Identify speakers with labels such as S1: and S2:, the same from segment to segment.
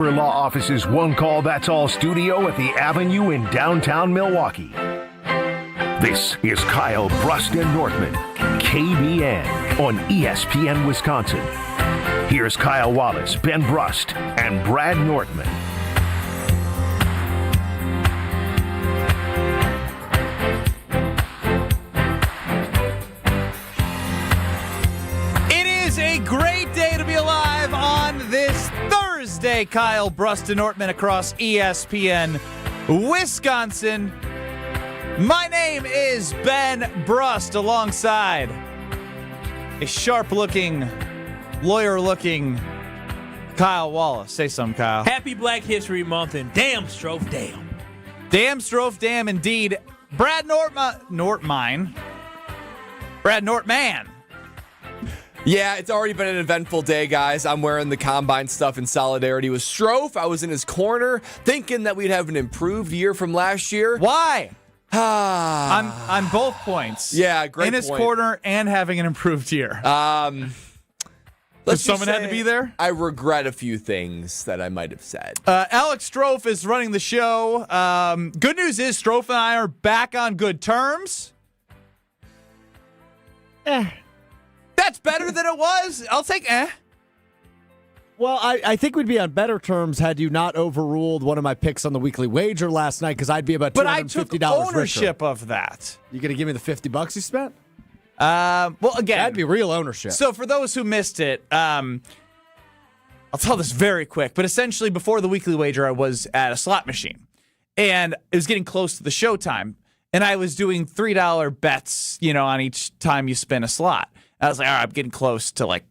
S1: Law Office's One Call That's All studio at the Avenue in downtown Milwaukee. This is Kyle Brust Nortman, KBN on ESPN Wisconsin. Here's Kyle Wallace, Ben Brust, and Brad Nortman.
S2: It is a great day to be alive on this Thursday. Kyle Brust Nortman across ESPN Wisconsin. My name is Ben Brust alongside a sharp-looking, lawyer-looking Kyle Wallace. Say something, Kyle.
S3: Happy Black History Month, and damn, Strouf, damn.
S2: Damn, Strouf, damn, indeed. Brad Nortman.
S4: Yeah, it's already been an eventful day, guys. I'm wearing the Combine stuff in solidarity with Strouf. I was in his corner thinking that we'd have an improved year from last year.
S2: Why? on both points.
S4: Yeah, great
S2: in his
S4: point.
S2: corner and having an improved year.
S4: Let's
S2: someone had to be there?
S4: I regret a few things that I might have said.
S2: Alex Strouf is running the show. Good news is Strouf and I are back on good terms. That's better than it was. I'll take
S5: Well, I think we'd be on better terms had you not overruled one of my picks on the weekly wager last night, because I'd be about $250
S2: But I took ownership
S5: richer.
S2: of that.
S5: You going to give me the $50 you spent?
S2: Well, again,
S5: That'd be real ownership.
S2: So for those who missed it, I'll tell this very quick, but essentially before the weekly wager, I was at a slot machine, and it was getting close to the show time, and I was doing $3 bets, on each time you spin a slot. I was like, all right, I'm getting close to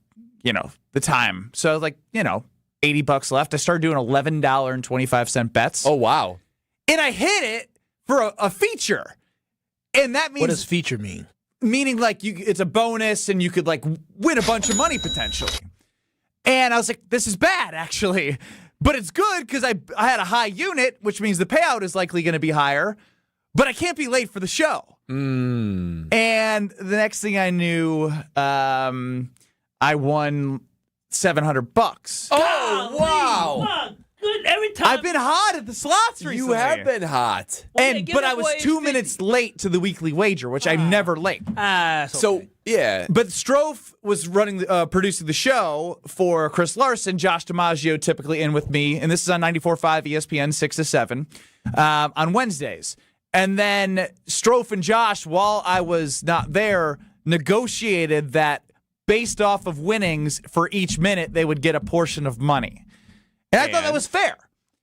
S2: the time. So I was like, $80 left. I started doing $11.25 bets.
S4: Oh, wow.
S2: And I hit it for a feature. And that means...
S3: What does feature mean?
S2: Meaning it's a bonus and you could win a bunch of money potentially. And I was like, this is bad actually. But it's good because I had a high unit, which means the payout is likely going to be higher. But I can't be late for the show. And the next thing I knew, I won $700.
S4: Oh, wow.
S3: Good every time.
S2: I've been hot at the slots recently.
S4: You have been hot.
S2: But I was 2 minutes late to the weekly wager, which I'm never late.
S4: So, yeah.
S2: But Strouf was producing the show for Chris Larson. Josh DiMaggio typically in with me, and this is on 94.5 ESPN 6 to 7 on Wednesdays. And then Strouf and Josh, while I was not there, negotiated that based off of winnings for each minute, they would get a portion of money. And I thought that was fair.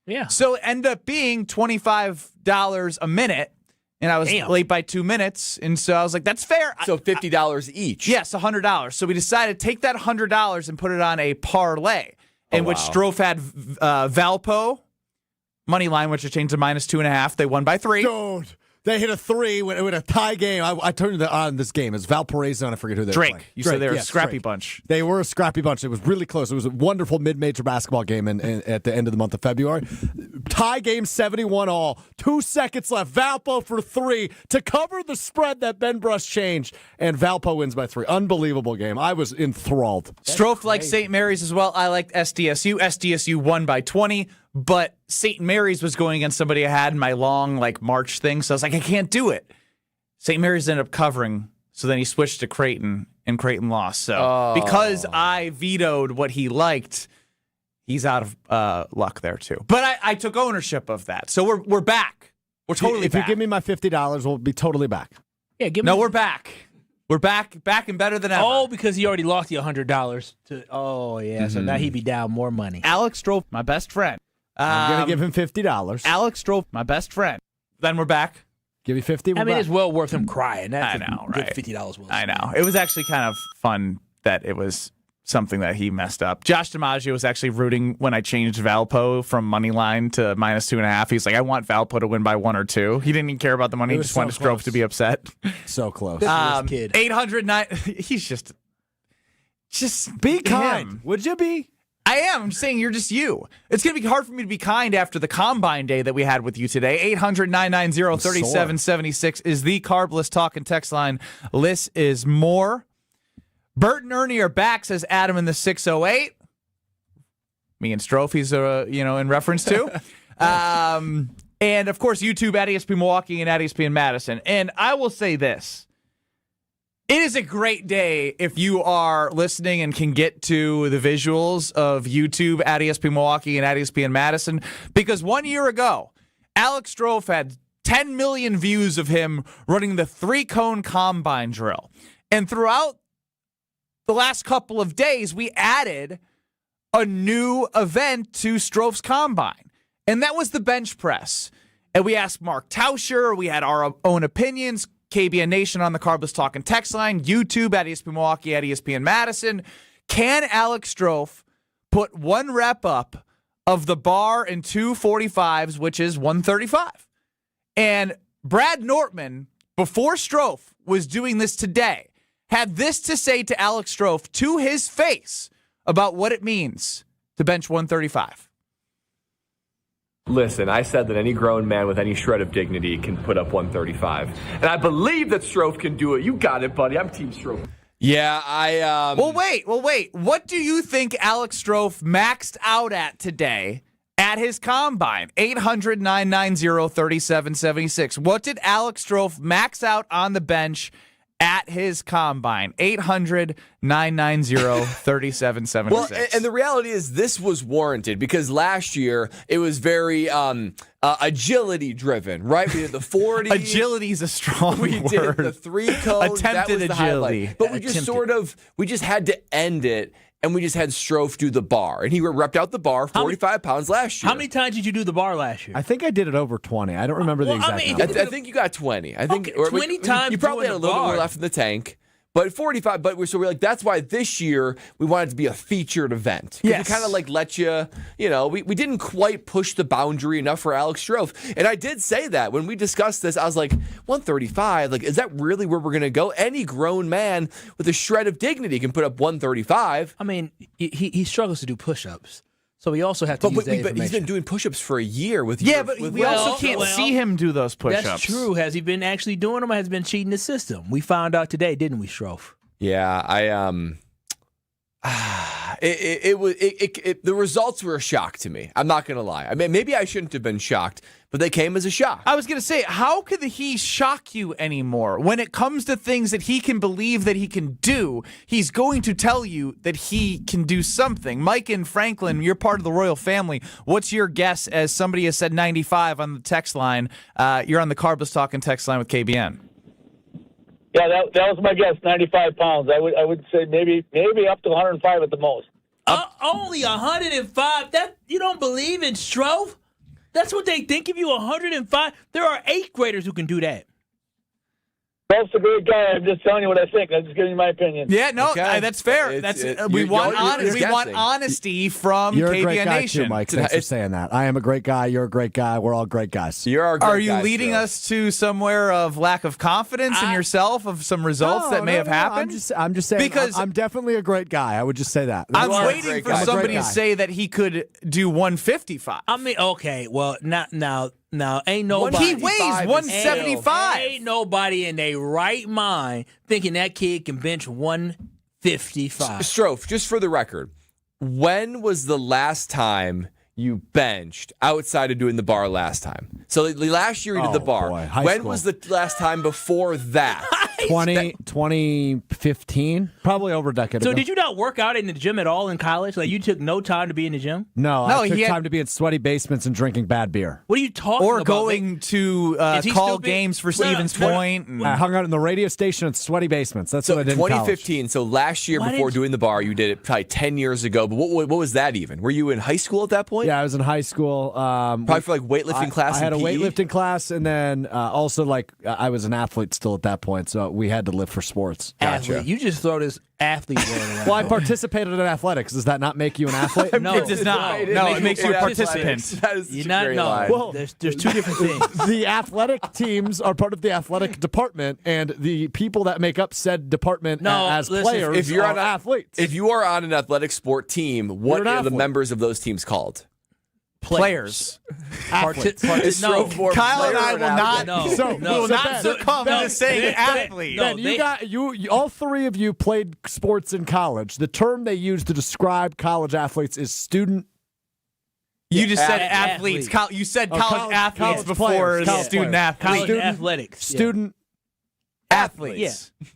S3: Yeah.
S2: So it ended up being $25 a minute, and I was late by 2 minutes. And so I was like, that's fair.
S4: So $50 each.
S2: Yes, $100. So we decided to take that $100 and put it on a parlay, in which Strouf had Valpo money line, which I changed to -2.5. They won by 3.
S5: Dude, they hit a 3 with a tie game. I turned on this game. It's Valparaiso, and I forget who they were playing.
S2: You said they were a
S5: yes,
S2: scrappy
S5: Drake.
S2: bunch.
S5: They were a scrappy bunch. It was really close. It was a wonderful mid-major basketball game at the end of the month of February. Tie game 71 all. 2 seconds left. Valpo for 3 to cover the spread that Ben Brust changed, and Valpo wins by 3. Unbelievable game. I was enthralled.
S2: Strouf liked St. Mary's as well. I liked SDSU. SDSU won by 20. But St. Mary's was going against somebody I had in my long March thing, so I was like, I can't do it. St. Mary's ended up covering, so then he switched to Creighton, and Creighton lost. So because I vetoed what he liked, he's out of luck there too. But I took ownership of that, so we're back. We're totally
S5: If
S2: back.
S5: you give me my $50, we'll be totally back.
S3: Yeah, give me.
S2: No, we're back. We're back and better than ever.
S3: Oh, because he already lost you $100. So now he'd be down more money.
S2: Alex Strouf, my best friend.
S5: I'm going to give him $50.
S2: Alex Strouf, my best friend. Then we're back.
S5: Give me 50.
S3: I mean, it's well worth him crying. That's
S2: I know,
S3: a good
S2: right?
S3: $50 well.
S2: I know. It was actually kind of fun that it was something that he messed up. Josh DiMaggio was actually rooting when I changed Valpo from money line to -2.5. He's like, I want Valpo to win by 1 or 2. He didn't even care about the money. He just wanted Strouf to be upset.
S5: So close.
S3: This kid.
S2: 809. He's just
S5: Be kind.
S2: him.
S5: Would you be?
S2: I am. I'm just saying you're just you. It's going to be hard for me to be kind after the Combine Day that we had with you today. 800-990-3776 is the Carbless talk and text line. Liz is more. Bert and Ernie are back, says Adam in the 608. Me and Strouf, he's in reference to. And of course, YouTube at ESPN Milwaukee and at ESPN Madison. And I will say this. It is a great day if you are listening and can get to the visuals of YouTube at ESPN Milwaukee and at ESPN Madison, because 1 year ago, Alex Strouf had 10 million views of him running the 3-cone combine drill. And throughout the last couple of days, we added a new event to Strouf's combine, and that was the bench press. And we asked Mark Tauscher, we had our own opinions, KBN Nation on the Carbless Talking text line, YouTube at ESPN Milwaukee, at ESPN Madison. Can Alex Strouf put one rep up of the bar in 245s, which is 135? And Brad Nortman, before Strouf was doing this today, had this to say to Alex Strouf to his face about what it means to bench 135.
S6: Listen, I said that any grown man with any shred of dignity can put up 135. And I believe that Strouf can do it. You got it, buddy. I'm Team Strouf.
S4: Yeah,
S2: Well, wait. What do you think Alex Strouf maxed out at today at his combine? 800-990-3776. What did Alex Strouf max out on the bench at his combine? 800-990-3776.
S4: Well, and the reality is this was warranted because last year it was very agility driven, right? We did the 40.
S2: Agility is a strong
S4: we
S2: word.
S4: did the 3-cone.
S2: Attempted
S4: that was the
S2: agility.
S4: highlight. But we just we just had to end it. And we just had Strouf do the bar. And he repped out the bar 45 pounds last year.
S3: How many times did you do the bar last year?
S5: I think I did it over 20. I don't remember the exact number.
S4: I think you got 20. I think
S3: 20 times
S4: you probably had a little
S3: doing the
S4: more
S3: bar.
S4: left in the tank. But 45, so we're like, that's why this year we wanted it to be a featured event.
S2: Yes.
S4: We kind of like let you we didn't quite push the boundary enough for Alex Strouf. And I did say that when we discussed this, I was like, 135, like, is that really where we're going to go? Any grown man with a shred of dignity can put up 135.
S3: I mean, he struggles to do push-ups. So we also have to use that
S4: But
S3: information.
S4: he's been doing push-ups for a year with
S2: we also can't see him do those push-ups.
S3: That's true. Has he been actually doing them or has he been cheating the system? We found out today, didn't we, Strouf?
S4: Yeah, the results were a shock to me. I'm not going to lie. I mean, maybe I shouldn't have been shocked, but they came as a shock.
S2: I was going to say, how could he shock you anymore? When it comes to things that he can believe that he can do, he's going to tell you that he can do something. Mike and Franklin, you're part of the royal family. What's your guess as somebody has said 95 on the text line? You're on the Carbless Talking text line with KBN.
S7: Yeah, that was my guess. 95 pounds. I would say maybe up to 105 at the most.
S3: Only 105? That you don't believe in Strouf? That's what they think of you, 105? There are 8th graders who can do that.
S7: Strouf's a great guy. I'm just telling you what I think. I'm just giving you my opinion.
S2: Yeah, no,
S4: Okay.
S2: that's fair. We want honesty from
S5: You're a
S2: KBN
S5: great guy
S2: Nation.
S5: too, Mike. Thanks for saying that. I am a great guy. You're a great guy. We're all great guys.
S2: Are you leading us to somewhere of lack of confidence in yourself, of some results that may have happened?
S5: I'm just saying,
S2: because
S5: I'm definitely a great guy. I would just say that.
S2: I'm
S4: are a
S2: waiting
S4: great
S2: for
S4: guy.
S2: somebody
S5: I'm a
S2: to
S5: great
S2: say that he could do 155.
S3: I mean, okay, well, now, ain't nobody.
S2: He weighs 175.
S3: Ain't nobody in their right mind thinking that kid can bench 155.
S4: Strouf, just for the record, when was the last time you benched outside of doing the bar last time? So last year you did the bar.
S5: Boy, high
S4: when
S5: school.
S4: was the last time before that?
S5: 2015, probably over a decade
S3: So
S5: ago.
S3: did you not work out in the gym at all in college? Like you took no time to be in the gym?
S5: No,
S2: No,
S5: I took
S2: he had-
S5: time to be in sweaty basements and drinking bad beer.
S3: What are you talking
S2: Or
S3: about?
S2: going to
S3: Is he
S2: call
S3: still being-
S2: games for
S3: No, no,
S2: Stevens
S3: no, no.
S2: Point. and-
S5: I hung out in the radio station in sweaty basements. That's
S4: So
S5: what I did in college.
S4: 2015, so last year
S3: Why
S4: before
S3: didn't you-
S4: doing the bar, you did it probably 10 years ago. But what was that even? Were you in high school at that point?
S5: Yeah, I was in high school.
S4: Probably for like weightlifting class
S5: I had a
S4: and PE?
S5: weightlifting class, and then also I was an athlete still at that point, so we had to live for sports.
S3: Athlete. You just throw this athlete word around.
S5: Well, I participated in athletics. Does that not make you an athlete?
S3: No,
S2: It does not. No, it makes you a participant.
S4: That is
S3: You're
S4: such a
S3: not.
S4: great
S3: No,
S4: line.
S5: Well-
S3: there's two different things.
S5: The athletic teams are part of the athletic department, and the people that make up said department
S3: No,
S5: as
S3: listen,
S5: players
S4: if you're
S5: are
S4: on
S5: athletes.
S4: If you are on an athletic sport team, what
S5: an
S4: are the
S5: athlete.
S4: members of those teams called?
S2: Players.
S5: Athletes.
S4: Is
S3: No,
S4: Strouf more
S2: Kyle and
S4: player
S2: I
S4: or
S2: will
S4: an
S2: not.
S4: athlete?
S3: No,
S5: So-
S2: We
S3: no.
S2: will
S5: so
S2: not
S5: Ben,
S2: succumb
S5: Ben,
S2: to saying
S3: Ben,
S2: athlete.
S3: no,
S5: Ben,
S3: they-
S5: you all three of you played sports in college. The term they use to describe college athletes is student
S2: You just said
S3: athletes.
S2: athletes. You said
S5: Oh,
S2: college athletes
S5: college
S2: before
S5: players, college
S2: student
S5: players.
S2: athletes.
S3: College athletics.
S5: Student
S2: Athletes.
S3: Yeah.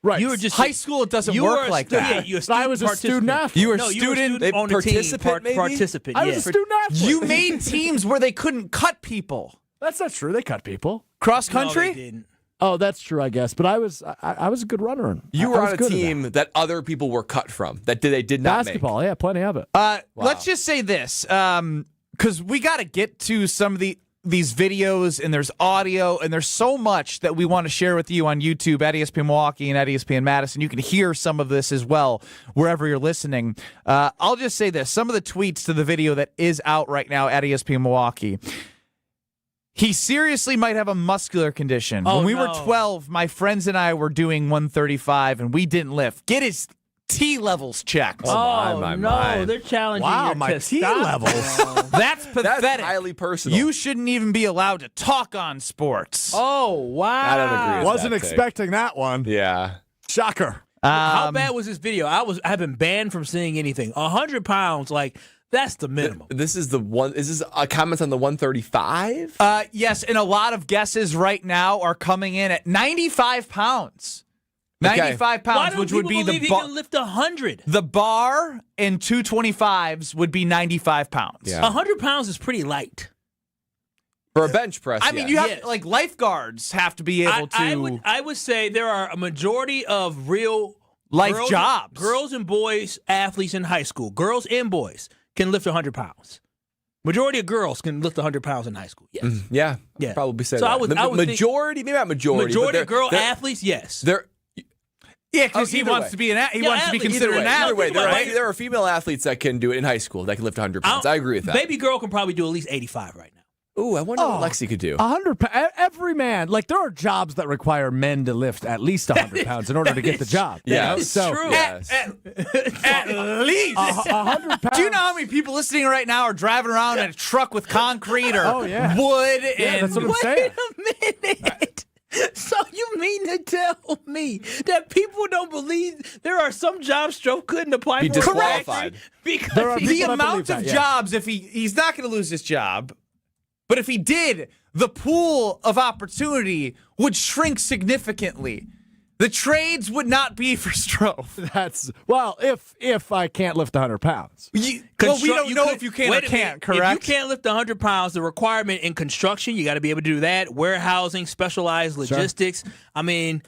S5: right.
S3: You were just
S2: High school, it doesn't work like that.
S3: Yeah, you're a
S5: But I was a student athlete.
S2: You were a
S3: no,
S2: student.
S3: you were on a team,
S4: participant, maybe?
S3: participant.
S5: I
S3: yeah.
S5: was a student athlete.
S2: You made teams where they couldn't cut people.
S5: That's not true. They cut people.
S2: Cross
S3: No,
S2: country?
S3: they didn't.
S5: Oh, that's true, I guess. But I was a good runner.
S4: You
S5: I
S4: were
S5: was
S4: on a
S5: good at
S4: team that other people were cut from, that they did not
S5: basketball. Yeah, plenty of it.
S2: Let's just say this, because we got to get to some of these videos, and there's audio, and there's so much that we want to share with you on YouTube at ESPN Milwaukee and at ESPN Madison. You can hear some of this as well wherever you're listening. I'll just say this. Some of the tweets to the video that is out right now at ESPN Milwaukee. He seriously might have a muscular condition.
S3: Oh,
S2: when we were
S3: no.
S2: 12, my friends and I were doing 135, and we didn't lift. Get his T levels checked.
S3: No, they're challenging
S5: Wow,
S3: your
S5: my T
S3: testosterone.
S5: levels.
S2: That's pathetic.
S4: That's highly personal.
S2: You shouldn't even be allowed to talk on sports.
S3: Oh, wow.
S4: I don't agree with
S5: Wasn't
S4: that take.
S5: expecting that one.
S4: Yeah.
S5: Shocker.
S3: How bad was this video? I've been banned from seeing anything. 100 pounds, like, that's the minimum.
S4: This is the one. Is this a comment on the 135?
S2: Yes, and a lot of guesses right now are coming in at 95 pounds.
S4: Okay.
S2: 95
S3: Why
S2: pounds,
S3: don't
S2: which would
S3: people
S2: be
S3: believe he
S2: the
S3: can lift 100?
S2: The bar and 225s would be 95 pounds.
S4: Yeah.
S3: 100 pounds is pretty light.
S4: For a bench press.
S2: I mean,
S4: yes.
S2: you have
S3: Yes.
S2: like lifeguards have to be able to
S3: I would say there are a majority of real
S2: life jobs.
S3: Girls and boys athletes in high school, girls and boys can lift 100 pounds. Majority of girls can lift 100 pounds in high school. Yes.
S4: Yeah.
S3: Yeah.
S4: Probably say
S3: So
S4: that.
S3: I would
S4: majority, maybe not majority.
S3: Majority
S4: but
S3: of girl
S4: they're-
S3: athletes, yes.
S4: They're
S2: Yeah, because he
S4: either
S2: wants
S4: way.
S2: to be he
S3: Yeah,
S2: wants to be
S3: athlete,
S2: considered
S3: either
S2: an
S3: way.
S2: athlete.
S4: either way. There,
S2: right?
S4: there are female athletes that can do it in high school that can lift 100 pounds. I agree with that.
S3: Baby girl can probably do at least 85 right now.
S4: Ooh, I wonder what Lexi could do.
S5: 100 every man. Like, there are jobs that require men to lift at least 100 pounds in order to get the job.
S4: Yeah.
S3: It's
S5: So,
S3: true.
S4: Yes.
S2: At least.
S5: 100 pounds.
S2: Do you know how many people listening right now are driving around in a truck with concrete or
S5: Oh, yeah.
S2: wood?
S5: Yeah,
S2: and
S5: that's what I'm saying.
S3: Wait a minute. So you mean to tell me that people don't believe there are some jobs Strouf couldn't apply
S4: Be
S3: for?
S4: disqualified.
S3: Because
S5: There are
S2: the
S5: people that
S2: amount
S5: believe
S2: of
S5: that, yeah.
S2: jobs, if he's not going to lose his job, but if he did, the pool of opportunity would shrink significantly. The trades would not be for Strouf.
S5: That's, well, if I can't lift 100 pounds.
S2: Well, we don't know if you can or
S3: Wait a minute.
S2: can't, correct?
S3: If you can't lift 100 pounds, the requirement in construction, you got to be able to do that. Warehousing, specialized logistics. I mean,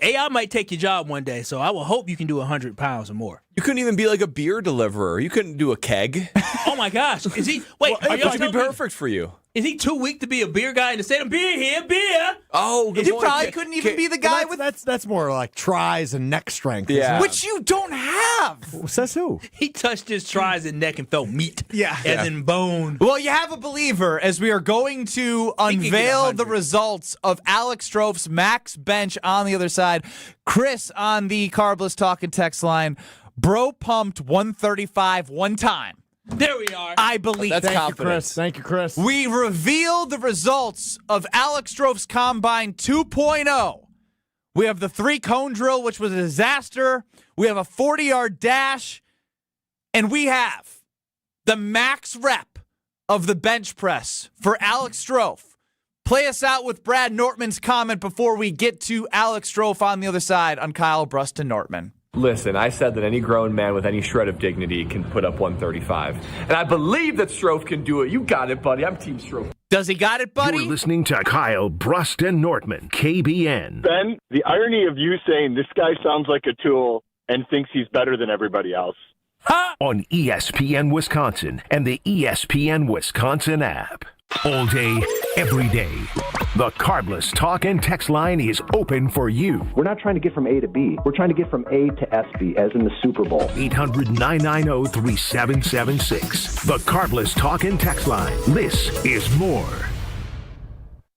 S3: AI might take your job one day, so I will hope you can do 100 pounds or more.
S4: You couldn't even be like a beer deliverer. You couldn't do a keg.
S3: Oh my gosh. Is he wait, are
S4: It
S3: y'all
S4: would be
S3: telling me-
S4: perfect for you.
S3: Is he too weak to be a beer guy in the stadium? Beer here, beer.
S4: Oh, good
S2: You
S4: point.
S2: probably couldn't even be the guy with
S5: That's more like tries and neck strength. isn't
S4: Yeah.
S5: it?
S2: which you don't have.
S5: Says who?
S3: He touched his tries and neck and felt meat.
S2: Yeah.
S3: As in bone.
S2: Well, you have a believer as we are going to
S3: can get
S2: unveil
S3: 100.
S2: the results of Alex Strouf's max bench on the other side. Chris on the Carbless Talking text line. Bro pumped 135 one time.
S3: There we are.
S2: I believe.
S4: That's
S5: Thank you,
S4: confidence.
S5: Chris. Thank you, Chris.
S2: We reveal the results of Alex Strouf's Combine 2.0. We have the 3-cone drill, which was a disaster. We have a 40-yard dash. And we have the max rep of the bench press for Alex Strouf. Play us out with Brad Nortman's comment before we get to Alex Strouf on the other side on Kyle Brust Nortman.
S6: Listen, I said that any grown man with any shred of dignity can put up 135. And I believe that Strouf can do it. You got it, buddy. I'm Team Strouf.
S2: Does he got it, buddy?
S1: You're listening to Kyle Brust and Nortman, KBN.
S8: Ben, the irony of you saying this guy sounds like a tool and thinks he's better than everybody else.
S1: On ESPN Wisconsin and the ESPN Wisconsin app. All day, every day. The Carbless Talk and Text line is open for you.
S9: We're not trying to get from A to B. We're trying to get from A to SB, as in the Super Bowl.
S1: 800-990-3776. The Carbless Talk and Text line. This is more.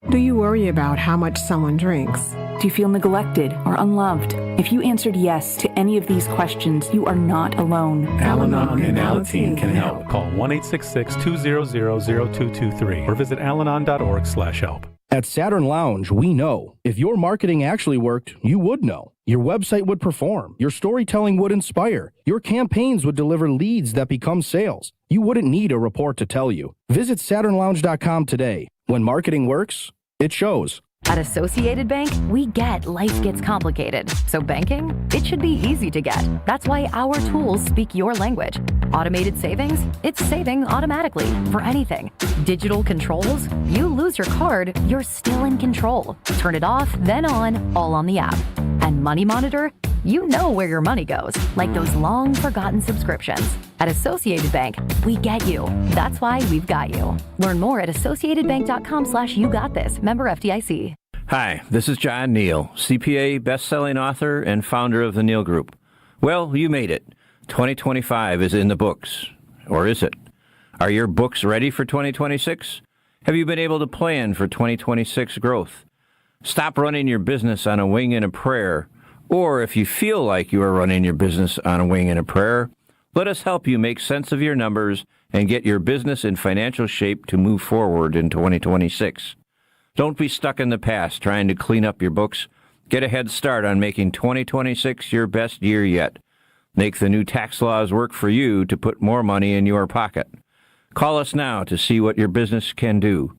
S10: Do you worry about how much someone drinks?
S11: Do you feel neglected or unloved? If you answered yes to any of these questions, you are not alone.
S12: Al-Anon and Alateen can help. Call 1-866-200-0223 or visit alanon.org/help.
S13: At Saturn Lounge, we know. If your marketing actually worked, you would know. Your website would perform. Your storytelling would inspire. Your campaigns would deliver leads that become sales. you wouldn't need a report to tell you. Visit SaturnLounge.com today. When marketing works, it shows.
S14: At Associated Bank, we get life gets complicated. So banking, it should be easy to get. That's why our tools speak your language. Automated savings, it's saving automatically for anything. Digital controls, you lose your card, you're still in control. Turn it off, then on, all on the app. And Money Monitor, you know where your money goes, like those long forgotten subscriptions. At Associated Bank, we get you. That's why we've got you. Learn more at associatedbank.com/YouGotThis. Member FDIC.
S15: Hi, this is John Neal, CPA, best-selling author, and founder of the Neal Group. Well, you made it. 2025 is in the books. Or is it? Are your books ready for 2026? Have you been able to plan for 2026 growth? Stop running your business on a wing and a prayer. Or if you feel like you are running your business on a wing and a prayer, let us help you make sense of your numbers and get your business in financial shape to move forward in 2026. Don't be stuck in the past trying to clean up your books. Get a head start on making 2026 your best year yet. Make the new tax laws work for you to put more money in your pocket. Call us now to see what your business can do.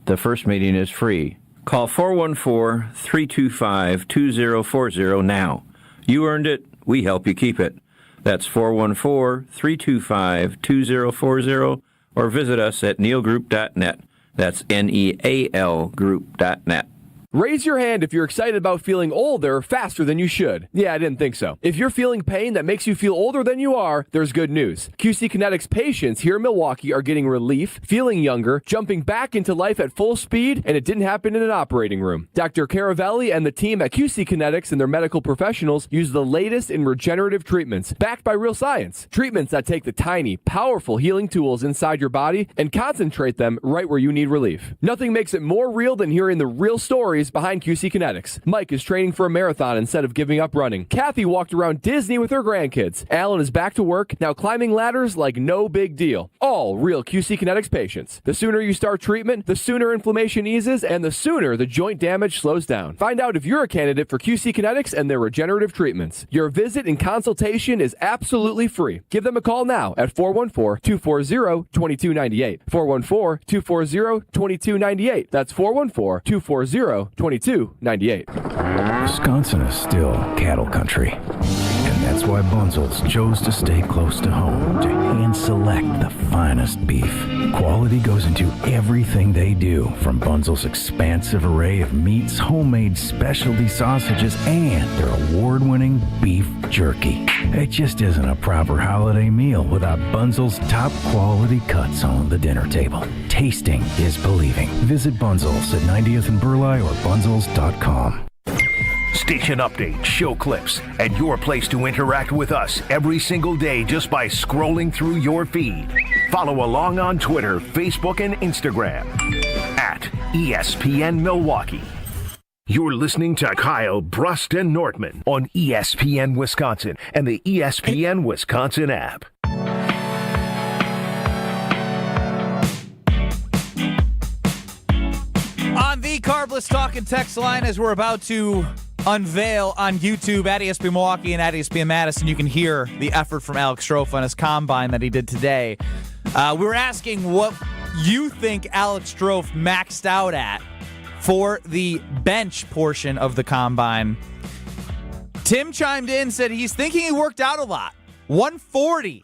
S15: The first meeting is free. Call 414-325-2040 now. You earned it. We help you keep it. That's 414-325-2040 or visit us at nealgroup.net. That's NEAL group.net.
S4: Raise your hand if you're excited about feeling older faster than you should. Yeah, I didn't think so. If you're feeling pain that makes you feel older than you are, there's good news. QC Kinetics patients here in Milwaukee are getting relief, feeling younger, jumping back into life at full speed, and it didn't happen in an operating room. Dr. Caravelli and the team at QC Kinetics and their medical professionals use the latest in regenerative treatments, backed by real science. Treatments that take the tiny, powerful healing tools inside your body and concentrate them right where you need relief. Nothing makes it more real than hearing the real stories behind QC Kinetics. Mike is training for a marathon instead of giving up running. Kathy walked around Disney with her grandkids. Alan is back to work, now climbing ladders like no big deal. All real QC Kinetics patients. The sooner you start treatment, the sooner inflammation eases, and the sooner the joint damage slows down. Find out if you're a candidate for QC Kinetics and their regenerative treatments. Your visit and consultation is absolutely free. Give them a call now at 414-240-2298. 414-240-2298. That's 414-240-2298.
S16: Wisconsin is still cattle country. And that's why Bunzel's chose to stay close to home to hand select the finest beef. Quality goes into everything they do, from Bunzel's expansive array of meats, homemade specialty sausages, and their award-winning beef jerky. It just isn't a proper holiday meal without Bunzel's top quality cuts on the dinner table. Tasting is believing. Visit Bunzel's at 90th and Burleigh or bunzels.com.
S1: Station updates, show clips, and your place to interact with us every single day just by scrolling through your feed. Follow along on Twitter, Facebook, and Instagram at ESPN Milwaukee. You're listening to Kyle, Brust, and Nortman on ESPN Wisconsin and the ESPN Wisconsin app.
S2: On the Carbless Talk and Text line, as we're about to unveil on YouTube at ESPN Milwaukee and at ESPN Madison, you can hear the effort from Alex Strouf on his combine that he did today. We were asking what you think Alex Strouf maxed out at for the bench portion of the combine. Tim chimed in, said he's thinking he worked out a lot. 140.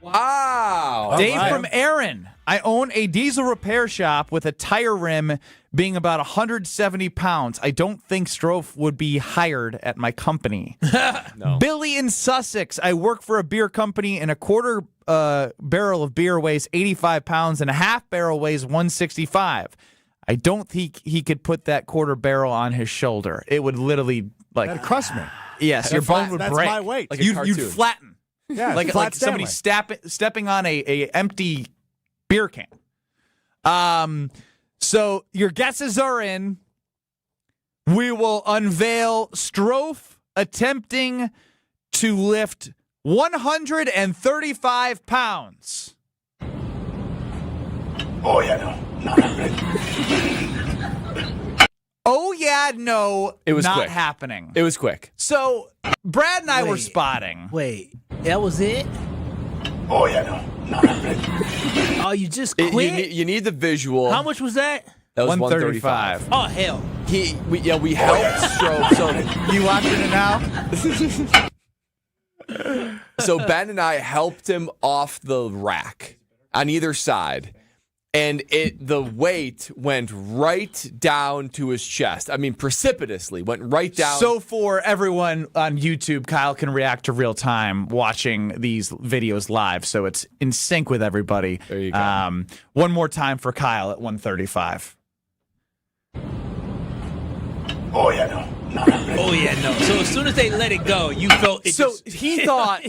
S4: Wow.
S2: Dave from Aaron. I own a diesel repair shop with a tire rim being about 170 pounds. I don't think Strouf would be hired at my company.
S4: No.
S2: Billy in Sussex. I work for a beer company, and a quarter barrel of beer weighs 85 pounds and a half barrel weighs 165. I don't think he could put that quarter barrel on his shoulder. It would literally
S5: That'd crush me.
S2: Yes, your bone would break.
S5: That's my weight.
S4: Like a
S2: You'd
S4: cartoon.
S2: flatten.
S5: Yeah,
S2: like
S5: flat
S2: somebody stepping on a empty beer can. So your guesses are in. We will unveil Strouf attempting to lift 135 pounds.
S16: Oh, yeah, no. Not happening.
S2: Oh, yeah, no.
S4: It was
S2: not
S4: quick.
S2: happening.
S4: It was quick.
S2: So Brad and I were spotting.
S3: Wait, that was it?
S16: Oh, yeah, no.
S3: Oh, you just quit?
S4: You need the visual.
S3: How much was that?
S4: That was 135.
S3: Oh, hell.
S4: We helped Strouf. So
S2: you watching it now?
S4: So Ben and I helped him off the rack on either side. And the weight went right down to his chest. I mean, precipitously went right down.
S2: So for everyone on YouTube, Kyle can react to real time watching these videos live. So it's in sync with everybody.
S4: There you go.
S2: One more time for Kyle at 135.
S3: Oh, yeah, no. So as soon as they let it go, you felt it.
S2: So he thought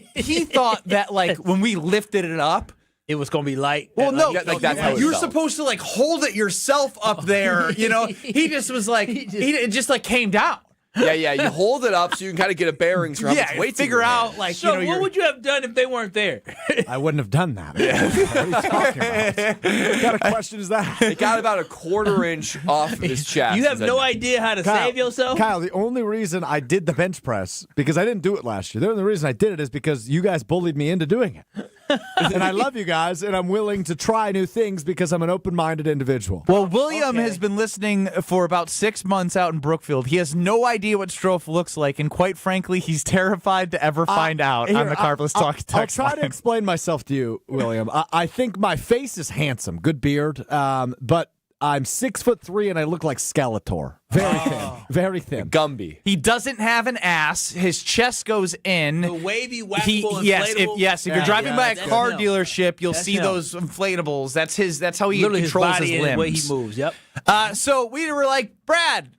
S2: that like when we lifted it up,
S3: it was going to be light.
S2: Well, no,
S4: that's how it
S2: you're
S4: felt.
S2: supposed to like hold it yourself up there. You know, he just was like, it just like came down.
S4: Yeah. You hold it up so you can kind of get a bearings for how much weight.
S2: Figure out like
S3: so what would you have done if they weren't there?
S5: I wouldn't have done that. What are you talking about? What kind of question is that?
S4: It got about a quarter inch off of his chest.
S3: You have no idea how to save yourself?
S5: Kyle, the only reason I did the bench press, because I didn't do it last year, the only reason I did it is because you guys bullied me into doing it. And I love you guys, and I'm willing to try new things because I'm an open-minded individual.
S2: Well, William has been listening for about 6 months out in Brookfield. He has no idea what Strouf looks like, and quite frankly, he's terrified to ever find out on the Carpless Talk text
S5: I'll try
S2: line.
S5: to explain myself to you, William. I think my face is handsome, good beard, but I'm 6'3" and I look like Skeletor. Very thin.
S4: Gumby.
S2: He doesn't have an ass. His chest goes in.
S3: The wavy, whackable, inflatable.
S2: If you're driving by a car dealership, you'll see
S3: him.
S2: those inflatables. That's how he
S3: Literally
S2: controls
S3: his body
S2: his
S3: and
S2: limbs.
S3: the way he moves. Yep.
S2: So we were like, Brad,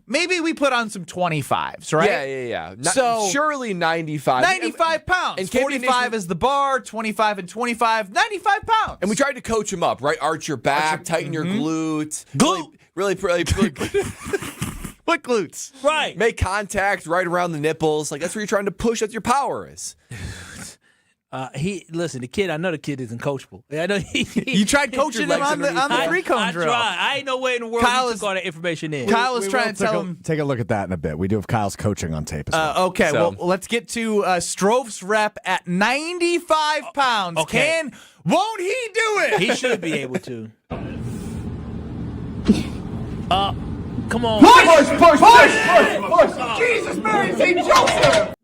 S2: maybe we put on some 25s, right?
S4: Yeah.
S2: So
S4: surely 95.
S2: 95 pounds.
S4: And
S2: 45 is the bar, 25 and 25, 95 pounds.
S4: And we tried to coach him up, right? Arch your back, tighten your glutes. Really.
S2: What glutes?
S3: Right.
S4: Make contact right around the nipples. Like, that's where you're trying to push. That's your power is.
S3: I know the kid isn't coachable. I know
S2: you tried coaching him on the three-cone drill.
S3: I tried. I ain't no way in the world he took all that information in.
S2: Kyle was trying to tell him.
S5: Take a look at that in a bit. We do have Kyle's coaching on tape as well.
S2: Okay, well, let's get to Strouf's rep at 95 pounds.
S3: Okay.
S2: Won't he do it?
S3: He should be able to. Come on.
S17: Push! Jesus, Mary, St. Joseph!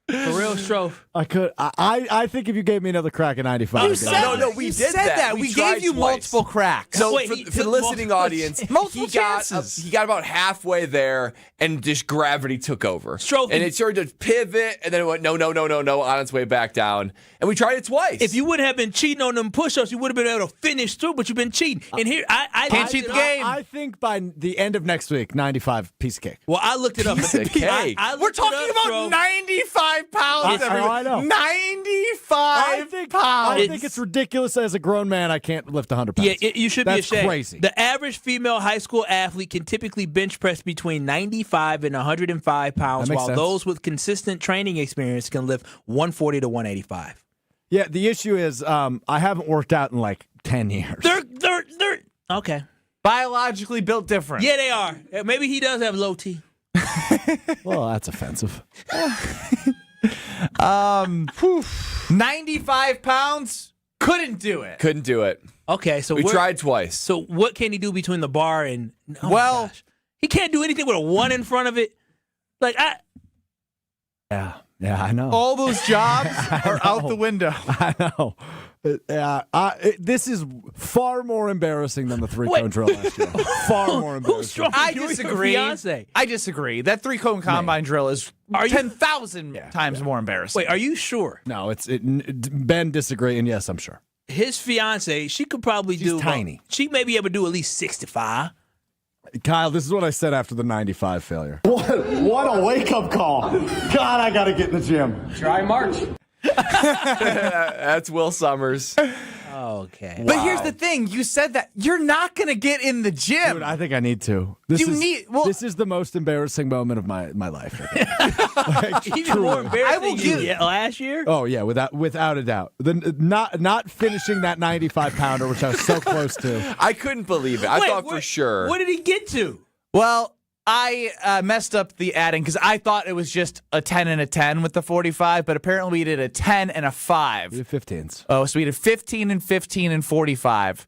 S3: For real, Strouf.
S5: I think if you gave me another crack at 95.
S2: You said
S4: we
S2: you
S4: did
S2: said that.
S4: We
S2: We
S4: tried
S2: gave you
S4: twice.
S2: multiple cracks.
S4: So
S3: Wait,
S4: for
S3: he
S4: the
S3: took
S4: listening
S3: multiple
S4: audience,
S2: multiple
S4: he got
S2: chances.
S4: he got about halfway there, and just gravity took over.
S3: Strouf,
S4: and it started to pivot, and then it went no, on its way back down. And we tried it twice.
S3: If you wouldn't have been cheating on them push-ups, you would have been able to finish through, but you've been cheating. And here, I
S2: Can't cheat the game.
S5: I think by the end of next week, 95 piece of cake.
S3: Well, I looked it up.
S4: Piece of cake.
S3: I looked
S2: We're
S3: it
S2: talking
S3: up,
S2: about
S3: Strouf.
S2: 95 pounds.
S5: I know.
S2: 95 pounds.
S5: I think it's ridiculous as a grown man I can't lift 100 pounds.
S3: Yeah, you should
S5: That's
S3: be ashamed.
S5: crazy.
S3: The average female high school athlete can typically bench press between 95 and 105 pounds,
S5: That makes
S3: while
S5: sense.
S3: those with consistent training experience can lift 140 to 185.
S5: Yeah, the issue is I haven't worked out in like 10 years.
S3: They're okay.
S2: Biologically built different.
S3: Yeah, they are. Maybe he does have low T.
S5: Well, that's offensive.
S2: 95 pounds, couldn't do it.
S4: couldn't do it.
S3: Okay, so
S4: We tried twice.
S3: So what can he do between the bar and? Oh my
S2: Well-
S3: gosh. He can't do anything with a 1 in front of it. Like
S5: Yeah, I know.
S2: All those jobs are out the window.
S5: I know. This is far more embarrassing than the three-cone drill last year. Far more embarrassing.
S2: I disagree. That three-cone combine drill is 10,000 times more embarrassing.
S3: Wait, are you sure?
S5: No, Ben disagree, and yes, I'm sure.
S3: His fiance, she could probably do
S5: tiny.
S3: She may be able to do at least 65.
S5: Kyle, this is what I said after the 95 failure.
S17: What a wake-up call. God, I got to get in the gym. Try March.
S4: That's Will Summers.
S3: Okay.
S2: But here's the thing. You said that you're not going to get in the gym.
S5: Dude, I think I need to. This is the most embarrassing moment of my life. I think.
S3: Even more embarrassing than last year?
S5: Oh, yeah, without a doubt. Not finishing that 95-pounder, which I was so close to.
S4: I couldn't believe it. I thought for sure.
S3: What did he get to?
S2: Well, I messed up the adding because I thought it was just a 10 and a 10 with the 45, but apparently we did a 10 and a 5.
S5: We did 15s.
S2: Oh, so we did 15 and 15 and 45.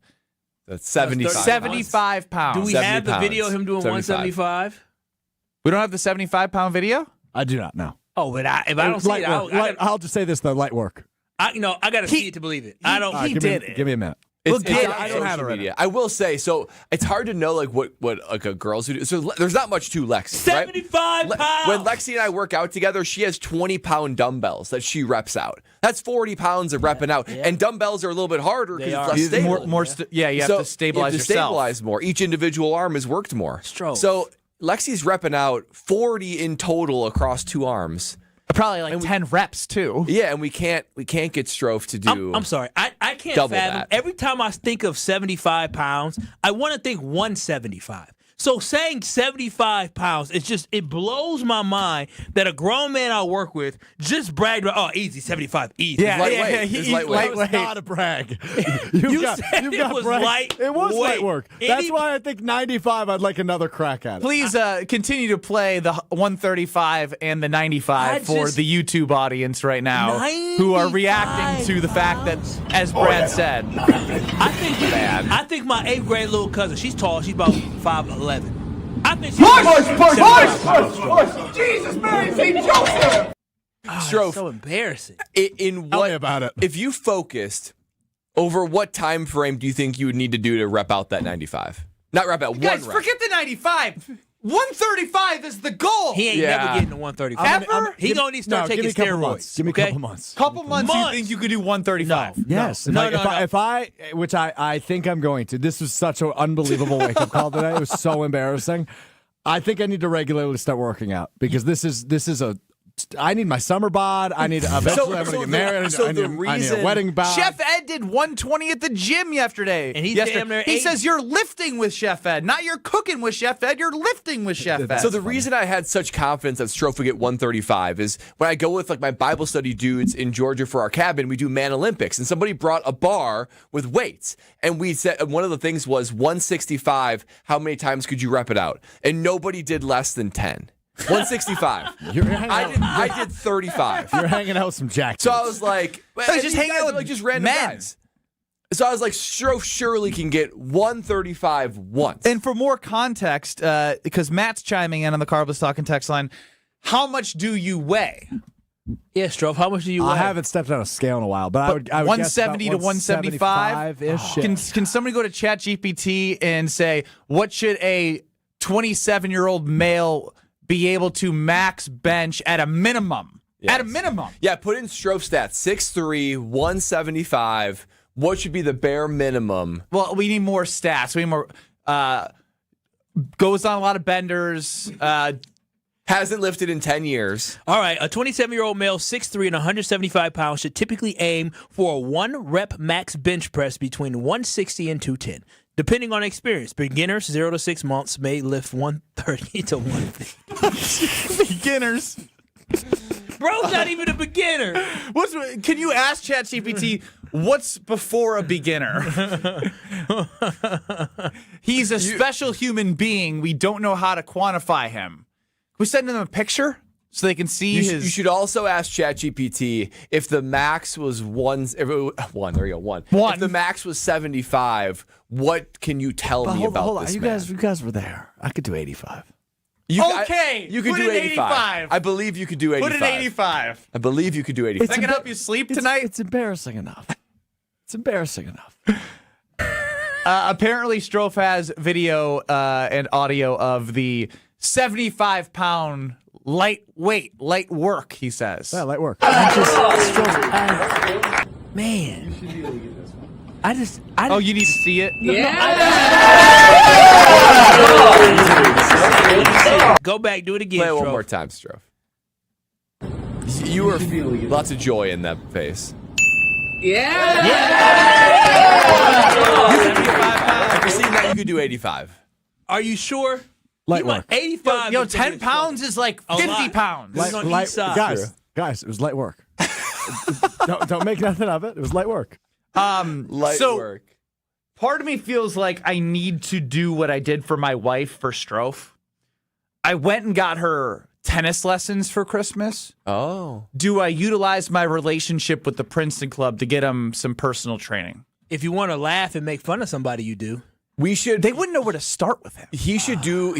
S4: That's 75.
S2: 75 pounds.
S3: Do we have the video of him doing 175?
S2: We don't have the 75-pound video?
S5: I do not know.
S3: Oh, but if I don't see it,
S5: I'll just say this though: light work.
S3: I got to see it to believe it. I don't.
S2: He did it.
S5: Give me a minute.
S4: I don't have it right now. I will say, so it's hard to know like what like a girl's who do. So there's not much to Lexi.
S3: 75 pounds.
S4: When Lexi and I work out together, she has 20-pound dumbbells that she reps out. That's 40 pounds of repping out. Yeah. And dumbbells are a little bit harder because it's less stable.
S2: You have to stabilize yourself.
S4: Stabilize more. Each individual arm is worked more.
S3: Stroke.
S4: So Lexi's repping out 40 in total across 2 arms.
S2: Probably like 10 reps too.
S4: Yeah, and we can't get Strouf to do.
S3: I'm sorry, I can't
S4: double
S3: fathom.
S4: that.
S3: Every time I think of 75 pounds, I want to think 175. So saying 75 pounds, it blows my mind that a grown man I work with just bragged about, easy, 75, easy.
S4: Yeah,
S5: he's
S4: lightweight.
S5: It's not a brag.
S3: You said it was light.
S5: It was light work. That's
S3: Any-
S5: why I think 95. I'd like another crack at it.
S2: Please continue to play the 135 and the 95 for the YouTube audience right now, who are reacting to the fact that, as Brad said,
S3: I think my 8th grade little cousin, she's tall, she's about 5'11". I think
S17: Push! Jesus, Mary, St. Joseph!
S4: Strouf,
S3: so embarrassing.
S5: Tell me about it.
S4: If you focused, over what time frame do you think you would need to do to rep out that 95? Not rep out,
S2: guys,
S4: one rep.
S2: forget the 95. 135 is the goal.
S3: He ain't never getting to 135. He gonna need to start taking steroids.
S5: Give me a couple months.
S2: Couple months. You think you could do 135?
S5: Yes. If I, which I think I'm going to. This was such an unbelievable wake-up call today. It was so embarrassing. I think I need to regularly start working out because this is a. I need my summer bod. I need eventually I'm going to get married. I need a wedding bod.
S2: Chef Ed did 120 at the gym yesterday.
S3: And he's damn near
S2: He says you're lifting with Chef Ed, not you're cooking with Chef Ed. You're lifting with Chef Ed.
S4: So the reason I had such confidence that Strouf would get 135 is when I go with like my Bible study dudes in Georgia for our cabin, we do Man Olympics, and somebody brought a bar with weights, and we said one of the things was 165. How many times could you rep it out? And nobody did less than 10. 165. I did 35.
S5: You're hanging out with some jacks.
S4: So I was like,
S2: just hanging out with
S4: like just random
S2: men.
S4: guys. So I was like, Strouf surely can get 135 once.
S2: And for more context, because Matt's chiming in on the Carbless Talking text line, how much do you weigh?
S3: Yeah, Strouf, how much do you weigh?
S5: I haven't stepped on a scale in a while, but I would
S2: 170 to 175. Can somebody go to ChatGPT and say, what should a 27-year-old male be able to max bench at a minimum?
S4: Yes.
S2: At a minimum.
S4: Yeah, put in Strouf stats. 6'3", 175. What should be the bare minimum?
S2: Well, we need more stats. We need more. Goes on a lot of benders.
S4: Hasn't lifted in 10 years.
S3: All right, a 27-year-old male, 6'3" and 175 pounds, should typically aim for a 1-rep max bench press between 160 and 210. Depending on experience, beginners 0 to 6 months may lift 130 to 150.
S2: Beginners.
S3: Bro's not even a beginner.
S2: Can you ask ChatGPT what's before a beginner? He's a special human being. We don't know how to quantify him. Can we send them a picture so they can see his?
S4: You should also ask ChatGPT if the max was one. There you go, one. If the max was 75, what can you tell me about this man?
S5: You guys were there. I could do 85.
S4: You could
S2: put
S4: do
S2: it
S4: 85. I believe you could do 85.
S2: Put it 85.
S4: I believe you could do 85.
S2: That can help you sleep tonight?
S5: It's embarrassing enough. It's embarrassing enough.
S2: Apparently, Strouf has video and audio of the 75-pound light work, he says.
S5: Yeah, light work.
S3: Man.
S2: You need to see it?
S3: Go back, do it again,
S4: Play it one
S3: Strouf.
S4: more time, Strouf. You were lots of joy in that face. After seeing that, you could do 85.
S3: Are you sure?
S5: Light work.
S3: 85.
S2: 10 pounds is like 50 pounds.
S5: Guys, it was light work. don't make nothing of it. It was light work.
S4: Light work.
S2: Part of me feels like I need to do what I did for my wife for Strouf. I went and got her tennis lessons for Christmas.
S4: Oh.
S2: Do I utilize my relationship with the Princeton Club to get him some personal training?
S3: If you want to laugh and make fun of somebody, you do.
S2: They wouldn't know where to start with him.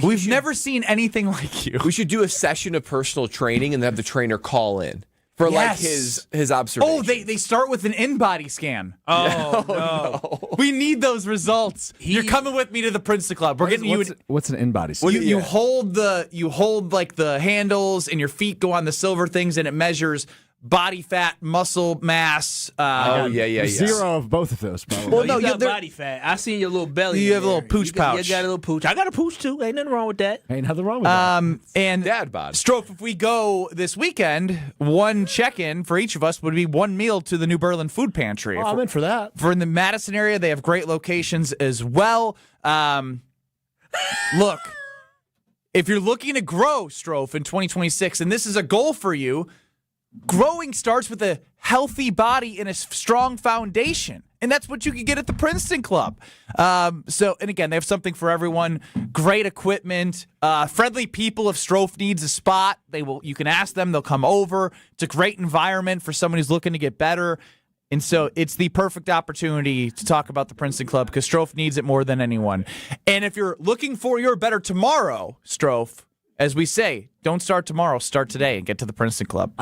S4: We've
S2: never seen anything like you.
S4: We should do a session of personal training and have the trainer call in for like his observation.
S2: Oh, they start with an in-body scan.
S3: Oh, no.
S2: We need those results. You're coming with me to the Princeton Club. We're getting you.
S5: What's an in-body scan?
S2: You hold like the handles, and your feet go on the silver things, and it measures body fat, muscle mass.
S5: Zero of both of those, probably.
S3: Well, no, you got body fat. I seen your little belly.
S2: You have a little pooch pouch.
S3: You got a little pooch. I got a pooch too. Ain't nothing wrong with that.
S5: Ain't nothing wrong with that.
S2: And
S4: dad bod.
S2: Strouf, if we go this weekend, one check-in for each of us would be one meal to the New Berlin Food Pantry.
S5: I'm in for that.
S2: For in the Madison area, they have great locations as well. Look, if you're looking to grow, Strouf, in 2026, and this is a goal for you, growing starts with a healthy body and a strong foundation. And that's what you can get at the Princeton Club. And again, they have something for everyone. Great equipment, friendly people. If Strouf needs a spot, you can ask them. They'll come over. It's a great environment for someone who's looking to get better. And so it's the perfect opportunity to talk about the Princeton Club because Strouf needs it more than anyone. And if you're looking for your better tomorrow, Strouf, as we say, don't start tomorrow. Start today and get to the Princeton Club.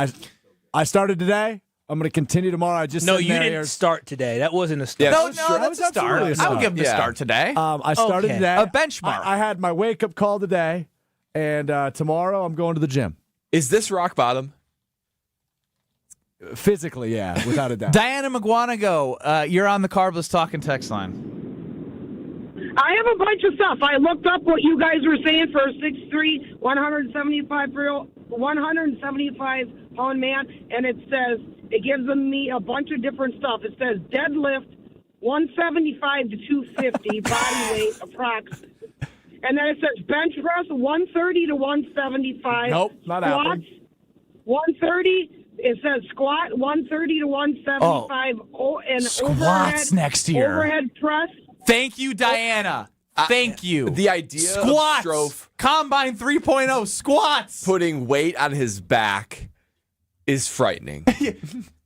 S5: I started today. I'm going to continue tomorrow.
S3: You didn't start today. That wasn't a start.
S2: No, that's a start. I would give him a start today.
S5: I started today.
S2: A benchmark.
S5: I had my wake-up call today, and tomorrow I'm going to the gym.
S4: Is this rock bottom?
S5: Physically, yeah, without a doubt.
S2: Diana McGuanago, you're on the Carbless Talking text line.
S18: I have a bunch of stuff. I looked up what you guys were saying for a 6'3", 175-pound man, and it gives me a bunch of different stuff. It says deadlift 175 to 250 body weight approx. And then it says bench press 130 to 175.
S5: Nope, not
S18: squats,
S5: happening.
S18: 130. It says squat 130 to 175. And
S2: squats
S18: overhead,
S2: next year.
S18: Overhead press.
S2: Thank you, Diana. Thank you.
S4: The idea
S2: squats.
S4: of Strouf
S2: Combine 3.0 squats.
S4: Putting weight on his back is frightening.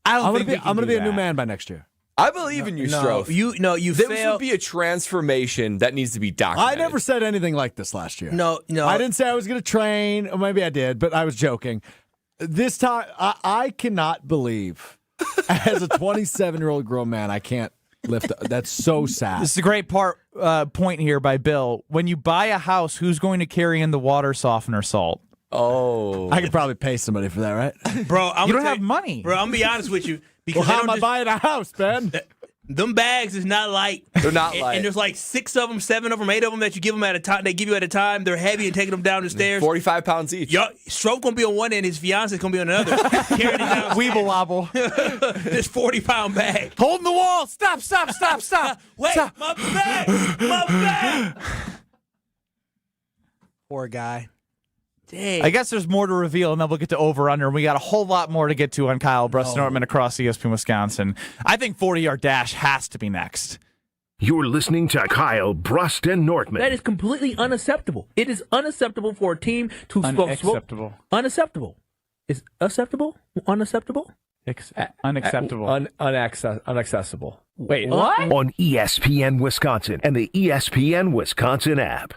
S5: I'm going to be a new man by next year.
S4: I believe in you, Strouf. This would be a transformation that needs to be documented.
S5: I never said anything like this last year.
S3: No.
S5: I didn't say I was going to train. Or maybe I did, but I was joking. This time, I cannot believe, as a 27-year-old grown man, I can't lift. That's so sad.
S2: This is a great point here by Bill. When you buy a house, who's going to carry in the water softener salt?
S4: Oh.
S5: I could probably pay somebody for that, right?
S3: Bro,
S2: you don't have money.
S3: Bro, I'm going to be honest with you. Because
S5: how am I buying a house, Ben?
S3: Them bags is not light.
S4: They're not light.
S3: And there's like 6 of them, 7 of them, 8 of them that you give them at a time. They give you at a time. They're heavy and taking them down the stairs.
S4: 45 pounds each.
S3: Strouf going to be on one end. His fiance's going to be on the other. Carrying it down.
S2: Weeble wobble.
S3: This 40-pound bag.
S2: Holding the wall. Stop.
S3: Wait,
S2: stop.
S3: my bag. Poor guy. Dang.
S2: I guess there's more to reveal, and then we'll get to over-under. We got a whole lot more to get to on Kyle Brust Nortman across ESPN Wisconsin. I think 40-yard dash has to be next.
S1: You're listening to Kyle Brust and Nortman.
S3: That is completely unacceptable. It is unacceptable for a team to
S2: Unacceptable.
S3: Unacceptable. Is acceptable? Unacceptable?
S2: Unacceptable.
S19: Unaccessible. Wait,
S3: what?
S1: On ESPN Wisconsin and the ESPN Wisconsin app.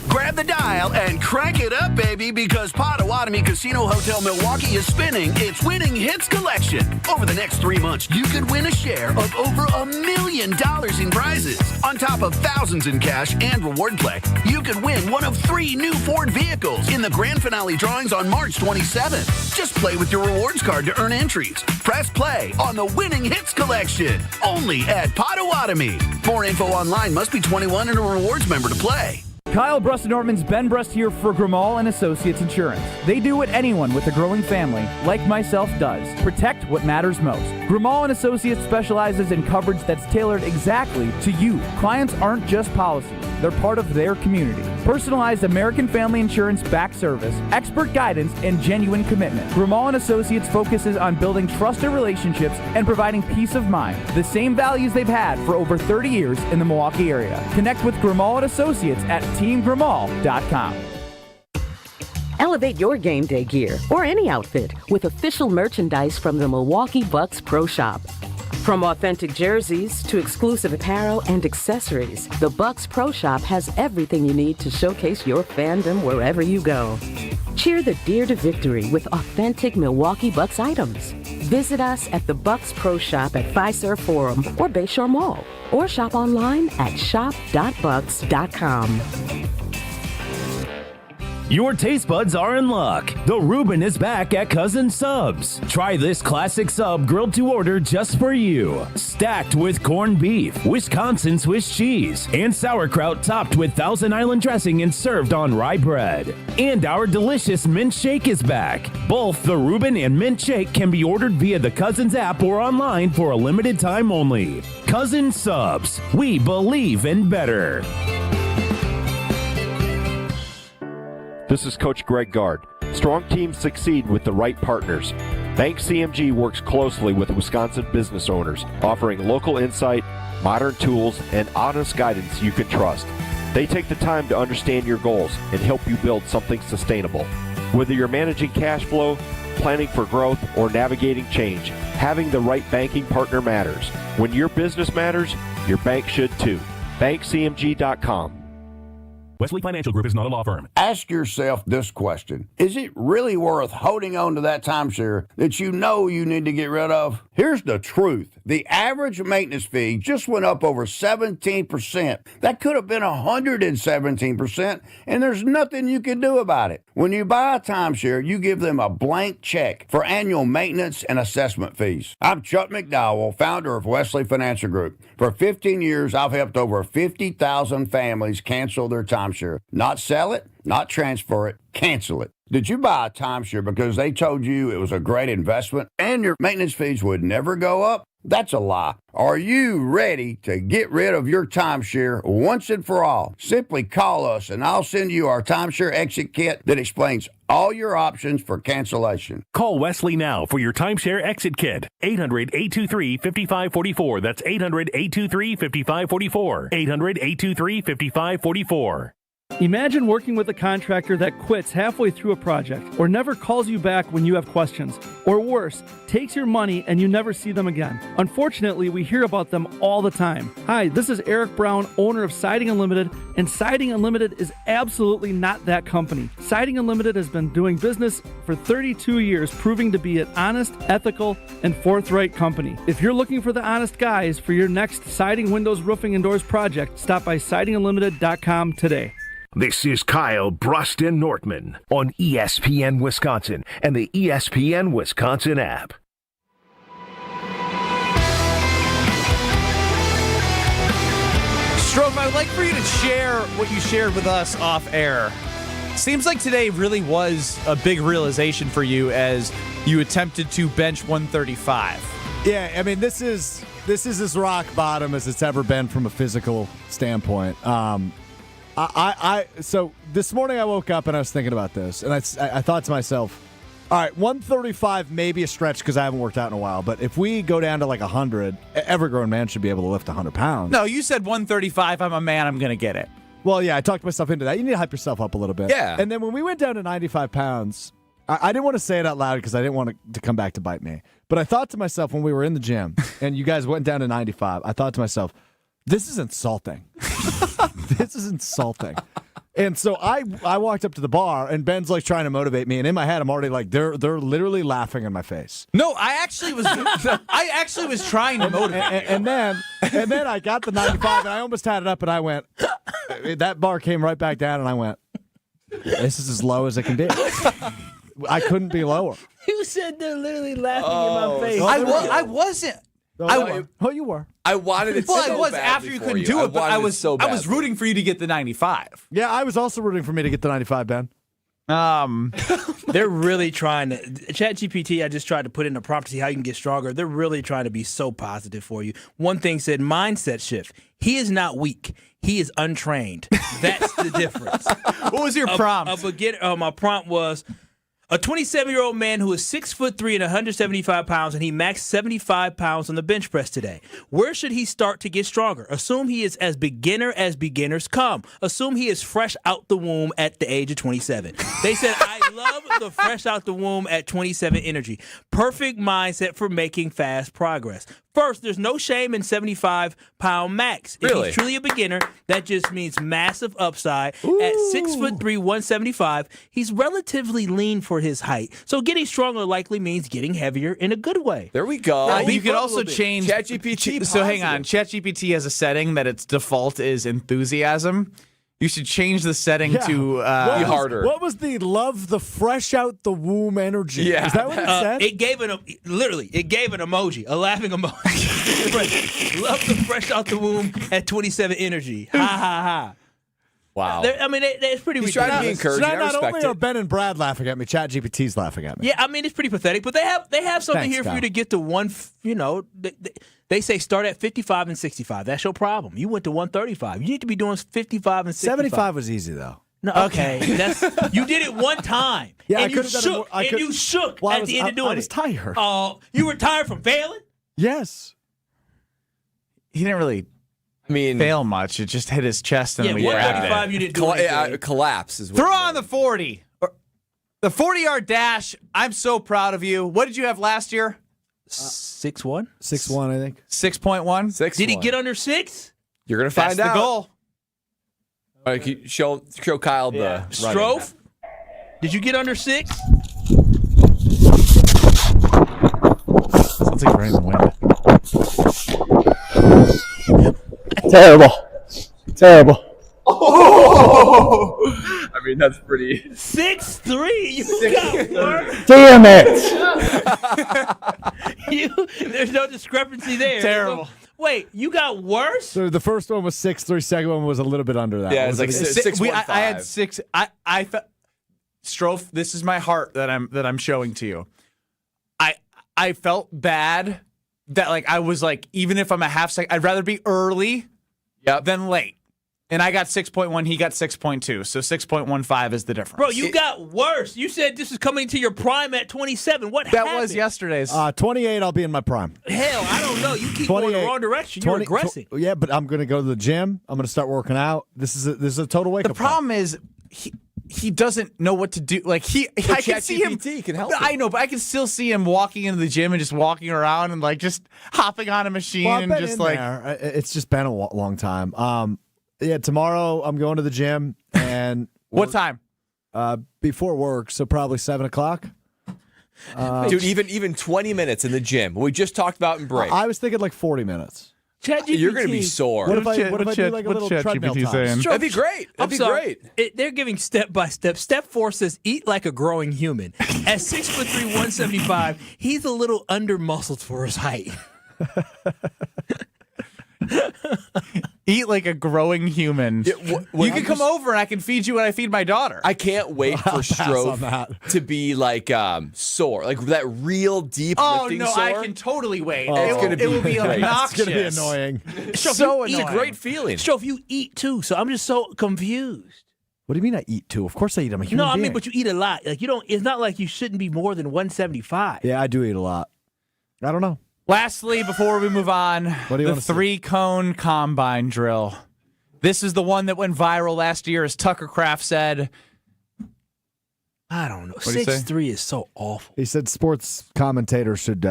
S20: Grab the dial and crank it up, baby, because Potawatomi Casino Hotel Milwaukee is spinning its Winning Hits collection. Over the next 3 months, you could win a share of over $1 million in prizes. On top of thousands in cash and reward play, you could win one of 3 new Ford vehicles in the grand finale drawings on March 27th. Just play with your rewards card to earn entries. Press play on the Winning Hits collection, only at Potawatomi. More info online. Must be 21 and a rewards member to play.
S21: Kyle Brust Nortman's Ben Brust here for Grimal & Associates Insurance. They do what anyone with a growing family, like myself, does. Protect what matters most. Grimal & Associates specializes in coverage that's tailored exactly to you. Clients aren't just policies. They're part of their community. Personalized American Family Insurance back service, expert guidance, and genuine commitment. Grimal & Associates focuses on building trusted relationships and providing peace of mind. The same values they've had for over 30 years in the Milwaukee area. Connect with Grimal & Associates at teamgrimal.com.
S7: Elevate your game day gear or any outfit with official merchandise from the Milwaukee Bucks Pro Shop. From authentic jerseys to exclusive apparel and accessories, the Bucks Pro Shop has everything you need to showcase your fandom wherever you go. Cheer the Deer to victory with authentic Milwaukee Bucks items. Visit us at the Bucks Pro Shop at Fiserv Forum or Bayshore Mall, or shop online at shop.bucks.com.
S22: Your taste buds are in luck. The Reuben is back at Cousin Subs. Try this classic sub grilled to order just for you. Stacked with corned beef, Wisconsin Swiss cheese, and sauerkraut topped with Thousand Island dressing and served on rye bread. And our delicious mint shake is back. Both the Reuben and mint shake can be ordered via the Cousins app or online for a limited time only. Cousin Subs. We believe in better.
S23: This is Coach Greg Gard. Strong teams succeed with the right partners. Bank CMG works closely with Wisconsin business owners, offering local insight, modern tools, and honest guidance you can trust. They take the time to understand your goals and help you build something sustainable. Whether you're managing cash flow, planning for growth, or navigating change, having the right banking partner matters. When your business matters, your bank should too. BankCMG.com.
S24: Wesley Financial Group is not a law firm.
S25: Ask yourself this question. Is it really worth holding on to that timeshare that you know you need to get rid of? Here's the truth. The average maintenance fee just went up over 17%. That could have been 117%, and there's nothing you can do about it. When you buy a timeshare, you give them a blank check for annual maintenance and assessment fees. I'm Chuck McDowell, founder of Wesley Financial Group. For 15 years, I've helped over 50,000 families cancel their timeshare. Not sell it, not transfer it, cancel it. Did you buy a timeshare because they told you it was a great investment and your maintenance fees would never go up? That's a lie. Are you ready to get rid of your timeshare once and for all? Simply call us and I'll send you our timeshare exit kit that explains all your options for cancellation.
S24: Call Wesley now for your timeshare exit kit. 800-823-5544. That's 800-823-5544. 800-823-5544.
S21: Imagine working with a contractor that quits halfway through a project or never calls you back when you have questions, or worse, takes your money and you never see them again. Unfortunately, we hear about them all the time. Hi, this is Eric Brown, owner of Siding Unlimited, and Siding Unlimited is absolutely not that company. Siding Unlimited has been doing business for 32 years, proving to be an honest, ethical, and forthright company. If you're looking for the honest guys for your next siding, windows, roofing, and doors project, stop by sidingunlimited.com today.
S1: This is Kyle Brust Nortman on ESPN Wisconsin and the ESPN Wisconsin app.
S2: Strouf, I would like for you to share what you shared with us off air. Seems like today really was a big realization for you as you attempted to bench 135.
S5: Yeah, I mean, this is as rock bottom as it's ever been from a physical standpoint. So this morning I woke up and I was thinking about this, and I thought to myself, all right, 135 may be a stretch because I haven't worked out in a while, but if we go down to like 100, every grown man should be able to lift 100 pounds.
S2: No, you said 135. I'm a man. I'm going to get it.
S5: Well, yeah, I talked myself into that. You need to hype yourself up a little bit.
S2: Yeah.
S5: And then when we went down to 95 pounds, I didn't want to say it out loud because I didn't want it to come back to bite me. But I thought to myself when we were in the gym and you guys went down to 95, I thought to myself, this is insulting. This is insulting. And so I walked up to the bar, and Ben's like trying to motivate me, and in my head I'm already like they're literally laughing in my face.
S2: No, I actually was trying to motivate you.
S5: And then I got the 95, and I almost had it up, and I went. That bar came right back down, and I went. This is as low as it can be. I couldn't be lower.
S3: You said they're literally laughing in my face.
S2: I wasn't.
S5: You were.
S4: I wanted it.
S2: Well,
S4: so
S2: I was
S4: badly
S2: after you
S4: for
S2: couldn't do it, but I was
S4: badly.
S2: rooting for you to get the 95.
S5: Yeah, I was also rooting for me to get the 95, Ben.
S3: They're really trying to. ChatGPT, I just tried to put in a prompt to see how you can get stronger. They're really trying to be so positive for you. One thing said mindset shift. He is not weak. He is untrained. That's the difference.
S2: What was your prompt?
S3: A beginner. My prompt was a 27-year-old man who is 6'3" and 175 pounds, and he maxed 75 pounds on the bench press today. Where should he start to get stronger? Assume he is as beginner as beginners come. Assume he is fresh out the womb at the age of 27. They said, I love the fresh out the womb at 27 energy. Perfect mindset for making fast progress. First, there's no shame in 75-pound max. If
S4: Really?
S3: he's truly a beginner, that just means massive upside. At 6'3", 175, he's relatively lean for his height. So getting stronger likely means getting heavier in a good way.
S4: There we go.
S2: You can also change
S4: ChatGPT.
S2: So hang on, ChatGPT has a setting that its default is enthusiasm. You should change the setting to
S4: be harder.
S5: What was the love the fresh out the womb energy?
S4: Yeah.
S5: Is that what it said?
S3: It gave an emoji, a laughing emoji. Love the fresh out the womb at 27 energy. Ha ha ha.
S4: Wow.
S3: It's pretty
S4: He's
S3: ridiculous.
S4: trying to be encouraging. I
S5: Not
S4: respect
S5: only are
S4: it.
S5: Ben and Brad laughing at me, ChatGPT's laughing at me.
S3: Yeah, it's pretty pathetic, but they have something
S5: Thanks,
S3: here for
S5: Kyle.
S3: you to get to one. They say start at 55 and 65. That's your problem. You went to 135. You need to be doing 55 and 65.
S5: 75 was easy, though.
S3: No, okay. You did it one time.
S5: Yeah,
S3: and
S5: I
S3: you
S5: could've done it
S3: shook.
S5: more-
S3: And you shook at the end of doing it.
S5: I was tired.
S3: Oh, you were tired from failing?
S5: Yes.
S2: he didn't really fail much. It just hit his chest and we grabbed
S3: 135
S2: it.
S3: you didn't do anything.
S4: Collapse is what
S2: Throw on the 40. The 40-yard dash. I'm so proud of you. What did you have last year?
S3: 6'1"?
S5: 6'1", I think.
S2: 6.1.
S3: Did he get under 6?
S4: You're gonna find
S2: That's
S4: out.
S2: the goal.
S4: All right, show Kyle the running.
S3: Strouf? Did you get under 6?
S2: Sounds like we're in the wind.
S17: Terrible.
S4: I mean, that's pretty.
S3: 6'3"? You got worse.
S17: Damn it.
S3: There's no discrepancy there.
S2: Terrible.
S3: Wait, you got worse?
S5: So the first one was 6'3", second one was a little bit under that.
S4: Yeah,
S5: Was
S4: it's like
S5: it?
S4: 6'15".
S2: I had 6. I felt Strouf. This is my heart that I'm showing to you. I felt bad that I was even if I'm a half second, I'd rather be early than late. And I got 6.1, he got 6.2. So 6.15 is the difference.
S3: Bro, you got worse. You said this is coming to your prime at 27. What happened?
S2: That was yesterday's.
S5: 28, I'll be in my prime.
S3: Hell, I don't know. You keep going the wrong direction. You're aggressive.
S5: Yeah, but I'm going to go to the gym. I'm going to start working out. This is a total wake-up
S2: The problem is he doesn't know what to do. I can see him.
S4: Can help
S2: I know, but I can still see him walking into the gym and just walking around and just hopping on a machine
S5: Well, I've
S2: and
S5: been
S2: just
S5: in there. It's just been a long time. Yeah, tomorrow I'm going to the gym and
S2: what time?
S5: Before work, so probably 7 o'clock.
S4: Dude, even 20 minutes in the gym. We just talked about in break.
S5: I was thinking 40 minutes.
S4: You're going to be sore.
S5: What if I do a little treadmill time?
S4: That'd be great. That'd be great.
S3: They're giving step by step. Step 4 says eat like a growing human. At 6'3", 175, he's a little under muscled for his height.
S2: Eat like a growing human. You can come over and I can feed you what I feed my daughter.
S4: I can't wait for Strouf to be sore, that real deep lifting
S2: no,
S4: sore.
S2: I can totally wait.
S4: It
S2: will be obnoxious.
S5: It's going to be annoying.
S3: So
S4: It's a great feeling.
S3: Strouf, you eat too, so I'm just so confused.
S5: What do you mean I eat too? Of course I eat. I'm a human being.
S3: But you eat a lot. You don't. It's not like you shouldn't be more than 175.
S5: Yeah, I do eat a lot. I don't know.
S2: Lastly, before we move on,
S5: What do you
S2: the
S5: wanna see?
S2: 3-cone combine drill. This is the one that went viral last year, as Tucker Kraft said.
S3: I don't know.
S2: What'd he say?
S3: 6'3" is so awful.
S5: He said sports commentators should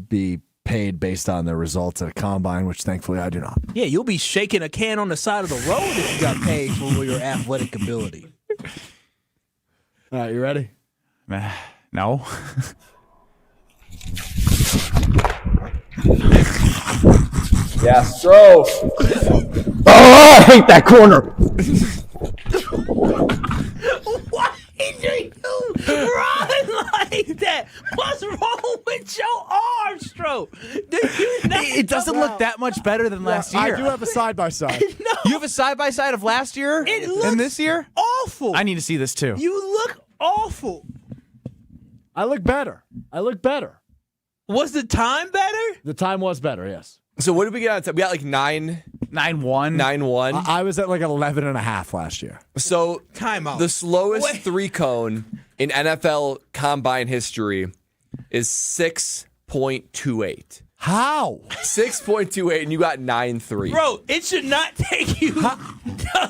S5: be paid based on their results at a combine, which thankfully I do not.
S3: Yeah, you'll be shaking a can on the side of the road if you got paid for your athletic ability.
S5: All right, you ready?
S2: No.
S4: Yeah, Stro.
S17: Oh, I hate that corner.
S3: Why did you run like that? What's wrong with your arm, Stro?
S2: It doesn't look that much better than last year.
S5: I do have a side-by-side.
S2: You have a side-by-side of last year
S3: It looks
S2: and this year?
S3: awful.
S2: I need to see this too.
S3: You look awful.
S5: I look better.
S3: Was the time better?
S5: The time was better, yes.
S4: So what did we get on time? We got 9-1. 9-1.
S5: I was at 11 and a half last year.
S4: So
S3: timeout.
S4: The slowest 3-cone in NFL combine history is 6.28.
S5: How?
S4: 6.28, and you got 9.3.
S3: Bro, it should not take you 9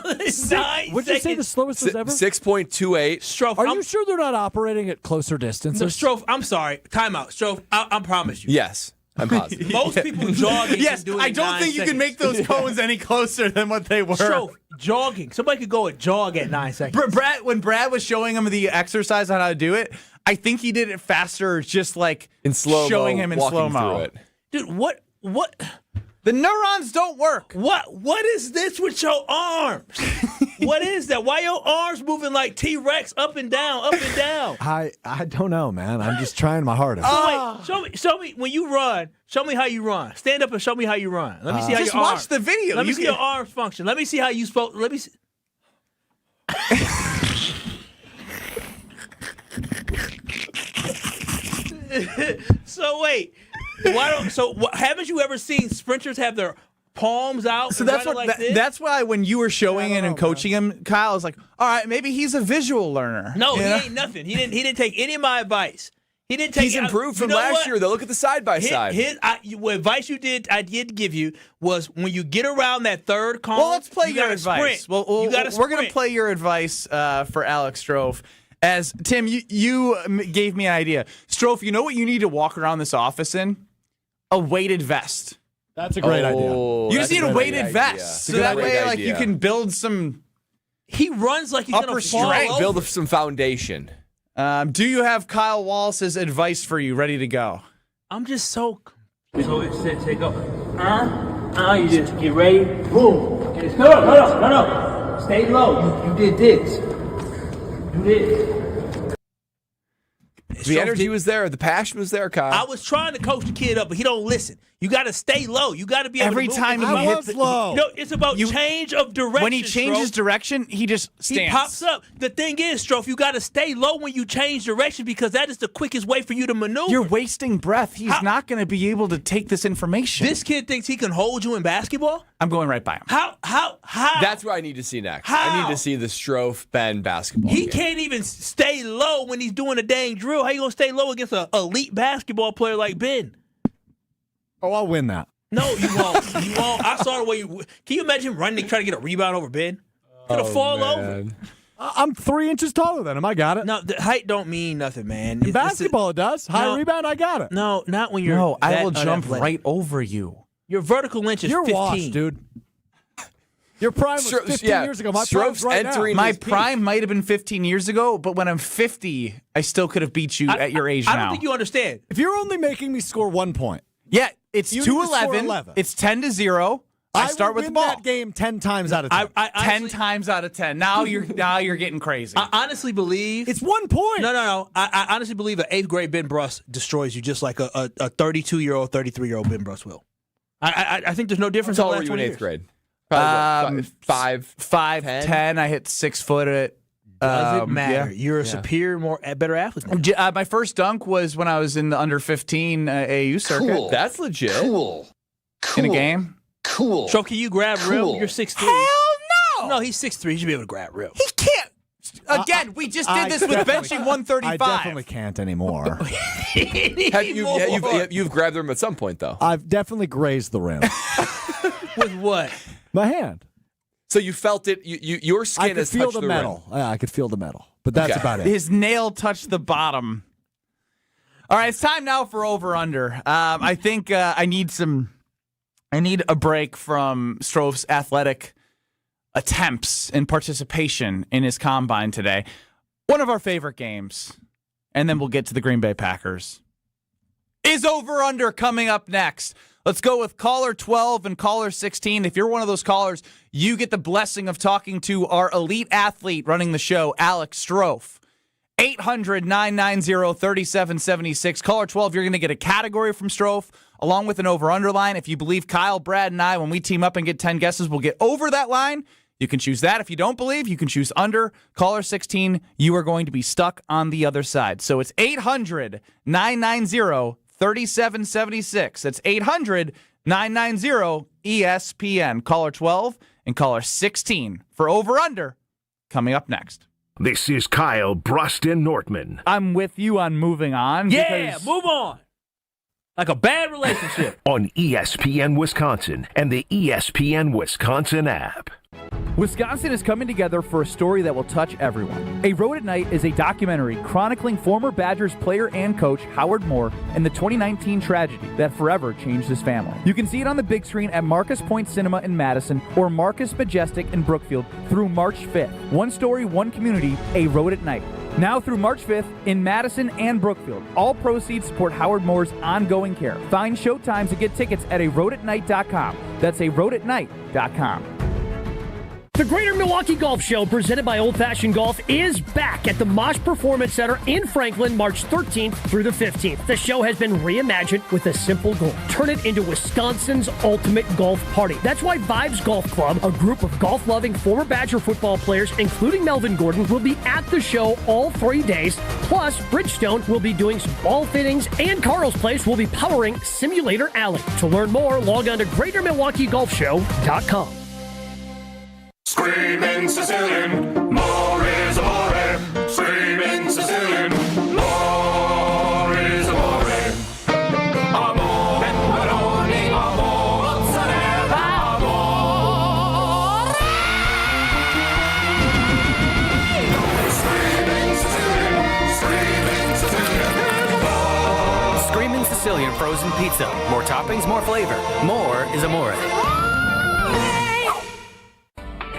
S5: Would you say the
S3: seconds.
S5: slowest was ever?
S4: 6.28.
S3: Strouf,
S5: Are you sure they're not operating at closer distances?
S3: No, Strouf, I'm sorry. Time out. Strouf, I promise you.
S4: Yes, I'm positive.
S3: Most people jogging.
S2: Yes,
S3: can do it
S2: I
S3: in
S2: don't
S3: 9
S2: think you
S3: seconds.
S2: can make those cones any closer than what they were.
S3: Strouf, jogging. Somebody could go and jog at 9 seconds.
S2: When Brad was showing him the exercise on how to do it, I think he did it faster, just like
S4: in slow-mo,
S2: showing him in
S4: walking
S2: slow-mo.
S4: through it.
S3: Dude, what?
S2: The neurons don't work.
S3: What is this with your arms? What is that? Why your arms moving like T-Rex up and down, up and down?
S5: I don't know, man. I'm just trying my hardest.
S3: So wait, show me when you run. Show me how you run. Stand up and show me how you run. Let me see how
S2: just
S3: your
S2: watch
S3: arms.
S2: the video.
S3: Let me
S2: You
S3: see
S2: can-
S3: your arms function. Let me see how you spoke. Let me see. So wait, haven't you ever seen sprinters have their palms out?
S2: So
S3: and
S2: that's
S3: running
S2: what.
S3: like this?
S2: That's why when you were showing it and coaching him, Kyle was like, "All right, maybe he's a visual learner."
S3: No,
S2: You
S3: he
S2: know?
S3: ain't nothing. He didn't take any of my advice. He didn't take.
S4: He's improved from
S3: you know
S4: last
S3: what?
S4: year, though. Look at the side-by-side.
S3: What advice I did give you was when you get around that third column.
S2: Well, let's play
S3: you
S2: your
S3: gotta
S2: advice.
S3: Sprint.
S2: Well,
S3: you gotta
S2: we're going to
S3: sprint.
S2: play your advice for Alex Strouf. As Tim, you gave me an idea. Strouf, you know what you need to walk around this office in? A weighted vest.
S5: That's a great idea.
S2: You just need a weighted vest, so that way, like you can build some.
S3: He runs like he's
S2: upper
S3: gonna fall
S2: strength.
S3: over.
S4: Build some foundation.
S2: Do you have Kyle Wallace's advice for you ready to go?
S3: I'm just so. So it's take up. You just get ready. Boom. Okay, no. Stay low. You did this. Do this.
S4: The energy was there. The passion was there, Kyle.
S3: I was trying to coach the kid up, but he don't listen. You got to stay low. You got to be able
S2: Every
S3: to move.
S2: time
S3: It's
S2: he
S3: about-
S2: hits the- low.
S3: No, it's about change of direction.
S2: When he changes
S3: Strouf.
S2: direction, he just stands.
S3: He pops up. The thing is, Strouf, you got to stay low when you change direction because that is the quickest way for you to maneuver.
S2: You're wasting breath. He's not going to be able to take this information.
S3: This kid thinks he can hold you in basketball?
S2: I'm going right by him.
S3: How?
S4: That's what I need to see next.
S3: How?
S4: I need to see the Strouf Ben basketball
S3: He
S4: game.
S3: can't even stay low when he's doing a dang drill. How you going to stay low against an elite basketball player like Ben?
S5: Oh, I'll win that.
S3: No, you won't. You won't. I saw the way you. Can you imagine him running and trying to get a rebound over Ben? Gonna fall over.
S5: I'm 3 inches taller than him. I got it.
S3: No, the height don't mean nothing, man.
S5: In basketball, it does. High rebound, I got it.
S3: No, not when you're.
S2: No, I
S3: that
S2: will jump
S3: unathletic.
S2: right over you.
S3: Your vertical length is
S5: You're
S3: 15.
S5: washed, dude. Your prime was 15 years ago. My prime's
S4: Strouf's
S5: right
S4: entering
S5: now.
S2: My
S4: his peak.
S2: prime might have been 15 years ago, but when I'm 50, I still could have beat you at your age
S3: I
S2: now.
S3: don't think you understand.
S5: If you're only making me score 1 point,
S2: Yeah, it's
S5: You need to score
S2: 2-11.
S5: 11.
S2: It's 10-0. I start
S5: will
S2: with the
S5: win
S2: ball.
S5: that game 10 times out of 10.
S3: I
S2: 10
S3: honestly,
S2: times out of 10. Now you're getting crazy.
S3: I honestly believe
S5: it's 1 point.
S3: No. I honestly believe an 8th grade Ben Brust destroys you just like a 32-year-old, 33-year-old Ben Brust will. I think there's no difference.
S4: How
S3: in
S4: old
S3: the
S4: were you in
S3: last
S4: 8th
S3: 20 years.
S4: grade? Probably what,
S2: 5'10". I hit 6 foot at.
S3: Doesn't matter.
S2: Yeah.
S3: You're a superior, better athlete.
S2: My first dunk was when I was in the under 15 AAU circuit.
S4: Cool. That's legit.
S6: Cool.
S2: In a game.
S6: Cool.
S3: So can you grab rim? You're 6'3".
S2: Hell no.
S3: No, he's 6'3". He should be able to grab rim.
S2: He can't. Again, we just did this with benching 135.
S5: I definitely can't anymore.
S4: You've grabbed them at some point, though.
S5: I've definitely grazed the rim.
S3: With what?
S5: My hand.
S4: So you felt it. Your
S5: I
S4: skin
S5: could
S4: has
S5: feel
S4: touched
S5: the
S4: the
S5: metal.
S4: rim.
S5: Yeah, I could feel the metal. But that's
S4: Okay.
S5: about it.
S2: His nail touched the bottom. All right, it's time now for over/under. I think I need a break from Strouf's athletic attempts and participation in his combine today. One of our favorite games, and then we'll get to the Green Bay Packers. Is over/under coming up next. Let's go with caller 12 and caller 16. If you're one of those callers, you get the blessing of talking to our elite athlete running the show, Alex Strouf. 800-990-3776. Caller 12, you're going to get a category from Strouf along with an over/under line. If you believe Kyle, Brad, and I, when we team up and get 10 guesses, we'll get over that line. You can choose that. If you don't believe, you can choose under. Caller 16, you are going to be stuck on the other side. So it's 800-990-3776. That's 800-990-ESPN. Caller 12 and caller 16 for over/under coming up next.
S1: This is Kyle Brust Nortman.
S2: I'm with you on moving on.
S3: Yeah,
S2: because
S3: move on. Like a bad relationship.
S1: On ESPN Wisconsin and the ESPN Wisconsin app.
S21: Wisconsin is coming together for a story that will touch everyone. A Road at Night is a documentary chronicling former Badgers player and coach Howard Moore and the 2019 tragedy that forever changed his family. You can see it on the big screen at Marcus Point Cinema in Madison or Marcus Majestic in Brookfield through March 5th. One story, one community, A Road at Night. Now through March 5th in Madison and Brookfield. All proceeds support Howard Moore's ongoing care. Find showtimes and get tickets at aroadatnight.com. That's aroadatnight.com.
S6: The Greater Milwaukee Golf Show, presented by Old Fashioned Golf, is back at the Mosh Performance Center in Franklin, March 13th through the 15th. The show has been reimagined with a simple goal: turn it into Wisconsin's ultimate golf party. That's why Vibes Golf Club, a group of golf-loving former Badger football players, including Melvin Gordon, will be at the show all 3 days. Plus, Bridgestone will be doing some ball fittings, and Carl's Place will be powering Simulator Alley. To learn more, log on to GreaterMilwaukeeGolfShow.com.
S8: Screaming Sicilian, more is amore. Screaming Sicilian, more is amore. Amore, pepperoni, amore, mozzarella, amore. Screaming Sicilian,
S9: Screaming Sicilian frozen pizza. More toppings, more flavor. More is amore.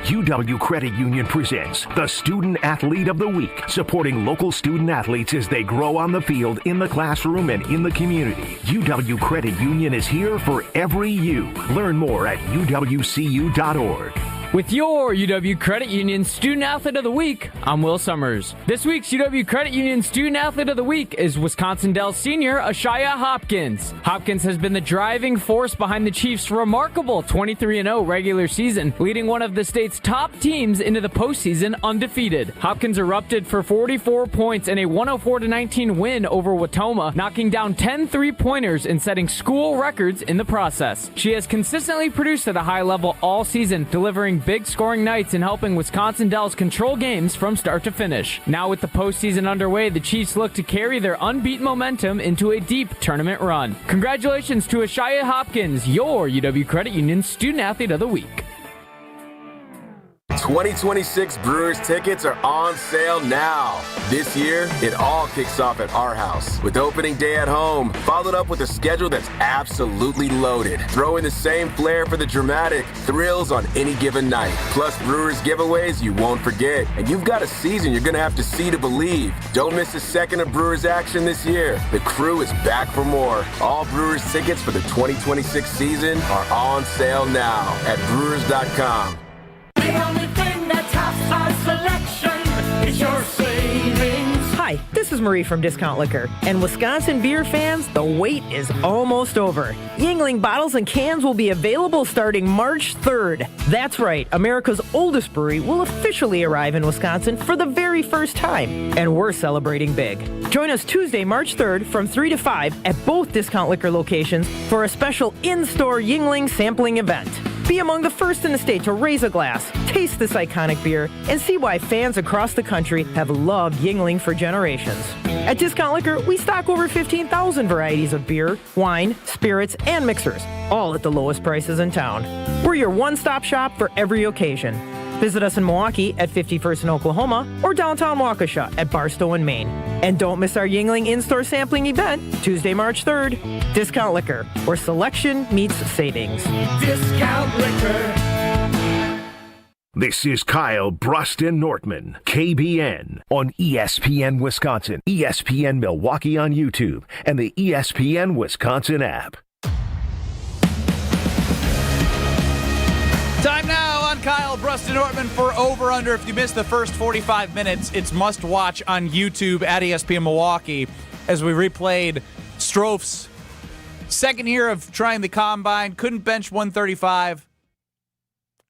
S1: UW Credit Union presents the Student Athlete of the Week, supporting local student athletes as they grow on the field, in the classroom, and in the community. UW Credit Union is here for every you. Learn more at uwcu.org.
S10: With your UW Credit Union Student Athlete of the Week, I'm Will Summers. This week's UW Credit Union Student Athlete of the Week is Wisconsin Dells senior Ashaya Hopkins. Hopkins has been the driving force behind the Chiefs' remarkable 23-0 regular season, leading one of the state's top teams into the postseason undefeated. Hopkins erupted for 44 points in a 104-19 win over Watoma, knocking down 10 three-pointers and setting school records in the process. She has consistently produced at a high level all season, delivering big scoring nights and helping Wisconsin Dells control games from start to finish. Now with the postseason underway, the Chiefs look to carry their unbeaten momentum into a deep tournament run. Congratulations to Ashaya Hopkins, your UW Credit Union Student Athlete of the Week.
S11: 2026 Brewers tickets are on sale now. This year, it all kicks off at our house with opening day at home, followed up with a schedule that's absolutely loaded. Throw in the same flair for the dramatic thrills on any given night. Plus Brewers giveaways you won't forget. And you've got a season you're going to have to see to believe. Don't miss a second of Brewers action this year. The crew is back for more. All Brewers tickets for the 2026 season are on sale now at brewers.com.
S8: The only thing that tops our selection is your savings.
S26: Hi, this is Marie from Discount Liquor. And Wisconsin beer fans, the wait is almost over. Yuengling bottles and cans will be available starting March 3rd. That's right, America's oldest brewery will officially arrive in Wisconsin for the very first time. And we're celebrating big. Join us Tuesday, March 3rd from 3 to 5 at both Discount Liquor locations for a special in-store Yuengling sampling event. Be among the first in the state to raise a glass, taste this iconic beer, and see why fans across the country have loved Yuengling for generations. At Discount Liquor, we stock over 15,000 varieties of beer, wine, spirits, and mixers, all at the lowest prices in town. We're your one-stop shop for every occasion. Visit us in Milwaukee at 51st in Oklahoma or downtown Waukesha at Barstow in Maine. And don't miss our Yuengling in-store sampling event, Tuesday, March 3rd. Discount Liquor, where selection meets savings.
S8: Discount Liquor.
S1: This is Kyle Brust Nortman, KBN, on ESPN Wisconsin, ESPN Milwaukee on YouTube, and the ESPN Wisconsin app.
S2: Time now on Kyle Brust Nortman for Over Under. If you missed the first 45 minutes, it's must watch on YouTube at ESPN Milwaukee as we replayed Strouf's second year of trying the combine. Couldn't bench 135.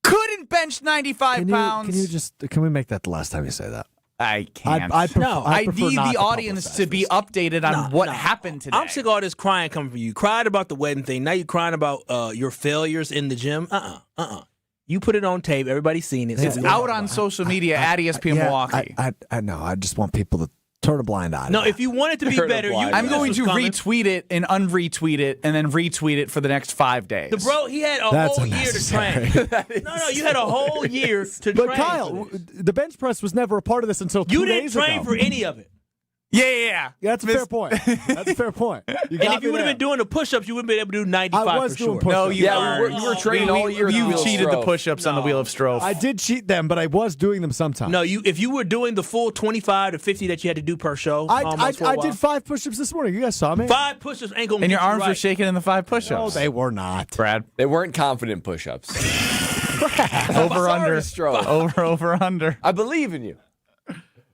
S2: Couldn't bench 95 pounds.
S5: Can we make that the last time you say that?
S2: I can't.
S5: I
S2: need the audience to be updated on what happened today.
S3: I'm sick of all this crying coming from you. Cried about the wedding thing. Now you're crying about your failures in the gym. You put it on tape. Everybody's seen it.
S2: It's out on social media at ESPN Milwaukee.
S5: I know. I just want people turn a blind eye.
S3: No, if you want it to be better,
S2: I'm going to retweet it and unretweet it and then retweet it for the next 5 days.
S3: The bro, he had a whole year to train. No, you had a whole year to train.
S5: But Kyle, the bench press was never a part of this until 2 days ago.
S3: You didn't train for any of it.
S2: Yeah.
S5: That's a fair point. That's a fair point.
S3: And if you would have been doing the push-ups, you wouldn't been able to do 95
S5: I was
S3: for
S5: doing
S3: sure.
S5: push-ups.
S2: No,
S4: you were training all year.
S2: You cheated the push-ups on the wheel of Strouf.
S5: I did cheat them, but I was doing them sometimes.
S3: No, if you were doing the full 25 to 50 that you had to do per show,
S5: I did 5 push-ups this morning. You guys saw me.
S3: 5 push-ups ain't gonna.
S2: And your arms
S3: right.
S2: were shaking in the 5 push-ups.
S5: No, they were not.
S2: Brad.
S4: They weren't confident push-ups.
S2: Over under.
S4: Stroke.
S2: Over under.
S4: I believe in you.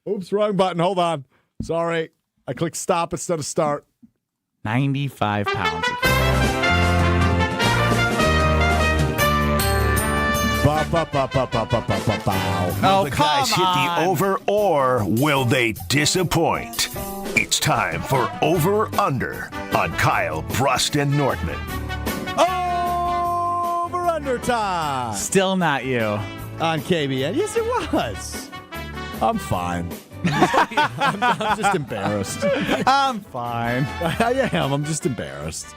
S5: Oops, wrong button. Hold on. Sorry. I clicked stop instead of start.
S2: 95 pounds.
S1: Will the guys hit the over or will they disappoint? It's time for Over-Under on Kyle, Brust, and Nortman.
S5: Over-under time.
S2: Still not you.
S5: On KBN. Yes, it was. I'm fine. I'm just embarrassed.
S2: I'm fine.
S5: I am. I'm just embarrassed.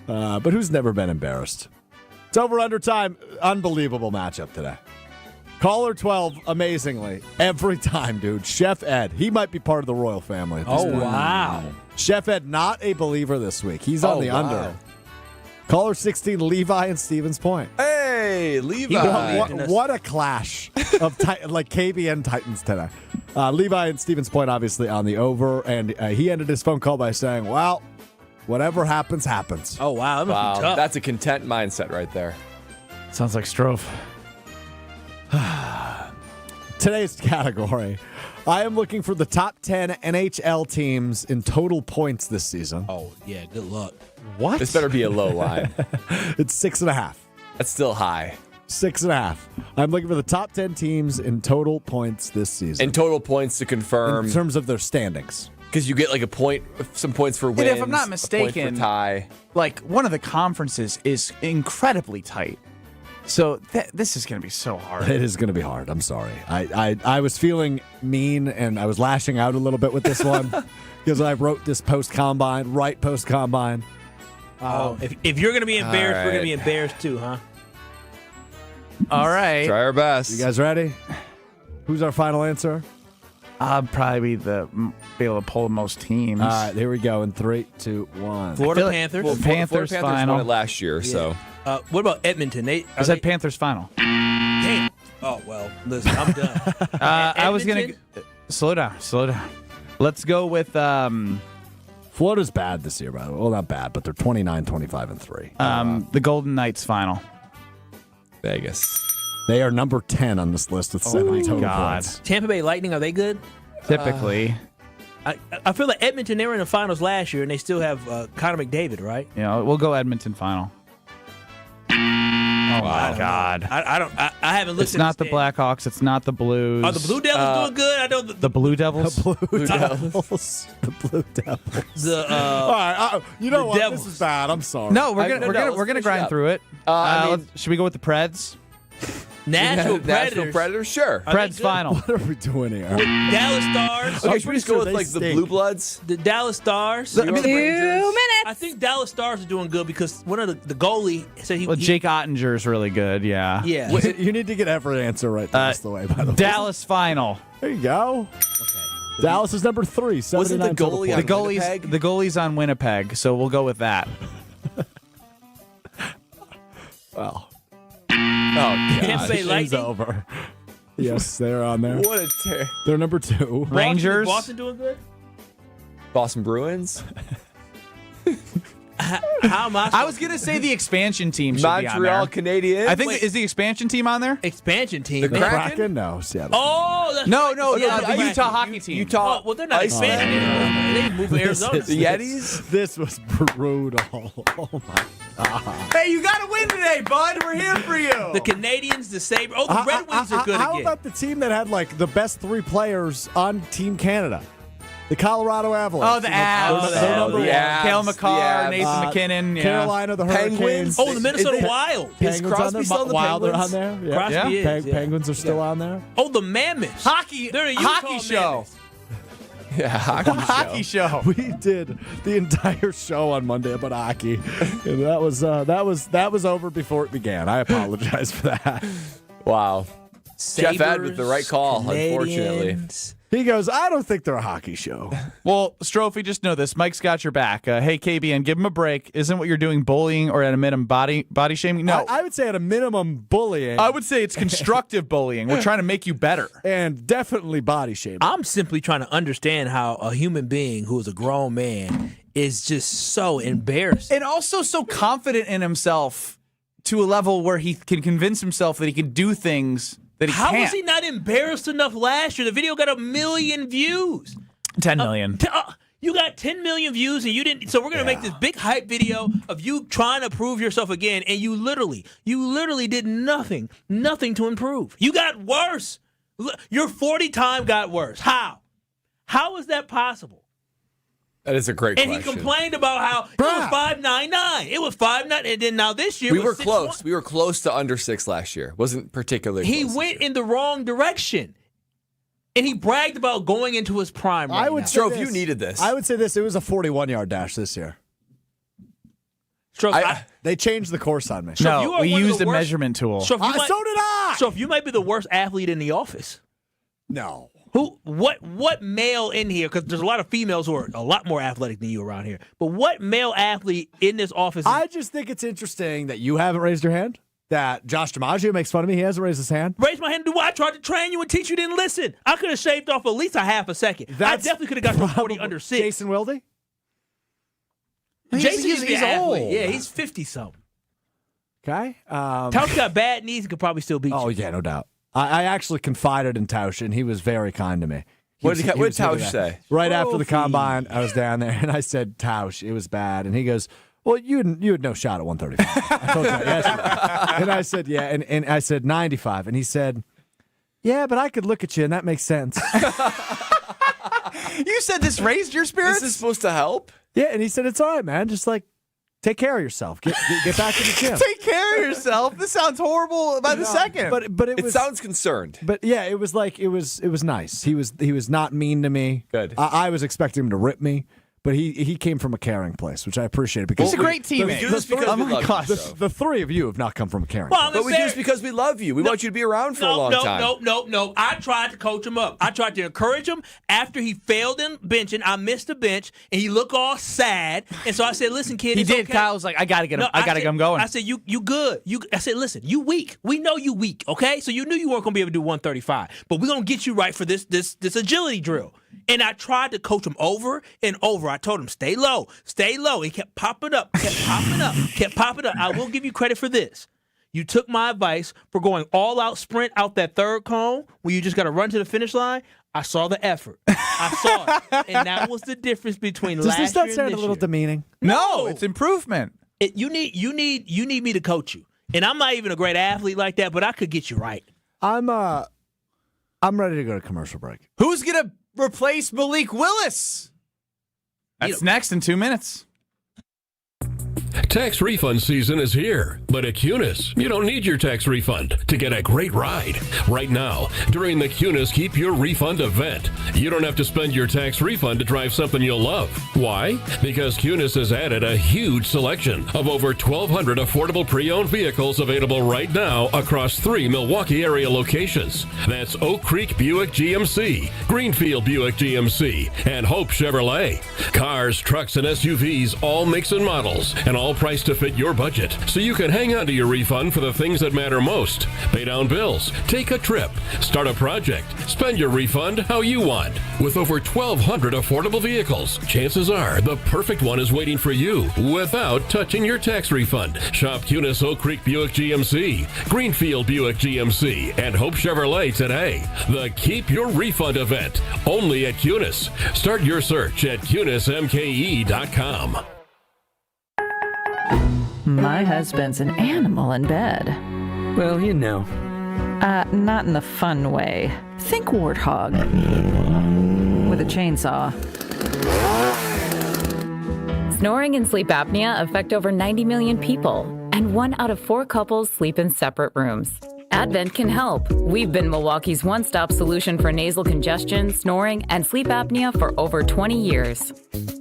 S5: But who's never been embarrassed? It's over-under time. Unbelievable matchup today. Caller 12, amazingly, every time, dude. Chef Ed, he might be part of the royal family. At this point.
S3: Wow.
S5: Chef Ed, not a believer this week. He's on the under. Caller 16, Levi and Stevens Point.
S4: Hey, Levi.
S5: What a clash of like KBN Titans today. Levi and Stevens Point obviously on the over, and he ended his phone call by saying, well, whatever happens, happens.
S3: Oh, wow. That must be tough.
S4: That's a content mindset right there.
S2: Sounds like Strouf.
S5: Today's category, I am looking for the top 10 NHL teams in total points this season.
S3: Oh, yeah, good luck.
S2: What?
S4: This better be a low line.
S5: It's 6.5.
S4: That's still high.
S5: 6.5. I'm looking for the top 10 teams in total points this season.
S4: And total points to confirm.
S5: In terms of their standings.
S4: Because you get like a point, some points for wins.
S2: And if I'm not
S4: a
S2: mistaken,
S4: point for tie.
S2: Like one of the conferences is incredibly tight. So this is going to be so hard.
S5: It is going to be hard. I'm sorry. I was feeling mean and I was lashing out a little bit with this one because I wrote this post-combine, right post-combine.
S3: If you're going to be embarrassed, we're going to be embarrassed too, huh?
S2: All right.
S4: Try our best.
S5: You guys ready? Who's our final answer?
S2: I'll probably be able to pull the most teams.
S5: All right, here we go in 3, 2, 1.
S3: Florida Panthers.
S2: Well, Panthers final.
S4: won it last year, so.
S3: What about Edmonton?
S2: I said Panthers final.
S3: Damn. Oh, well, listen, I'm done.
S2: I was going to... Slow down. Let's go with...
S5: Florida's bad this year, by the way. Well, not bad, but they're 29, 25, and 3.
S2: The Golden Knights final.
S4: Vegas.
S5: They are number 10 on this list with 7 total points.
S3: Tampa Bay Lightning, are they good?
S2: Typically.
S3: I feel like Edmonton, they were in the finals last year, and they still have Connor McDavid, right?
S2: Yeah, we'll go Edmonton final. Oh, my God.
S3: I haven't looked
S2: It's not the Blackhawks. It's not the Blues.
S3: Are the Blue Devils doing good? I know
S2: the Blue Devils.
S5: The Blue Devils. The Blue Devils.
S3: All
S5: right. You know what? This is bad. I'm sorry.
S2: No, we're gonna grind through it. Should we go with the Preds?
S3: Nashville
S4: Predators, sure.
S2: Preds final.
S5: What are we doing here?
S3: Dallas Stars.
S4: Okay, should we just go with like the Blue Bloods?
S3: The Dallas Stars.
S4: 2 minutes.
S3: I think Dallas Stars are doing good because one of the goalie said he.
S2: Well, Jake Ottinger's really good. Yeah.
S3: Yeah.
S5: You need to get every answer right the rest of the way. By the way,
S2: Dallas final.
S5: There you go. Okay. Dallas is number 3.
S4: Wasn't the goalie on
S2: Winnipeg? The goalie's on Winnipeg, so we'll go with that.
S5: Well.
S4: Oh,
S3: Tampa Bay Lightning.
S5: Over. Yes, they're on there.
S4: What a tear.
S5: They're number 2.
S2: Rangers.
S3: Boston doing good?
S4: Boston Bruins.
S3: How am
S2: I was going to say the expansion team should be on there.
S4: Montreal Canadiens.
S2: I think, is the expansion team on there?
S3: Expansion team.
S4: The
S5: Kraken? No, Seattle.
S3: Oh, that's
S2: No,
S3: the
S2: Utah hockey team.
S3: Utah. Well, they're not expanding anymore. They moved to Arizona.
S4: The Yetis?
S5: This was brutal. Oh, my God.
S2: Hey, you got to win today, bud. We're here for you.
S3: The Canadians, the Sabres. Oh, the Red Wings are good
S5: How
S3: again.
S5: about the team that had, like, the best 3 players on Team Canada? The Colorado Avalanche.
S2: Oh, the Avs.
S5: They're number 1.
S2: Kale McCarr, Nathan McKinnon. Yeah.
S5: Carolina, the Hurricanes.
S3: Oh, the Minnesota Wild.
S5: Penguins
S4: Is Crosby still on the
S5: Wild are
S4: Penguins?
S5: on there.
S3: Crosby is, yeah.
S5: Penguins are still on there.
S3: Oh, the Mammoths.
S2: Hockey.
S3: They're a Utah
S2: hockey show.
S3: Mammoths.
S4: Yeah,
S2: hockey show.
S5: We did the entire show on Monday about hockey, and that was over before it began. I apologize for that.
S4: Wow.
S3: Sabres,
S4: Jeff Ed with the right call, unfortunately.
S3: Canadians.
S5: He goes, I don't think they're a hockey show.
S2: Well, Strouf, just know this. Mike's got your back. Hey, KBN, give him a break. Isn't what you're doing bullying or at a minimum body shaming? No.
S5: I would say at a minimum bullying.
S2: I would say it's constructive bullying. We're trying to make you better.
S5: And definitely body shaming.
S3: I'm simply trying to understand how a human being who is a grown man is just so embarrassed.
S2: And also so confident in himself to a level where he can convince himself that he can do things that he
S3: How
S2: can't.
S3: was he not embarrassed enough last year? The video got 1 million views.
S2: 10 million.
S3: You got 10 million views and you didn't. So we're going to make this big hype video of you trying to prove yourself again. And you literally did nothing to improve. You got worse. Your 40 time got worse. How? How is that possible?
S4: That is a great question.
S3: And he complained about how it was 5.99. It was 5.99. And then now this year
S4: we
S3: it
S4: were
S3: was
S4: close. We were close to under 6 last year. Wasn't particularly close.
S3: He went in the wrong direction. And he bragged about going into his prime right
S5: I would
S3: now.
S5: say
S4: Strouf, you needed this.
S5: I would say this. It was a 41-yard dash this year.
S3: Strouf,
S5: They changed the course on me.
S2: No, we used a measurement tool.
S5: So did I.
S3: Strouf, you might be the worst athlete in the office.
S5: No.
S3: What male in here, because there's a lot of females who are a lot more athletic than you around here, but what male athlete in this office?
S5: I just think it's interesting that you haven't raised your hand, that Josh DiMaggio makes fun of me. He hasn't raised his hand.
S3: Raise my hand and do what? I tried to train you and teach you, didn't listen. I could have shaved off at least a half a second. I definitely could have got to 40 under 6.
S5: Jason Wilde?
S3: Jason's
S5: he's old.
S3: Yeah, he's 50-something.
S5: Okay.
S3: Tausch got bad knees and could probably still beat you.
S5: Oh, yeah, no doubt. I actually confided in Tausch, and he was very kind to me.
S4: What did Tausch say?
S5: Right after the combine, I was down there, and I said, Tausch, it was bad. And he goes, well, you had no shot at 135. I told you that yesterday. And I said, yeah. And I said, 95. And he said, yeah, but I could look at you, and that makes sense.
S2: You said this raised your spirits?
S4: This is supposed to help?
S5: Yeah, and he said, it's all right, man. Just take care of yourself. Get back to the gym.
S2: Take care of yourself. This sounds horrible by the second.
S5: But it
S4: sounds concerned.
S5: But yeah, it was nice. He was not mean to me.
S4: Good.
S5: I was expecting him to rip me, but he came from a caring place, which I appreciate because
S2: he's a great teammate.
S4: We do this because we love you.
S5: The three of you have not come from a caring
S3: Well,
S5: place.
S4: But we do this because we love you. We want you to be around for a long time.
S3: No. I tried to coach him up. I tried to encourage him. After he failed in benching, I missed a bench, and he looked all sad. And so I said, listen, kid,
S2: he
S3: it's
S2: did.
S3: okay.
S2: Kyle was like, I got to get him. I got to get him going.
S3: I said, you good. I said, listen, you weak. We know you weak, okay? So you knew you weren't going to be able to do 135. But we're going to get you right for this agility drill. And I tried to coach him over and over. I told him, stay low. He kept popping up. I will give you credit for this. You took my advice for going all out sprint out that third cone where you just got to run to the finish line. I saw the effort. I saw it. And that was the difference between last year and this year.
S5: Does this not sound a little demeaning?
S2: No, it's improvement.
S3: You need me to coach you. And I'm not even a great athlete like that, but I could get you right.
S5: I'm ready to go to commercial break.
S2: Who's going to replace Malik Willis? That's next in 2 minutes.
S12: Tax refund season is here, but at Cunis, you don't need your tax refund to get a great ride. Right now, during the Cunis Keep Your Refund event, you don't have to spend your tax refund to drive something you'll love. Why? Because Cunis has added a huge selection of over 1,200 affordable pre-owned vehicles available right now across 3 Milwaukee area locations. That's Oak Creek Buick GMC, Greenfield Buick GMC, and Hope Chevrolet. Cars, trucks, and SUVs, all makes and models, and all priced to fit your budget, so you can hang on to your refund for the things that matter most. Pay down bills, take a trip, start a project, spend your refund how you want. With over 1,200 affordable vehicles, chances are the perfect one is waiting for you without touching your tax refund. Shop Cunis Oak Creek Buick GMC, Greenfield Buick GMC, and Hope Chevrolet today. The Keep Your Refund event, only at Cunis. Start your search at CunisMKE.com.
S13: My husband's an animal in bed.
S9: Well, you know.
S13: Not in the fun way. Think warthog. With a chainsaw.
S14: Snoring and sleep apnea affect over 90 million people, and 1 out of 4 couples sleep in separate rooms. Advent can help. We've been Milwaukee's one-stop solution for nasal congestion, snoring, and sleep apnea for over 20 years.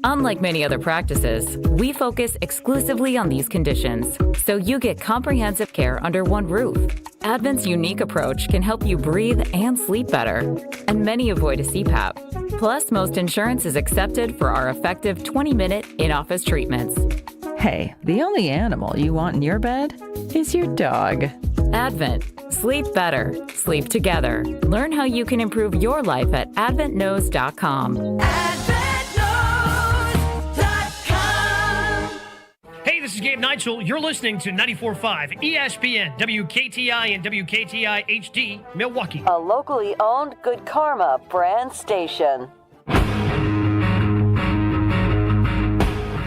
S14: Unlike many other practices, we focus exclusively on these conditions, so you get comprehensive care under one roof. Advent's unique approach can help you breathe and sleep better, and many avoid a CPAP. Plus, most insurance is accepted for our effective 20-minute in-office treatments.
S13: Hey, the only animal you want in your bed is your dog.
S14: Advent. Sleep better. Sleep together. Learn how you can improve your life at adventknows.com.
S6: Hey, this is Gabe Neitzel. You're listening to 94.5 ESPN, WKTI and WKTI HD, Milwaukee.
S7: A locally owned Good Karma brand station.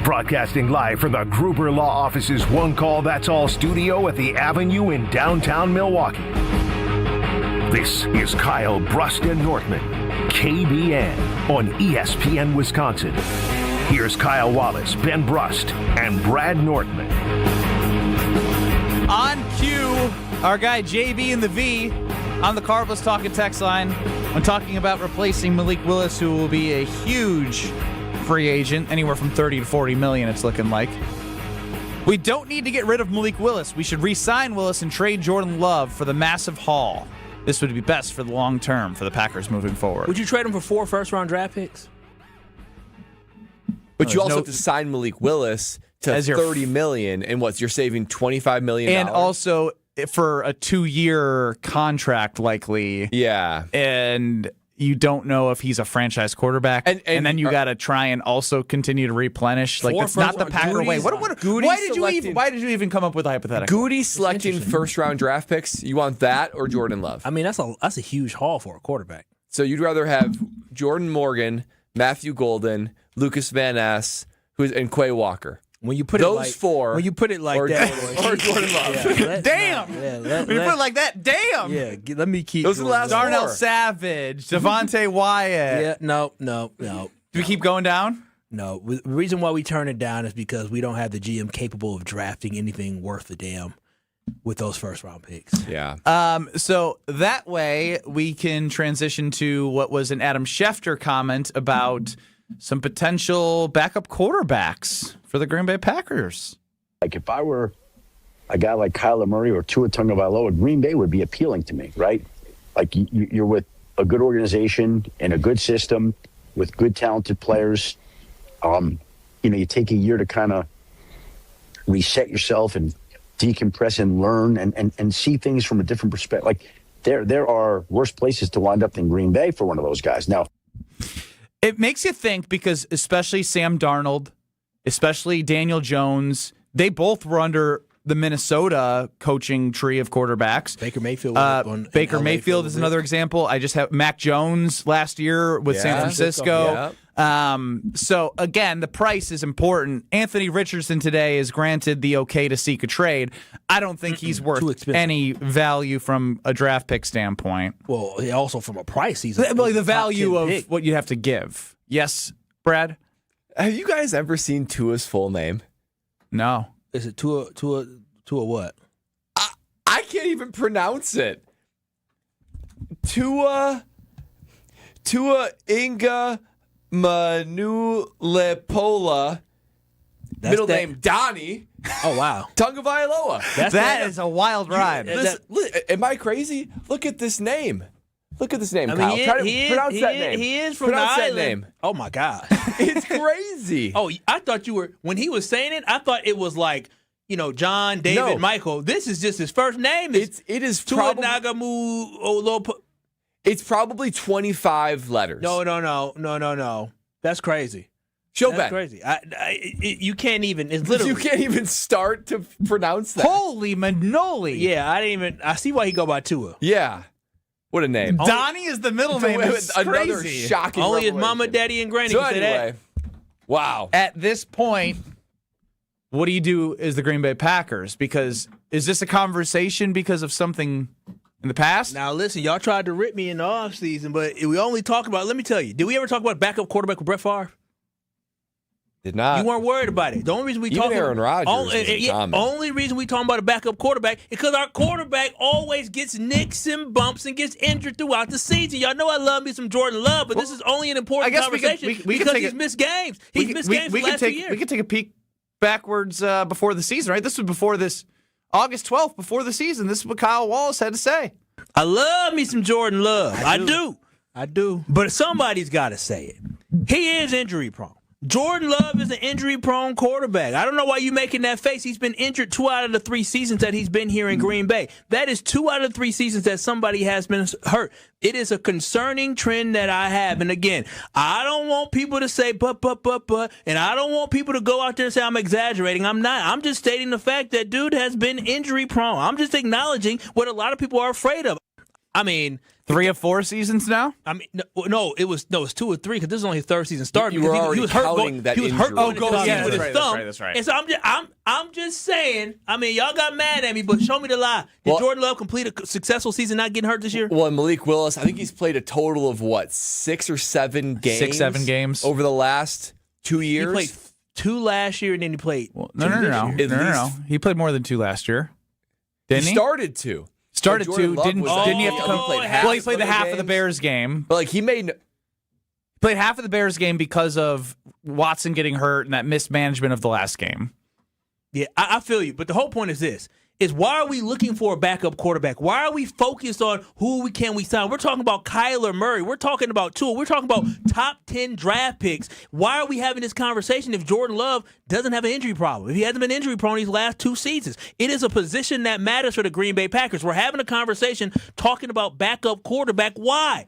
S1: Broadcasting live from the Gruber Law Office's One Call That's All studio at the Avenue in downtown Milwaukee. This is Kyle Brust Nortman, KBN on ESPN Wisconsin. Here's Kyle Wallace, Ben Brust, and Brad Nortman.
S2: On cue, our guy JB in the V on the Carvel's Talking text line when talking about replacing Malik Willis, who will be a huge free agent, anywhere from 30 to 40 million, it's looking like. We don't need to get rid of Malik Willis. We should re-sign Willis and trade Jordan Love for the massive haul. This would be best for the long term for the Packers moving forward.
S3: Would you trade him for 4 first-round draft picks?
S4: But you also have to sign Malik Willis to $30 million, and you're saving $25 million.
S2: And also for a 2-year contract, likely.
S4: Yeah.
S2: And you don't know if he's a franchise quarterback, and then you got to try and also continue to replenish. Like, that's not the Packer way. Why did you even come up with a hypothetical?
S4: Goody selecting first-round draft picks. You want that or Jordan Love?
S3: I mean, that's a huge haul for a quarterback.
S4: So you'd rather have Jordan Morgan, Matthew Golden, Lucas Van Ness, and Quay Walker.
S3: When you put
S4: those four,
S3: when you put it like that,
S4: or Jordan Love.
S2: Damn. When you put it like that, damn.
S3: Yeah, let me keep.
S4: Those are the last
S2: Darnell
S4: 4.
S2: Savage, Devontae Wyatt.
S3: Yeah, no.
S2: Do we keep going down?
S3: No. The reason why we turn it down is because we don't have the GM capable of drafting anything worth a damn with those first-round picks.
S4: Yeah.
S2: So that way we can transition to what was an Adam Schefter comment about some potential backup quarterbacks for the Green Bay Packers.
S15: Like, if I were a guy like Kyler Murray or Tua Tagovailoa, Green Bay would be appealing to me, right? Like, you're with a good organization and a good system with good, talented players. You take a year to kind of reset yourself and decompress and learn and see things from a different perspective. Like, there are worse places to wind up than Green Bay for one of those guys. Now,
S2: it makes you think, because especially Sam Darnold, especially Daniel Jones, they both were under the Minnesota coaching tree of quarterbacks.
S3: Baker Mayfield.
S2: Baker Mayfield is another example. I just have Mac Jones last year with San Francisco. So, again, the price is important. Anthony Richardson today is granted the okay to seek a trade. I don't think he's worth any value from a draft pick standpoint.
S3: Well, also from a price, he's
S2: the value of what you have to give. Yes, Brad?
S4: Have you guys ever seen Tua's full name?
S2: No.
S3: Is it Tua what?
S4: I can't even pronounce it. Tua Inga Manulepola, middle name Donnie.
S3: Oh, wow.
S4: Tagovailoa.
S2: That is a wild ride.
S4: Listen, am I crazy? Look at this name. Look at this name,
S3: I
S4: Kyle.
S3: mean,
S4: pronounce that name.
S3: He is from
S4: pronounce
S3: the
S4: that
S3: island.
S4: name.
S3: Oh, my God.
S4: It's crazy.
S3: Oh, I thought you were, when he was saying it, I thought it was like, John, David, Michael. This is just his first name.
S4: It is probably
S3: Nagamu.
S4: It's probably 25 letters.
S3: No. That's crazy.
S4: Show
S3: That's
S4: Ben.
S3: crazy. You can't even. It's literally.
S4: You can't even start to pronounce that.
S2: Holy manoli.
S3: Yeah, I didn't even. I see why he go by Tua.
S4: Yeah. What a name.
S2: Donnie is the middle name. It's
S4: another
S2: crazy.
S4: Shocking
S3: Only his
S4: revelation.
S3: mama, daddy, and granny
S4: So
S3: can say
S4: anyway,
S3: that.
S4: wow.
S2: At this point, what do you do as the Green Bay Packers? Because is this a conversation because of something in the past?
S3: Now, listen, y'all tried to rip me in the offseason, but we only talk about, let me tell you, did we ever talk about backup quarterback with Brett Favre?
S4: Did not.
S3: You weren't worried about it. The only reason we
S4: Even Aaron Rodgers
S3: only reason we talking about a backup quarterback is because our quarterback always gets nicks and bumps and gets injured throughout the season. Y'all know I love me some Jordan Love, but this is only an important conversation because he's missed games. He's missed games for the last 2 years.
S2: We could take a peek backwards before the season, right? This was before this August 12th, before the season. This is what Kyle Wallace had to say.
S3: I love me some Jordan Love. I do. But somebody's got to say it. He is injury prone. Jordan Love is an injury-prone quarterback. I don't know why you're making that face. He's been injured 2 out of the 3 seasons that he's been here in Green Bay. That is 2 out of 3 seasons that somebody has been hurt. It is a concerning trend that I have. And again, I don't want people to say, but, and I don't want people to go out there and say I'm exaggerating. I'm not. I'm just stating the fact that dude has been injury-prone. I'm just acknowledging what a lot of people are afraid of. I mean,
S2: 3 of 4 seasons now.
S3: I mean, no, it was 2 or 3 because this is only his 3rd season starting.
S4: You were already
S3: he was hurt
S4: counting that injury.
S3: He was hurt going with his thumb.
S2: That's right.
S3: And so I'm just saying. I mean, y'all got mad at me, but show me the lie. Did Jordan Love complete a successful season, not getting hurt this year?
S4: Well, and Malik Willis, I think he's played a total of 6 or 7 games.
S2: 6, 7 games
S4: over the last 2 years.
S3: He played 2 last year, and then he played.
S2: No. He played more than 2 last year. Didn't he?
S4: Started 2.
S2: Didn't he have to come? He played the half of the Bears game.
S4: But he
S2: played half of the Bears game because of Watson getting hurt and that mismanagement of the last game.
S3: Yeah, I feel you. But the whole point is this. Why are we looking for a backup quarterback? Why are we focused on who can we sign? We're talking about Kyler Murray. We're talking about Tua. We're talking about top 10 draft picks. Why are we having this conversation if Jordan Love doesn't have an injury problem? If he hasn't been injury prone these last 2 seasons? It is a position that matters for the Green Bay Packers. We're having a conversation talking about backup quarterback. Why?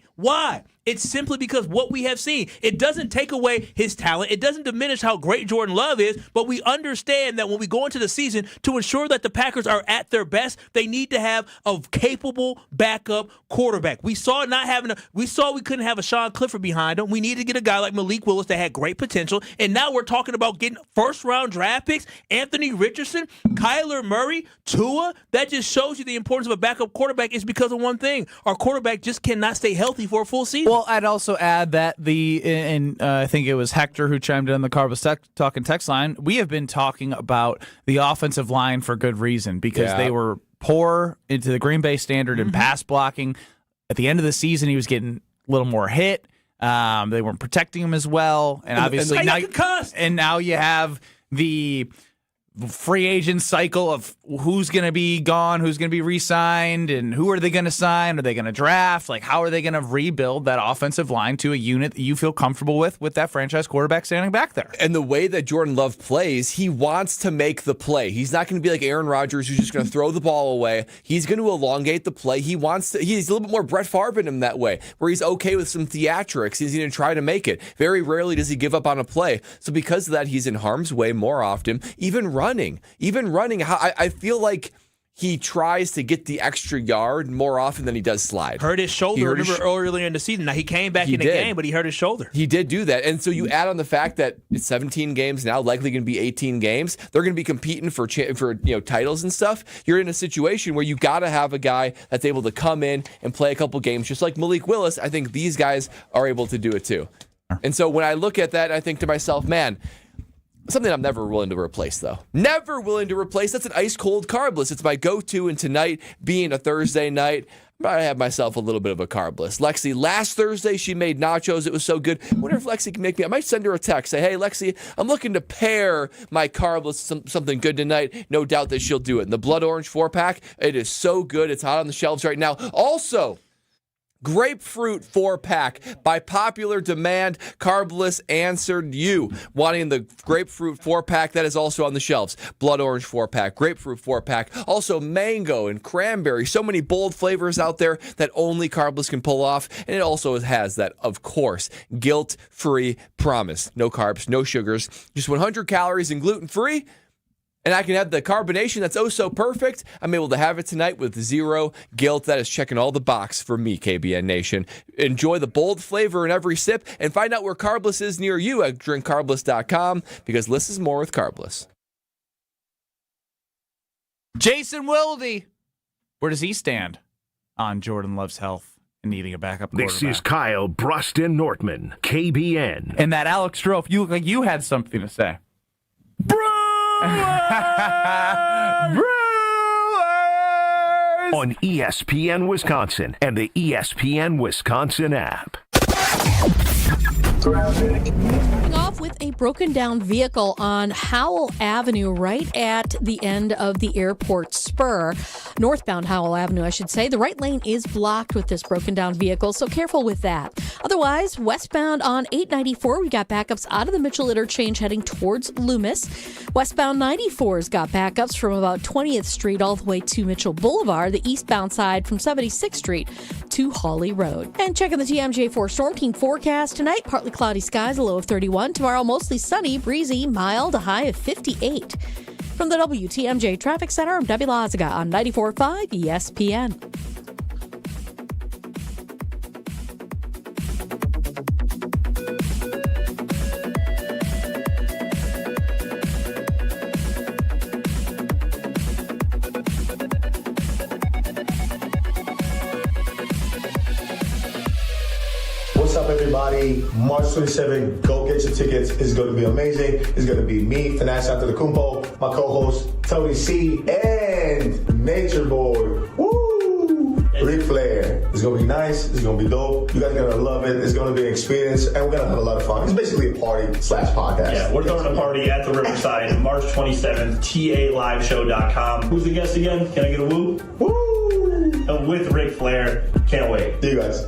S3: It's simply because what we have seen. It doesn't take away his talent. It doesn't diminish how great Jordan Love is, but we understand that when we go into the season, to ensure that the Packers are at their best, they need to have a capable backup quarterback. We saw we couldn't have a Sean Clifford behind him. We needed to get a guy like Malik Willis that had great potential, and now we're talking about getting first-round draft picks, Anthony Richardson, Kyler Murray, Tua. That just shows you the importance of a backup quarterback is because of one thing. Our quarterback just cannot stay healthy for a full season.
S2: Well, I'd also add that I think it was Hector who chimed in on the Carbos Talking text line. We have been talking about the offensive line for good reason because they were poor into the Green Bay standard in pass blocking. At the end of the season, he was getting a little more hit. They weren't protecting him as well, and obviously now you have the free agent cycle of who's going to be gone, who's going to be re-signed, and who are they going to sign? Are they going to draft? Like, how are they going to rebuild that offensive line to a unit that you feel comfortable with that franchise quarterback standing back there?
S4: And the way that Jordan Love plays, he wants to make the play. He's not going to be like Aaron Rodgers who's just going to throw the ball away. He's going to elongate the play. He's a little bit more Brett Favre in him that way, where he's okay with some theatrics. He's going to try to make it. Very rarely does he give up on a play. So because of that, he's in harm's way more often. Even running, I feel like he tries to get the extra yard more often than he does slide.
S3: Hurt his shoulder. Earlier in the season. Now, he came back in the game, but he hurt his shoulder.
S4: He did do that. And so you add on the fact that it's 17 games now, likely going to be 18 games. They're going to be competing for titles and stuff. You're in a situation where you got to have a guy that's able to come in and play a couple games, just like Malik Willis. I think these guys are able to do it too. And so when I look at that, I think to myself, man, something I'm never willing to replace, though. Never willing to replace. That's an ice-cold carbless. It's my go-to, and tonight, being a Thursday night, I have myself a little bit of a carbless. Lexi, last Thursday, she made nachos. It was so good. I wonder if Lexi can make me. I might send her a text. Say, hey, Lexi, I'm looking to pair my carbless with something good tonight. No doubt that she'll do it. And the Blood Orange 4-pack, it is so good. It's hot on the shelves right now. Also, Grapefruit 4-pack. By popular demand, Carbless answered you, wanting the Grapefruit 4-pack. That is also on the shelves. Blood Orange 4-pack, Grapefruit 4-pack. Also, mango and cranberry. So many bold flavors out there that only Carbless can pull off. And it also has that, of course, guilt-free promise. No carbs, no sugars, just 100 calories and gluten-free. And I can have the carbonation that's oh so perfect. I'm able to have it tonight with zero guilt. That is checking all the box for me, KBN Nation. Enjoy the bold flavor in every sip and find out where Carbless is near you at drinkcarbless.com because less is more with Carbless.
S2: Jason Wilde, where does he stand on Jordan Love's health? and needing a backup
S1: This
S2: quarterback.
S1: is Kyle Brust Nortman, KBN.
S2: And that Alex Strouf, you look like you had something to say.
S1: On ESPN Wisconsin and the ESPN Wisconsin app.
S16: Off with a broken down vehicle on Howell Avenue right at the end of the airport spur. Northbound Howell Avenue, I should say. The right lane is blocked with this broken down vehicle, so careful with that. Otherwise, westbound on 894, we got backups out of the Mitchell interchange heading towards Loomis. Westbound 94's got backups from about 20th Street all the way to Mitchell Boulevard. The eastbound side from 76th Street to Hawley Road. And checking the TMJ4 Storm Team forecast tonight, partly cloudy skies, a low of 31. Tomorrow, mostly sunny, breezy, mild, a high of 58. From the WTMJ Traffic Center, I'm Debbie Lazaga on 94.5 ESPN.
S18: What's up, everybody? March 27th, go get your tickets. It's going to be amazing. It's going to be me, Finesse Antetokounmpo, my co-host, Tony C, and Nature Boy. Woo! Ric Flair. It's going to be nice. It's going to be dope. You guys are going to love it. It's going to be an experience, and we're going to have a lot of fun. It's basically a party/podcast.
S19: Yeah, we're throwing a party at the Riverside, March 27th, TALiveshow.com. Who's the guest again? Can I get a woo? Woo! With Ric Flair. Can't wait.
S18: See you guys.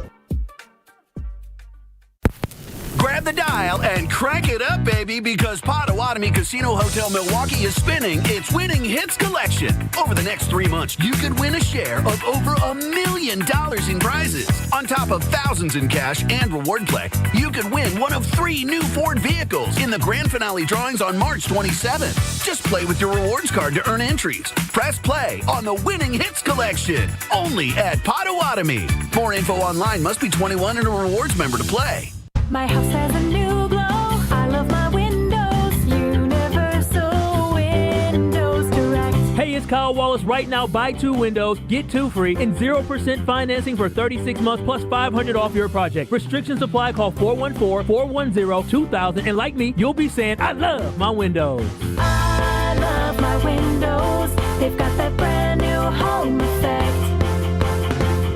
S20: Grab the dial and crank it up, baby, because Potawatomi Casino Hotel Milwaukee is spinning its Winning Hits collection. Over the next 3 months, you could win a share of over $1 million in prizes. On top of thousands in cash and reward play, you could win one of 3 new Ford vehicles in the grand finale drawings on March 27th. Just play with your rewards card to earn entries. Press play on the Winning Hits collection, only at Potawatomi. More info online. Must be 21 and a rewards member to play.
S8: My house has a new glow. I love my windows. Universal Windows Direct.
S3: Hey, it's Kyle Wallace. Right now, buy 2 windows, get 2 free, and 0% financing for 36 months plus $500 off your project. Restrictions apply. Call 414-410-2000. And like me, you'll be saying, I love my windows.
S8: I love my windows. They've got that brand new home effect.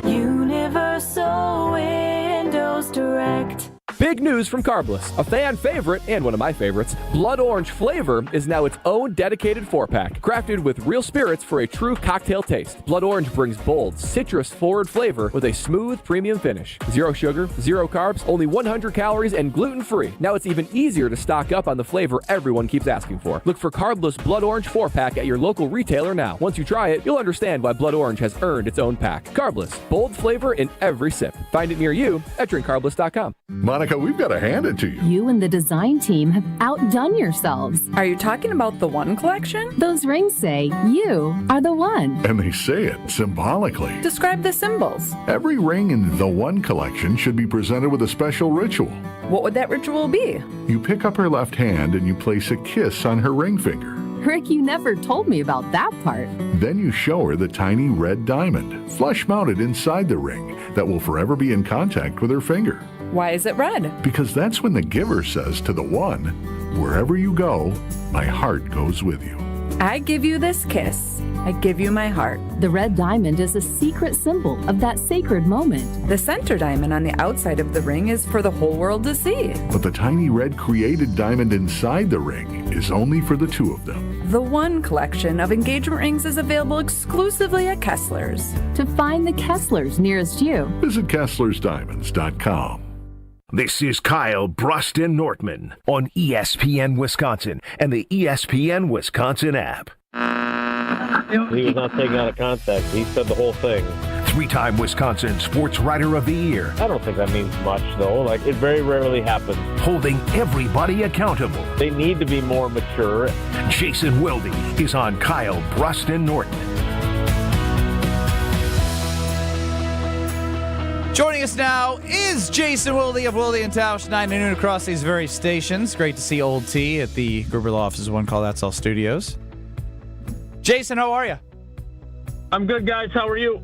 S8: Universal Windows Direct.
S22: Big news from Carbless, a fan favorite and one of my favorites. Blood Orange flavor is now its own dedicated 4-pack, crafted with real spirits for a true cocktail taste. Blood Orange brings bold, citrus-forward flavor with a smooth, premium finish. 0 sugar, 0 carbs, only 100 calories, and gluten-free. Now it's even easier to stock up on the flavor everyone keeps asking for. Look for Carbless Blood Orange 4-pack at your local retailer now. Once you try it, you'll understand why Blood Orange has earned its own pack. Carbless, bold flavor in every sip. Find it near you at drinkcarbless.com.
S23: Monica, we've got to hand it to you.
S27: You and the design team have outdone yourselves.
S13: Are you talking about the One collection?
S27: Those rings say you are the one.
S23: And they say it symbolically.
S13: Describe the symbols.
S23: Every ring in the One collection should be presented with a special ritual.
S13: What would that ritual be?
S23: You pick up her left hand and you place a kiss on her ring finger.
S27: Rick, you never told me about that part.
S23: Then you show her the tiny red diamond, flush mounted inside the ring, that will forever be in contact with her finger.
S13: Why is it red?
S23: Because that's when the giver says to the one, wherever you go, my heart goes with you.
S13: I give you this kiss. I give you my heart.
S27: The red diamond is a secret symbol of that sacred moment.
S13: The center diamond on the outside of the ring is for the whole world to see.
S23: But the tiny red created diamond inside the ring is only for the 2 of them.
S13: The One collection of engagement rings is available exclusively at Kessler's.
S27: To find the Kessler's nearest you,
S23: visit KesslersDiamonds.com.
S1: This is Kyle Brust Nortman on ESPN Wisconsin and the ESPN Wisconsin app.
S28: He was not taken out of context. He said the whole thing.
S1: 3-time Wisconsin Sports Writer of the Year.
S28: I don't think that means much, though. Like, it very rarely happens.
S1: Holding everybody accountable.
S28: They need to be more mature.
S1: Jason Wilde is on Kyle Brust Nortman.
S2: Joining us now is Jason Wilde of Wilde and Tausch, 9 to noon across these very stations. Great to see Old T at the Gruber Law Offices One Call That's All Studios. Jason, how are you?
S28: I'm good, guys. How are you?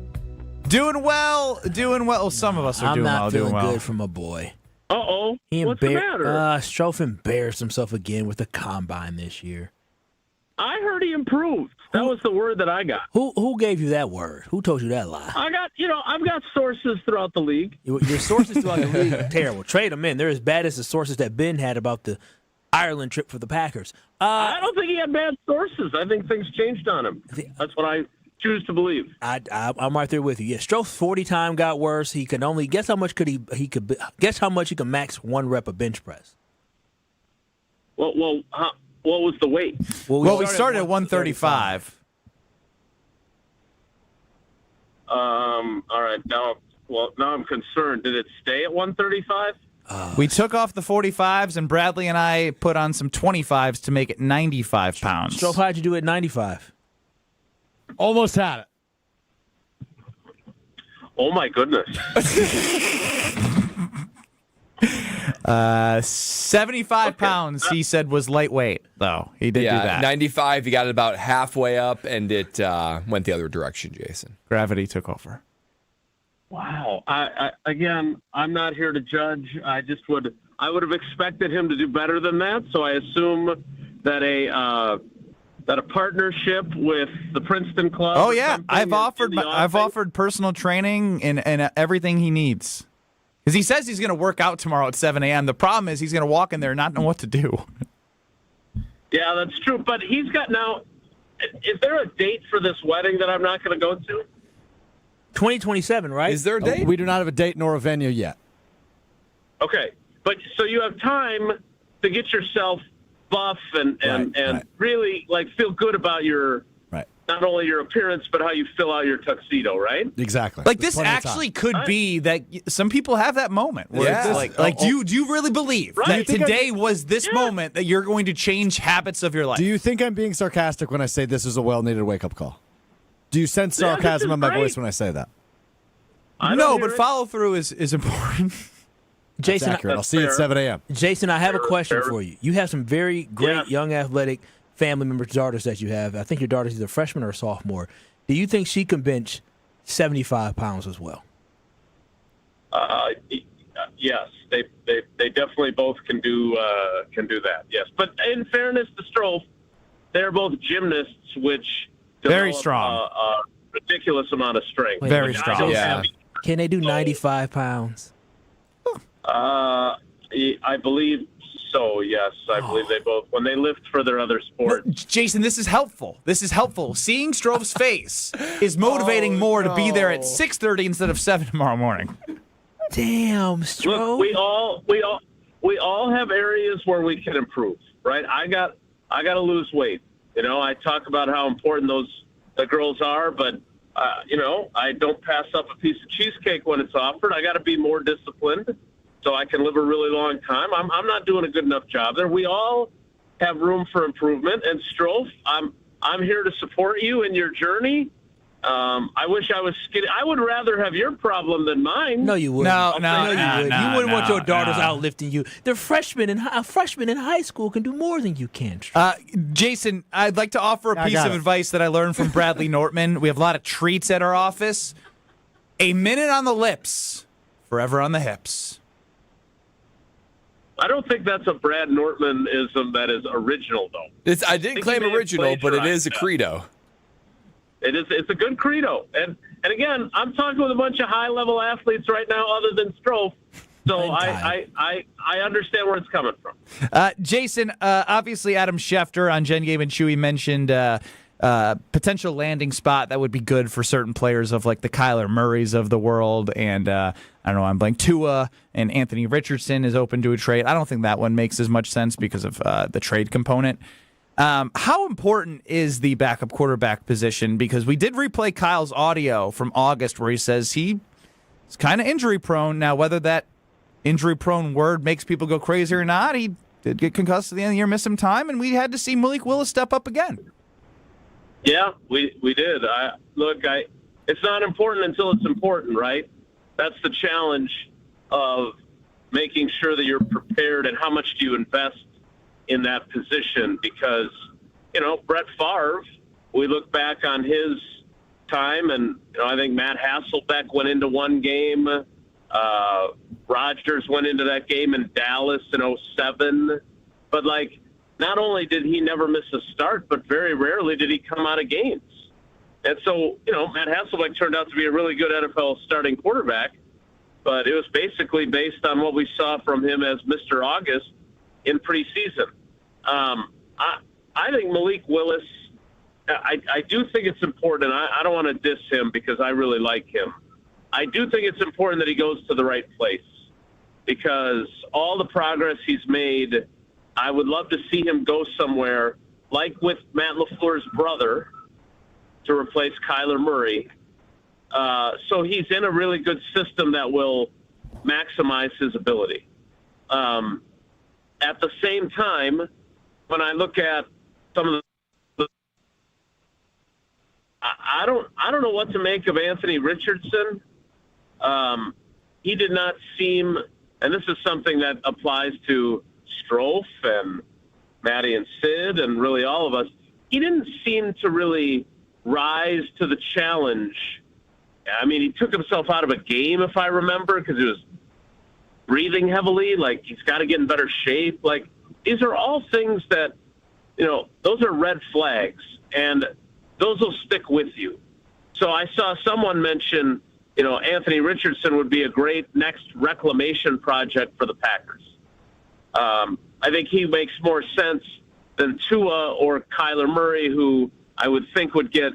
S2: Doing well. Some of us are
S3: I'm
S2: doing
S3: not
S2: well.
S3: feeling
S2: Doing well.
S3: good for my boy.
S5: Uh-oh.
S3: He
S5: What's the matter?
S3: Strouf embarrassed himself again with the combine this year.
S5: I heard he improved. That was the word that I got.
S3: Who gave you that word? Who told you that lie?
S5: I've got sources throughout the league.
S3: Your sources throughout the league are terrible. Trade them in. They're as bad as the sources that Ben had about the Ireland trip for the Packers.
S5: I don't think he had bad sources. I think things changed on him. That's what I choose to believe.
S3: I'm right there with you. Yeah, Strouf's 40 time got worse. He could only guess how much guess how much he could max one rep of bench press.
S5: What was the weight?
S2: Well, we started at 135.
S5: All right. Now I'm concerned. Did it stay at 135?
S2: We took off the 45s, and Bradley and I put on some 25s to make it 95 pounds.
S3: Strouf, how'd you do at 95?
S10: Almost had it.
S5: Oh, my goodness.
S2: 75 pounds, he said, was lightweight, though. He did do that.
S4: 95, he got it about halfway up, and it went the other direction, Jason.
S2: Gravity took over.
S5: Wow. Again, I'm not here to judge. I would have expected him to do better than that. So I assume that a partnership with the Princeton Club.
S2: Oh yeah, I've offered personal training and everything he needs. Because he says he's going to work out tomorrow at 7 a.m. The problem is he's going to walk in there and not know what to do.
S5: Yeah, that's true. But he's got now. Is there a date for this wedding that I'm not going to go to?
S3: 2027, right?
S4: Is there a date?
S10: We do not have a date nor a venue yet.
S5: Okay, but so you have time to get yourself buff and really feel good about your not only your appearance but how you fill out your tuxedo, right?
S10: Exactly.
S2: Like this actually could be that some people have that moment. Where it's do you really believe that today was this moment that you're going to change habits of your life?
S10: Do you think I'm being sarcastic when I say this is a well-needed wake-up call? Do you sense sarcasm in my voice when I say that?
S2: No, but follow-through is important.
S3: Jason,
S10: I'll see you at 7 a.m.
S3: Jason, I have a question for you. You have some very great young athletic family members, daughters that you have. I think your daughter's either a freshman or a sophomore. Do you think she can bench 75 pounds as well?
S5: Yes, they definitely both can do that. Yes, but in fairness to Strouf, they're both gymnasts, which
S2: very
S5: develop
S2: strong,
S5: a ridiculous amount of strength.
S2: Very strong.
S3: Can they do 95 pounds?
S5: I believe so, yes. I believe they both, when they lift for their other sport.
S2: Jason, this is helpful. Seeing Strouf's face is motivating more to be there at 6:30 instead of 7 tomorrow morning.
S3: Damn, Stro.
S5: Look, we all have areas where we can improve, right? I got to lose weight. I talk about how important the girls are, but I don't pass up a piece of cheesecake when it's offered. I got to be more disciplined so I can live a really long time. I'm not doing a good enough job there. We all have room for improvement. And Strouf, I'm here to support you in your journey. I wish I was skinny. I would rather have your problem than mine.
S3: No, you wouldn't.
S2: No,
S3: you wouldn't. You wouldn't want your daughters outlifting you. They're freshmen in high school can do more than you can.
S2: Jason, I'd like to offer a piece of advice that I learned from Bradley Nortman. We have a lot of treats at our office. A minute on the lips, forever on the hips.
S5: I don't think that's a Brad Nortman-ism that is original, though.
S4: I didn't claim original, but it is a credo.
S5: It's a good credo. And again, I'm talking with a bunch of high-level athletes right now other than Strouf, so I understand where it's coming from.
S2: Jason, obviously Adam Schefter on Jen, Gabe, and Chewy mentioned potential landing spot that would be good for certain players of like the Kyler Murrays of the world, and I don't know, I'm blank. Tua and Anthony Richardson is open to a trade. I don't think that one makes as much sense because of the trade component. How important is the backup quarterback position? Because we did replay Kyle's audio from August where he says he's kind of injury prone. Now, whether that injury prone word makes people go crazy or not, he did get concussed at the end of the year, missed some time, and we had to see Malik Willis step up again.
S5: Yeah, we did. It's not important until it's important, right? That's the challenge of making sure that you're prepared and how much do you invest in that position, because Brett Favre, we look back on his time, and I think Matt Hasselbeck went into one game. Rodgers went into that game in Dallas in 2007. But, not only did he never miss a start, but very rarely did he come out of games. And so, Matt Hasselbeck turned out to be a really good NFL starting quarterback, but it was basically based on what we saw from him as Mr. August in preseason. I think Malik Willis, I do think it's important. I don't want to diss him because I really like him. I do think it's important that he goes to the right place because all the progress he's made, I would love to see him go somewhere like with Matt LaFleur's brother to replace Kyler Murray. So he's in a really good system that will maximize his ability. At the same time, when I look at some of the I don't know what to make of Anthony Richardson. He did not seem, and this is something that applies to Strouf and Maddie and Sid and really all of us, he didn't seem to really rise to the challenge. I mean, he took himself out of a game, if I remember, because he was breathing heavily. He's got to get in better shape. These are all things that, those are red flags, and those will stick with you. So I saw someone mention, Anthony Richardson would be a great next reclamation project for the Packers. I think he makes more sense than Tua or Kyler Murray, who I would think would get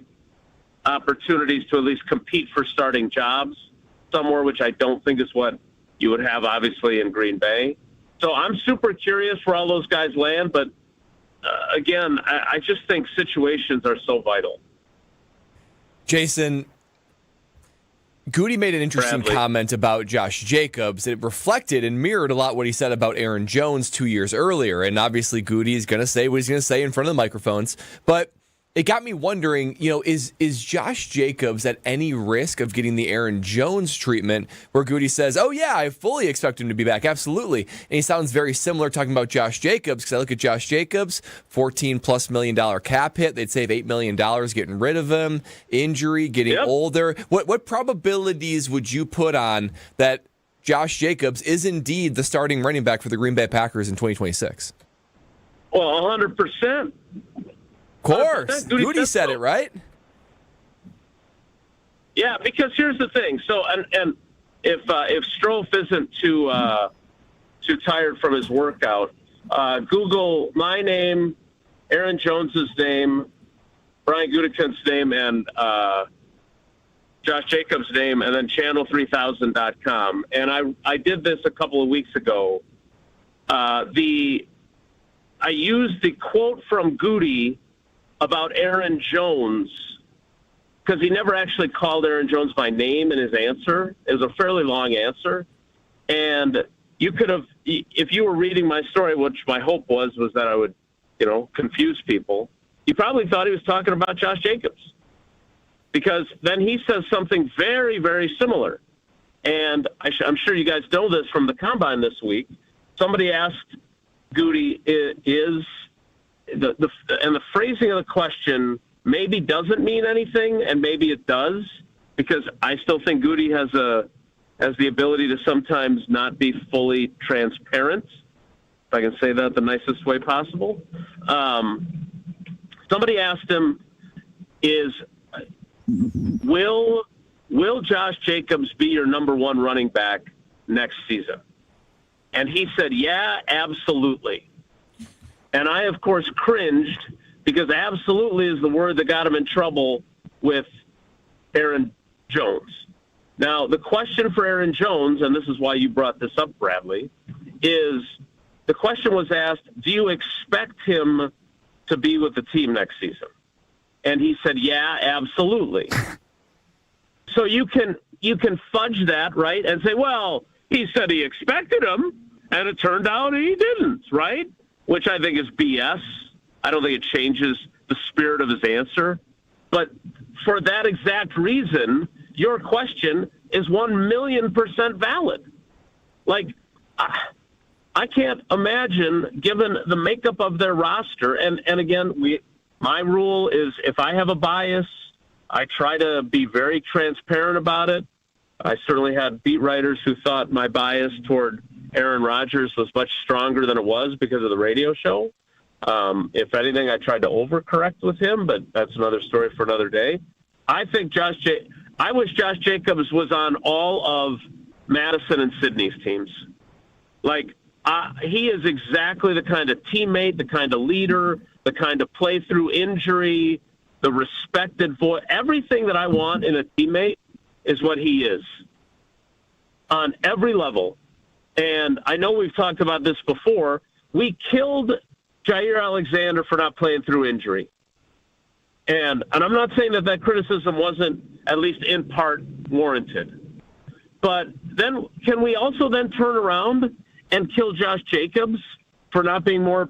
S5: opportunities to at least compete for starting jobs somewhere, which I don't think is what you would have, obviously, in Green Bay. So I'm super curious where all those guys land, but again, I just think situations are so vital.
S4: Jason, Goody made an interesting comment about Josh Jacobs. It reflected and mirrored a lot what he said about Aaron Jones 2 years earlier. And obviously, Goody is going to say what he's going to say in front of the microphones. But it got me wondering, is Josh Jacobs at any risk of getting the Aaron Jones treatment where Goody says, oh, yeah, I fully expect him to be back. Absolutely. And he sounds very similar talking about Josh Jacobs because I look at Josh Jacobs, $14+ million cap hit. They'd save $8 million getting rid of him, injury, getting older. What probabilities would you put on that Josh Jacobs is indeed the starting running back for the Green Bay Packers in 2026?
S5: Well, 100%.
S4: Of course. Goody said it, right?
S5: Yeah, because here's the thing. So, and if Strouf isn't too tired from his workout, Google my name, Aaron Jones's name, Brian Gutekunst's name, and Josh Jacobs' name, and then channel3000.com. And I did this a couple of weeks ago. I used the quote from Goody about Aaron Jones, because he never actually called Aaron Jones by name in his answer. It was a fairly long answer. And you could have, if you were reading my story, which my hope was that I would, confuse people, you probably thought he was talking about Josh Jacobs. Because then he says something very, very similar. And I'm sure you guys know this from the Combine this week. Somebody asked Goody, and the phrasing of the question maybe doesn't mean anything, and maybe it does, because I still think Goody has the ability to sometimes not be fully transparent, if I can say that the nicest way possible. Somebody asked him, will Josh Jacobs be your number one running back next season? And he said, yeah, absolutely. And I, of course, cringed because absolutely is the word that got him in trouble with Aaron Jones. Now, the question for Aaron Jones, and this is why you brought this up, Bradley, is the question was asked, do you expect him to be with the team next season? And he said, yeah, absolutely. So you can fudge that, right, and say, well, he said he expected him, and it turned out he didn't, right? Which I think is BS. I don't think it changes the spirit of his answer. But for that exact reason, your question is 1,000,000% valid. I can't imagine, given the makeup of their roster, and again, my rule is if I have a bias, I try to be very transparent about it. I certainly had beat writers who thought my bias toward Aaron Rodgers was much stronger than it was because of the radio show. If anything, I tried to overcorrect with him, but that's another story for another day. I think I wish Josh Jacobs was on all of Madison and Sydney's teams. Like, he is exactly the kind of teammate, the kind of leader, the kind of play through injury, the respected voice. Everything that I want in a teammate is what he is on every level. And I know we've talked about this before. We killed Jair Alexander for not playing through injury. And I'm not saying that criticism wasn't, at least in part, warranted. But then can we also then turn around and kill Josh Jacobs for not being more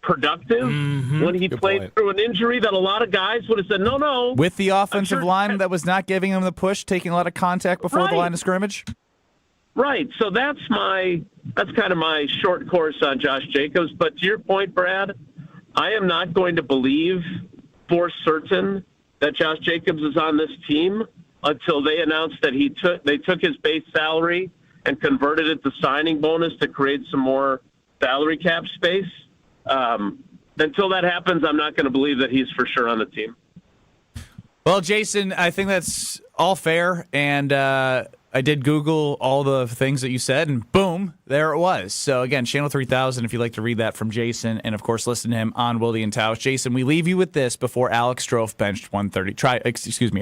S5: productive when he played through an injury that a lot of guys would have said, no.
S2: With the offensive line that was not giving him the push, taking a lot of contact before the line of scrimmage?
S5: Right. So that's kind of my short course on Josh Jacobs. But to your point, Brad, I am not going to believe for certain that Josh Jacobs is on this team until they announced that they took his base salary and converted it to signing bonus to create some more salary cap space. Until that happens, I'm not going to believe that he's for sure on the team.
S2: Well, Jason, I think that's all fair, and I did Google all the things that you said, and boom, there it was. So again, Channel 3000, if you'd like to read that from Jason, and of course listen to him on Wilde and Tausch. Jason, we leave you with this before Alex Strouf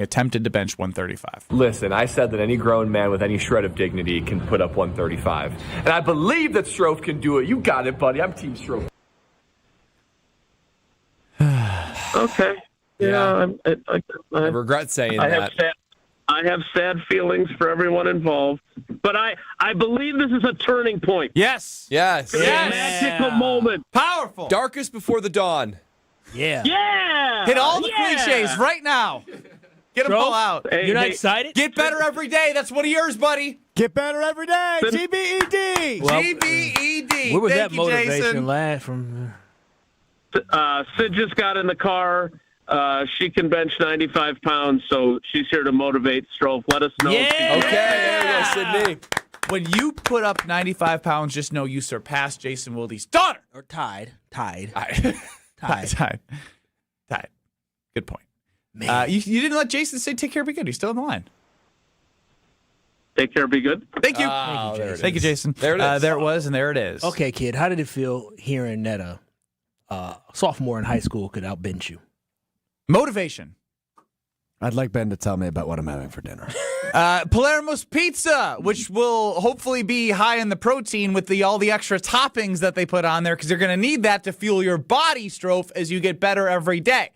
S2: attempted to bench 135.
S22: Listen, I said that any grown man with any shred of dignity can put up 135. And I believe that Strouf can do it. You got it, buddy. I'm Team Strouf.
S5: Okay. Yeah. I
S4: regret saying that.
S5: I have sad feelings for everyone involved, but I believe this is a turning point.
S2: Yes.
S4: Yes.
S5: A magical moment.
S2: Powerful.
S4: Darkest before the dawn.
S3: Yeah.
S5: Yeah.
S2: Hit all the cliches right now. Get them all out.
S3: Hey, you're not excited?
S2: Get better every day. That's one of yours, buddy.
S10: Get better every day. GBED.
S3: Well,
S2: GBED.
S3: Where was
S2: Thank
S3: that
S2: you,
S3: motivation
S2: Jason.
S3: last from?
S5: Sid just got in the car. She can bench 95 pounds, so she's here to motivate Strouf. Let us know.
S2: Yeah.
S4: Okay, there we go, Sydney.
S2: When you put up 95 pounds, just know you surpassed Jason Wilde's daughter.
S3: Or tied.
S2: Tied. Good point. You didn't let Jason say take care, be good. He's still on the line.
S5: Take care, be good.
S2: Thank you.
S4: Thank you,
S2: Jason.
S4: There it is.
S2: There it was, and there it is.
S3: Okay, kid, how did it feel hearing that a sophomore in high school could outbench you?
S2: Motivation.
S10: I'd like Ben to tell me about what I'm having for dinner.
S2: Palermo's Pizza, which will hopefully be high in the protein with all the extra toppings that they put on there, because you're going to need that to fuel your body, Strouf, as you get better every day.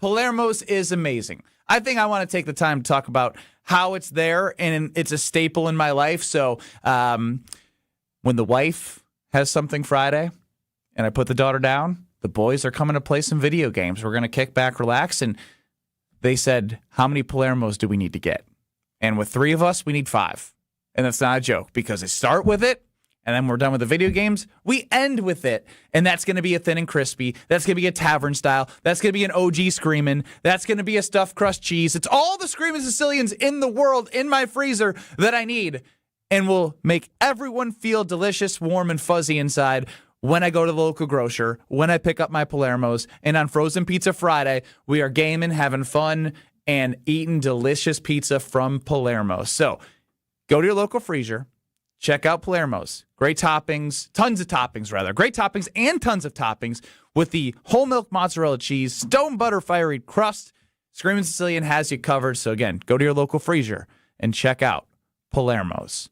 S2: Palermo's is amazing. I think I want to take the time to talk about how it's there, and it's a staple in my life. So when the wife has something Friday and I put the daughter down, the boys are coming to play some video games. We're going to kick back, relax, and they said, how many Palermos do we need to get? And with 3 of us, we need 5. And that's not a joke, because they start with it, and then we're done with the video games. We end with it, and that's going to be a thin and crispy. That's going to be a tavern style. That's going to be an OG Screamin'. That's going to be a stuffed crust cheese. It's all the Screamin' Sicilians in the world in my freezer that I need, and will make everyone feel delicious, warm, and fuzzy inside when I go to the local grocer, when I pick up my Palermos, and on Frozen Pizza Friday, we are gaming, having fun, and eating delicious pizza from Palermo's. So go to your local freezer, check out Palermo's. Great toppings, tons of toppings rather. Great toppings and tons of toppings with the whole milk mozzarella cheese, stone butter fiery crust. Screamin' Sicilian has you covered. So again, go to your local freezer and check out Palermo's.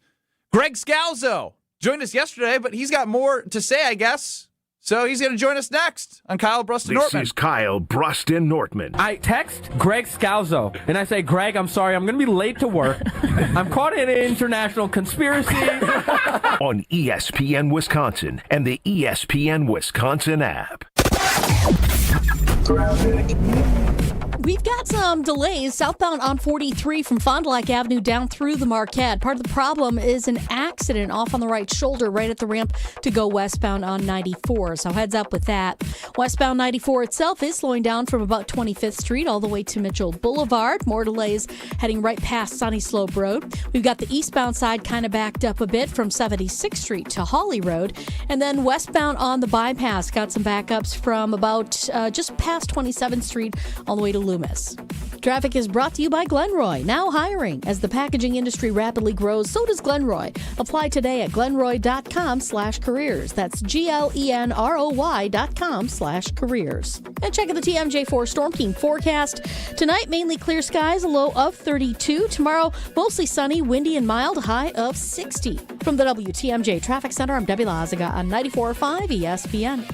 S2: Greg Scalzo joined us yesterday, but he's got more to say, I guess. So he's going to join us next on Kyle Brust
S1: This
S2: Nortman.
S1: is Kyle Brust Nortman.
S9: I text Greg Scalzo, and I say, Greg, I'm sorry, I'm going to be late to work. I'm caught in an international conspiracy.
S1: On ESPN Wisconsin and the ESPN Wisconsin app.
S16: We've got some delays southbound on 43 from Fond du Lac Avenue down through the Marquette. Part of the problem is an accident off on the right shoulder right at the ramp to go westbound on 94. So heads up with that. Westbound 94 itself is slowing down from about 25th Street all the way to Mitchell Boulevard. More delays heading right past Sunny Slope Road. We've got the eastbound side kind of backed up a bit from 76th Street to Holly Road. And then westbound on the bypass got some backups from about just past 27th Street all the way to Loomis. Traffic is brought to you by Glenroy. Now hiring. As the packaging industry rapidly grows, so does Glenroy. Apply today at glenroy.com/careers. That's GLENROY.com/careers. And check out the TMJ4 Storm Team forecast. Tonight, mainly clear skies, a low of 32. Tomorrow, mostly sunny, windy, and mild, a high of 60. From the WTMJ Traffic Center, I'm Debbie Lazaga on 94.5 ESPN.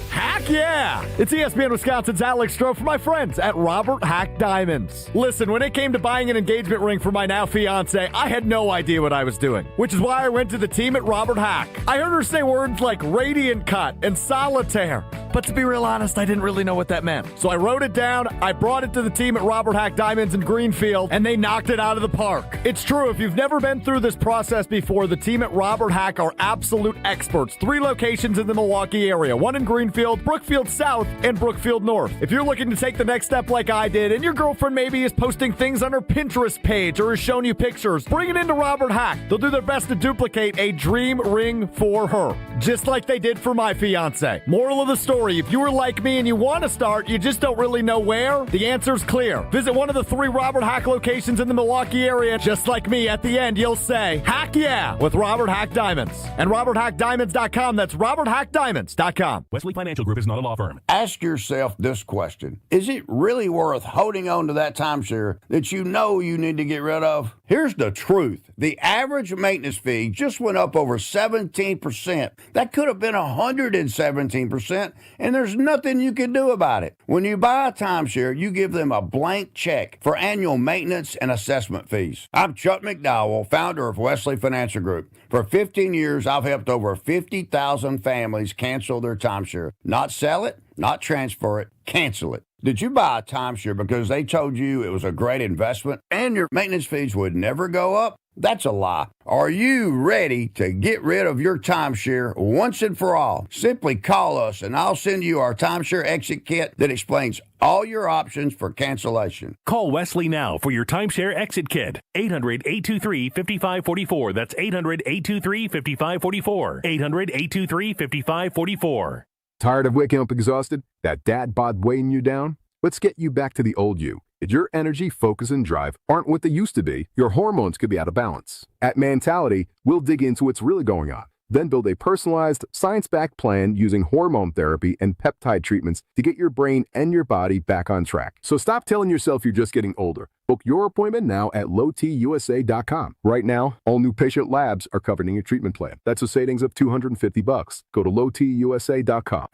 S10: Heck yeah! It's ESPN Wisconsin's Alex Strouf for my friends at Robert Hack Diamonds. Listen, when it came to buying an engagement ring for my now fiance, I had no idea what I was doing, which is why I went to the team at Robert Hack. I heard her say words like radiant cut and solitaire, but to be real honest, I didn't really know what that meant. So I wrote it down, I brought it to the team at Robert Hack Diamonds in Greenfield, and they knocked it out of the park. It's true, if you've never been through this process before, the team at Robert Hack are absolute experts. 3 locations in the Milwaukee area, one in Greenfield, Brookfield South, and Brookfield North. If you're looking to take the next step like I did, and your girlfriend maybe is posting things on her Pinterest page or is showing you pictures, bring it into Robert Hack. They'll do their best to duplicate a dream ring for her, just like they did for my fiance. Moral of the story, if you were like me and you want to start, you just don't really know where, the answer's clear. Visit one of the 3 Robert Hack locations in the Milwaukee area. Just like me, at the end, you'll say, heck yeah, with Robert Hack Diamonds. And RobertHackDiamonds.com, that's RobertHackDiamonds.com.
S1: Wesley Financial Group is not a law firm.
S11: Ask yourself this question. Is it really worth holding on to that timeshare that you know you need to get rid of? Here's the truth. The average maintenance fee just went up over 17%. That could have been 117%, and there's nothing you can do about it. When you buy a timeshare, you give them a blank check for annual maintenance and assessment fees. I'm Chuck McDowell, founder of Wesley Financial Group. For 15 years, I've helped over 50,000 families cancel their timeshare. Not sell it, not transfer it, cancel it. Did you buy a timeshare because they told you it was a great investment and your maintenance fees would never go up? That's a lie. Are you ready to get rid of your timeshare once and for all? Simply call us and I'll send you our timeshare exit kit that explains all your options for cancellation.
S1: Call Wesley now for your timeshare exit kit. 800-823-5544. That's 800-823-5544. 800-823-5544.
S12: Tired of waking up exhausted? That dad bod weighing you down? Let's get you back to the old you. If your energy, focus, and drive aren't what they used to be, your hormones could be out of balance. At Mentality, we'll dig into what's really going on, then build a personalized, science-backed plan using hormone therapy and peptide treatments to get your brain and your body back on track. So stop telling yourself you're just getting older. Book your appointment now at lowtusa.com. Right now, all new patient labs are covered in your treatment plan. That's a savings of $250. Go to lowtusa.com.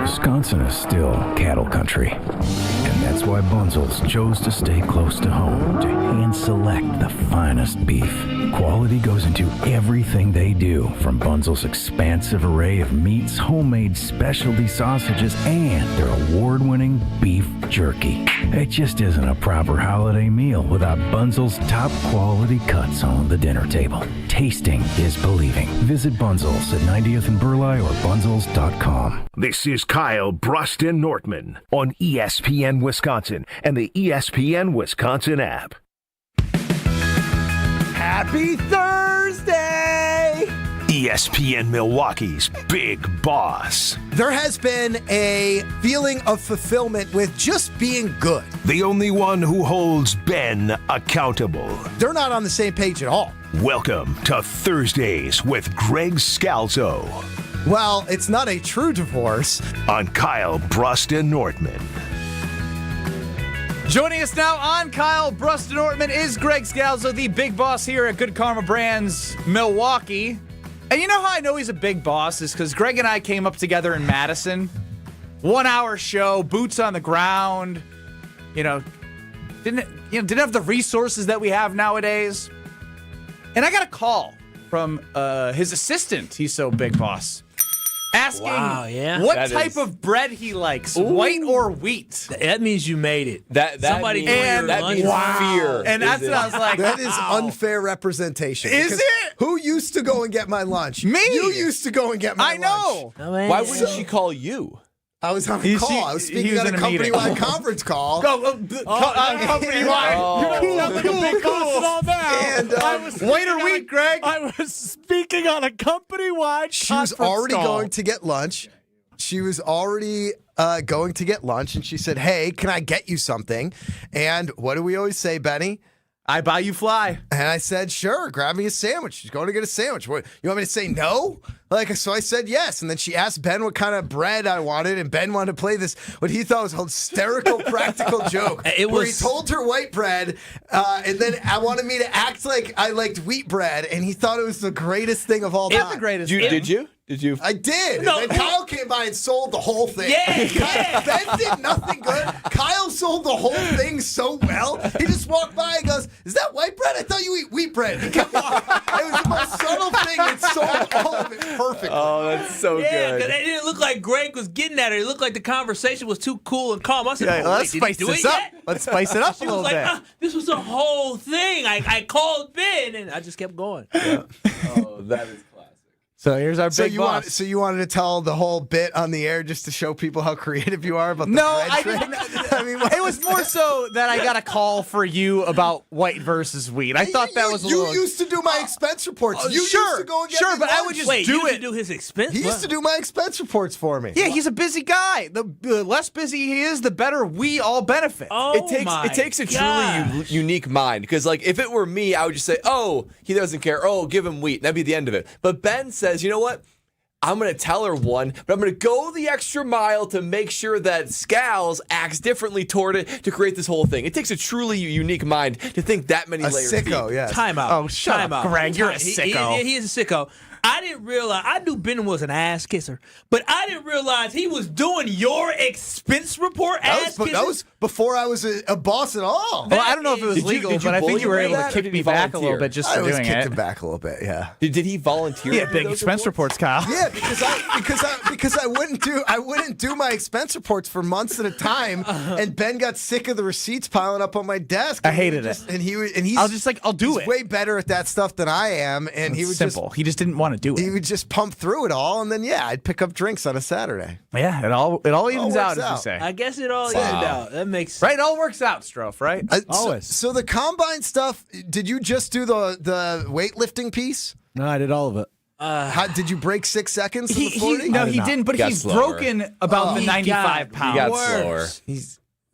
S14: Wisconsin is still cattle country. And that's why Bunzel's chose to stay close to home to hand select the finest beef. Quality goes into everything they do, from Bunzel's expansive array of meats, homemade specialty sausages, and their award-winning beef jerky. It just isn't a proper holiday meal without Bunzel's top quality cuts on the dinner table. Tasting is believing. Visit Bunzel's at 90th and Burleigh or bunzels.com.
S1: This is Kyle Brust Nortman on ESPN Wisconsin and the ESPN Wisconsin app.
S17: Happy Thursday!
S1: ESPN Milwaukee's Big Boss.
S17: There has been a feeling of fulfillment with just being good.
S1: The only one who holds Ben accountable.
S17: They're not on the same page at all.
S1: Welcome to Thursdays with Greg Scalzo.
S17: Well, it's not a true divorce.
S1: On Kyle Brust Nortman.
S2: Joining us now on Kyle Brust Nortman is Greg Scalzo, the big boss here at Good Karma Brands Milwaukee. And you know how I know he's a big boss is because Greg and I came up together in Madison. 1 hour show, boots on the ground. Didn't have the resources that we have nowadays. And I got a call from his assistant. He's so big boss. Asking
S3: Wow, yeah.
S2: what
S4: That
S2: type
S4: is-
S2: of bread he likes, white or wheat.
S3: That means you made it.
S4: That
S3: Somebody
S4: means,
S3: doing your
S4: that
S3: lunch.
S4: means
S3: Wow.
S4: fear.
S2: And that's what I was like.
S17: That is
S2: wow.
S17: unfair representation.
S2: Is
S17: because
S2: it?
S17: Who used to go and get my lunch?
S2: Me.
S17: You used to go and get my
S2: I know.
S17: lunch.
S4: Why wouldn't she call you?
S17: I was on a call. I was speaking on a company-wide conference call.
S2: Company-wide.
S9: You don't sound like a big customer now.
S17: And,
S9: I was
S2: White or wheat, Greg?
S9: I was speaking on a company-wide
S17: She was already going to get lunch. She was already going to get lunch, and she said, "Hey, can I get you something?" And what do we always say, Benny?
S2: I buy you fly.
S17: And I said, "Sure, grab me a sandwich." She's going to get a sandwich. What, you want me to say no? So I said yes. And then she asked Ben what kind of bread I wanted, and Ben wanted to play this, what he thought was a hysterical practical joke. Where he told her white bread, and then I wanted me to act like I liked wheat bread, and he thought it was the greatest thing of all time.
S2: It's the greatest.
S4: Did you? Did you?
S17: I did.
S3: No,
S17: and then Kyle came by and sold the whole thing.
S3: Yeah.
S17: Ben did nothing good. Kyle sold the whole thing so well. He just walked by and goes, "Is that white bread? I thought you eat wheat bread." He kept walking. It was the most subtle thing that sold all of it perfectly.
S4: Oh, that's so
S3: Yeah,
S4: good.
S3: because it didn't look like Greg was getting at her. It looked like the conversation was too cool and calm. I said,
S2: Yeah, let's
S3: wait,
S2: spice
S3: did he do
S2: this
S3: it
S2: up.
S3: yet?
S2: Let's spice it up
S3: She
S2: a
S3: was
S2: little
S3: like,
S2: bit.
S3: this was the whole thing. I called Ben, and I just kept going.
S4: Oh, that is classic.
S2: So here's our
S17: So
S2: big
S17: you
S2: boss.
S17: wanted to tell the whole bit on the air just to show people how creative you are about the
S2: No,
S17: bread
S2: I
S17: trick?
S2: didn't.
S17: I mean,
S2: It was more so that I got a call for you about white versus wheat. I thought that was a little.
S17: You used to do my expense reports. You
S2: sure,
S17: used to go and get
S2: sure,
S17: me
S2: but I
S17: lunch.
S2: would just
S3: Wait,
S2: do
S3: you used
S2: it.
S3: to do his expense?
S17: He used to do my expense reports for me.
S2: Yeah, he's a busy guy. The less busy he is, the better we all benefit.
S3: Oh,
S4: It takes a truly unique mind, because like if it were me, I would just say, "Oh, he doesn't care. Oh, give him wheat." That'd be the end of it. But Ben says, "You know what? I'm going to tell her one, but I'm going to go the extra mile to make sure that Scalzo acts differently toward it to create this whole thing." It takes a truly unique mind to think that many layers
S17: sicko,
S4: deep.
S17: yes.
S3: Time out.
S2: Oh, shut
S3: Time
S2: up,
S3: out.
S2: Greg. You're a
S3: He-
S2: sicko.
S3: He is a sicko. I didn't realize. I knew Ben was an ass kisser, but I didn't realize he was doing your expense report ass kisser.
S17: That was before I was a boss at all.
S2: Well, I don't know if it was
S4: Did you-
S2: legal,
S4: did you
S2: but I think
S4: bully
S2: you were
S4: him
S2: able
S4: for
S2: to
S4: that, or
S2: kick
S4: did
S2: me
S4: he
S2: back a
S4: volunteer?
S2: little bit just
S17: I
S2: for
S17: always
S2: doing
S17: kicked
S2: it.
S17: him back a little bit, yeah.
S4: Did he volunteer?
S2: Yeah,
S4: to do
S2: big
S4: those
S2: expense reports, Kyle.
S17: Yeah, because I wouldn't do my expense reports for months at a time, and Ben got sick of the receipts piling up on my desk.
S2: I hated it.
S17: And he's
S2: I'll do it.
S17: way better at that stuff than I am, and he would
S2: Simple. He just didn't want to do
S17: he
S2: it.
S17: would just pump through it all, and then I'd pick up drinks on a Saturday.
S2: Yeah, it all evens
S17: works
S2: out, as we
S17: out.
S2: say.
S3: I guess it all evened out. That makes
S2: Right, it all works out, Strouf, right?
S9: Always.
S17: So the combine stuff. Did you just do the weightlifting piece?
S9: No, I did all of it.
S17: How did you break 6 seconds? in the 40?
S2: No,
S9: I did
S2: he
S9: not.
S2: didn't, but
S4: Got
S2: he's
S4: slower.
S2: broken about the
S3: He
S2: 95
S3: got-
S2: pounds.
S4: He got
S3: Worse.
S4: slower.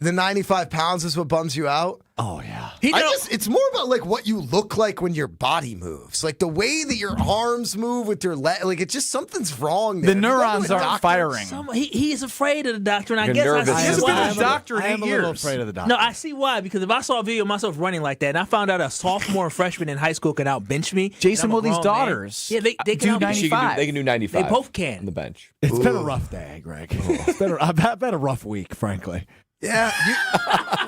S17: The 95 pounds is what bums you out.
S9: Oh, yeah.
S17: It's more about like what you look like when your body moves, like the way that your arms move with your leg. Like it's just something's wrong there.
S2: The neurons aren't firing.
S3: He's afraid of the doctor, and I
S4: You're
S3: guess
S4: nervous.
S3: I
S2: He
S3: see
S2: hasn't been
S3: why.
S2: a doctor in
S9: I am
S2: 8
S9: a little
S2: years.
S9: afraid of the doctor.
S3: No, I see why. Because if I saw a video of myself running like that, and I found out a sophomore and freshman in high school can outbench me,
S2: Jason
S3: and I'm a
S2: Wilde's
S3: grown
S2: daughters
S3: man, yeah, they
S2: do
S3: can outbench me.
S2: 95.
S4: They can do 95.
S3: They both can.
S4: on the bench.
S9: It's been a rough day, Greg. I've been a rough week, frankly.
S17: Yeah.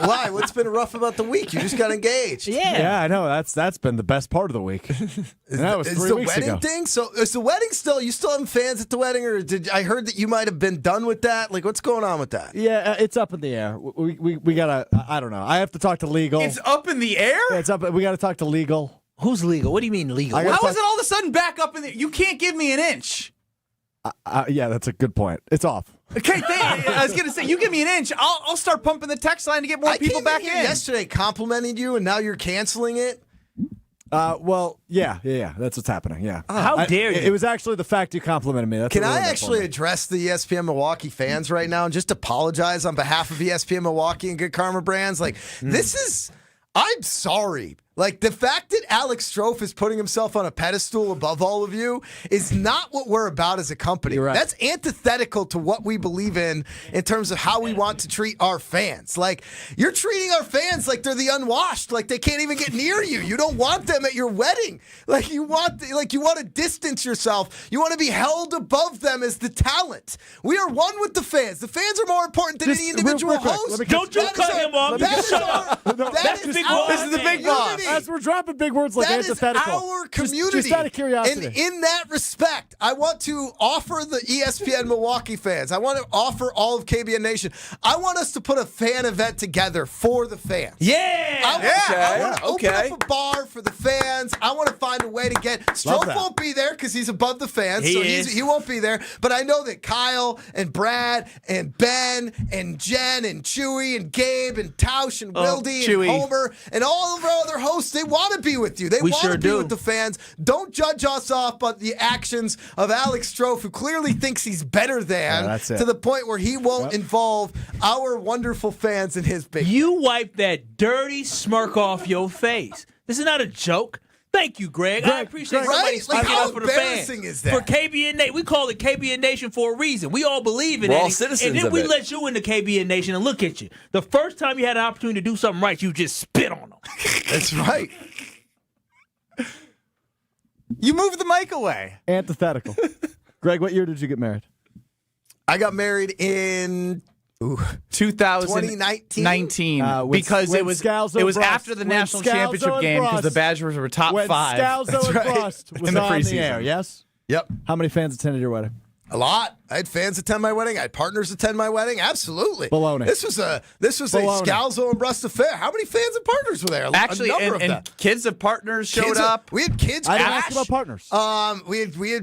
S17: Why? What's been rough about the week? You just got engaged.
S9: Yeah, I know. That's been the best part of the week. And that was 3
S17: the
S9: weeks
S17: wedding
S9: ago.
S17: thing? So is the wedding still? You still having fans at the wedding, or I heard that you might have been done with that? Like, what's going on with that?
S9: Yeah, it's up in the air. We gotta. I don't know. I have to talk to legal.
S2: It's up in the air?
S9: Yeah, it's up. We got to talk to legal.
S3: Who's legal? What do you mean legal?
S9: I gotta
S2: How
S9: talk-
S2: is it all of a sudden back up in the You can't give me an inch.
S9: Yeah, that's a good point. It's off.
S2: Okay, I was going to say, you give me an inch, I'll start pumping the text line to get more people back in.
S17: Yesterday complimented you, and now you're canceling it.
S9: Well, yeah. That's what's happening. Yeah.
S3: How dare you?
S9: It was actually the fact you complimented me. That's
S17: Can
S9: what
S17: I
S9: ruined it for
S17: actually
S9: me.
S17: address the ESPN Milwaukee fans right now and just apologize on behalf of ESPN Milwaukee and Good Karma Brands? Like, this is, I'm sorry. Like, the fact that Alex Strouf is putting himself on a pedestal above all of you is not what we're about as a company.
S9: You're right.
S17: That's antithetical to what we believe in terms of how we want to treat our fans. Like, you're treating our fans like they're the unwashed, like they can't even get near you. You don't want them at your wedding. Like, you want to distance yourself. You want to be held above them as the talent. We are one with the fans. The fans are more important than any individual
S9: real quick,
S17: host.
S9: let me
S3: Don't you
S17: That is
S3: cut
S17: our-
S3: him off.
S17: that is
S3: Shut
S17: our-
S3: up.
S17: that
S3: That's
S17: is
S3: big
S17: our
S3: boss. This is the big boss.
S17: unity.
S10: As we're dropping big words like
S17: that is
S10: antithetical.
S17: our community.
S10: Just out of curiosity.
S17: And in that respect, I want to offer the ESPN Milwaukee fans, I want to offer all of KBN Nation, I want us to put a fan event together for the fans.
S3: Yeah!
S17: I want to open up a bar for the fans. I want to find a way to get...
S10: Love
S17: Strouf
S10: that.
S17: won't be there because he's above the fans,
S3: He
S17: so
S3: is.
S17: he won't be there. But I know that Kyle and Brad and Ben and Jen and Chewy and Gabe and Tausch and Wilde
S2: Chewy.
S17: and Homer and all of our other hosts, they want to be with you. They
S3: We
S17: want
S3: sure
S17: to be
S3: do.
S17: with the fans. Don't judge us off by the actions of Alex Strouf, who clearly thinks he's better than,
S10: that's it.
S17: to the point where he won't involve our wonderful fans in his big.
S3: You wipe that dirty smirk off your face. This is not a joke. Thank you, Greg. I appreciate
S17: Greg,
S3: somebody
S17: right? Like,
S3: speaking
S17: how
S3: up for the fans.
S17: embarrassing is that?
S3: For KBN Nation, we call it KBN Nation for a reason. We all believe in
S4: We're
S3: it.
S4: all
S3: And-
S4: citizens
S3: and then
S4: of
S3: we
S4: it.
S3: let you into KBN Nation and look at you. The first time you had an opportunity to do something right, you just spit on them.
S17: That's right.
S2: You moved the mic away.
S10: Antithetical. Greg, what year did you get married?
S17: I got married in
S2: 2019. Because it was
S10: Scalzo
S2: it was
S10: Brust.
S2: after the
S10: When
S2: national
S10: Scalzo
S2: championship
S10: and
S2: game because the
S10: Brust.
S2: Badgers were top
S10: When
S2: 5.
S10: Scalzo and Brust was
S2: in the
S10: on the
S2: preseason.
S10: air, yes?
S17: Yep.
S10: How many fans attended your wedding?
S17: A lot. I had fans attend my wedding. I had partners attend my wedding. Absolutely.
S10: Baloney.
S17: This was a
S10: Baloney.
S17: Scalzo and Brust affair. How many fans and partners were there?
S2: Actually,
S17: a number of them.
S2: and kids of partners showed
S17: Kids-
S2: up.
S17: We had kids
S10: I didn't
S17: crash.
S10: ask about partners.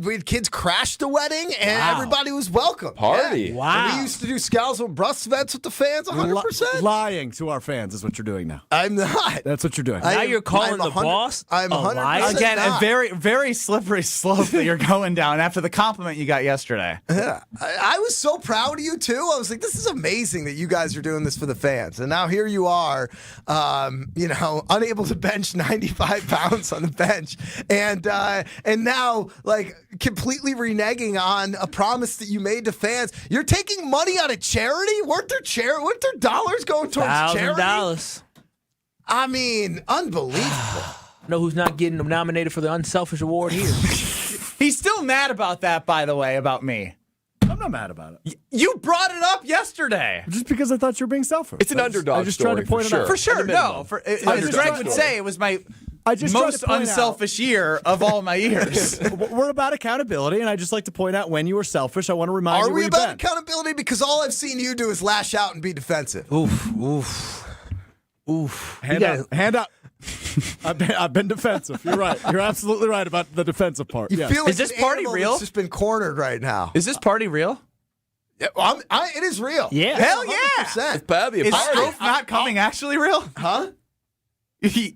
S17: We had kids crash the wedding, and
S2: Wow.
S17: everybody was welcome.
S4: Party.
S17: Yeah.
S3: Wow.
S17: And we used to do Scalzo and Brust events with the fans 100%.
S10: Lying to our fans is what you're doing now.
S17: I'm not.
S10: That's what you're doing.
S3: Now you're calling the boss
S17: I'm
S3: a
S17: 100%
S3: liar?
S2: Again, a
S17: not.
S2: very, very slippery slope that you're going down after the compliment you got yesterday.
S17: Yeah. I was so proud of you, too. I was like, this is amazing that you guys are doing this for the fans. And now here you are, unable to bench 95 pounds on the bench. And now, like, completely reneging on a promise that you made to fans. You're taking money out of charity? Weren't there dollars going towards charity?
S3: $1,000.
S17: I mean, unbelievable.
S3: Know who's not getting nominated for the Unselfish Award here?
S2: He's still mad about that, by the way, about me.
S10: I'm not mad about it.
S2: You brought it up yesterday.
S10: Just because I thought you were being selfish.
S4: It's an underdog
S10: I just tried to
S4: story,
S10: point
S4: for
S10: it out.
S2: For sure,
S4: At the
S2: no.
S4: minimum.
S2: As
S4: Underdog
S2: Greg would
S4: story.
S2: say, it was my
S10: I just tried
S2: most
S10: to point
S2: unselfish year of all my years.
S10: We're about accountability, and I just like to point out when you were selfish. I want to remind
S17: Are
S10: you
S17: we
S10: where you've
S17: about
S10: been.
S17: accountability? Because all I've seen you do is lash out and be defensive.
S3: Oof.
S10: Hand up. I've been defensive. You're right. You're absolutely right about the defensive part.
S17: You
S10: Yes.
S17: feel like
S2: Is this
S17: an
S2: party
S17: animal
S2: real?
S17: that's just been cornered right now.
S2: Is this party real?
S17: Yeah, well, it is real.
S3: Yeah.
S2: Hell yeah.
S17: 100%.
S4: It's probably a
S2: Is
S4: party.
S2: Strouf not coming actually real?
S17: Huh?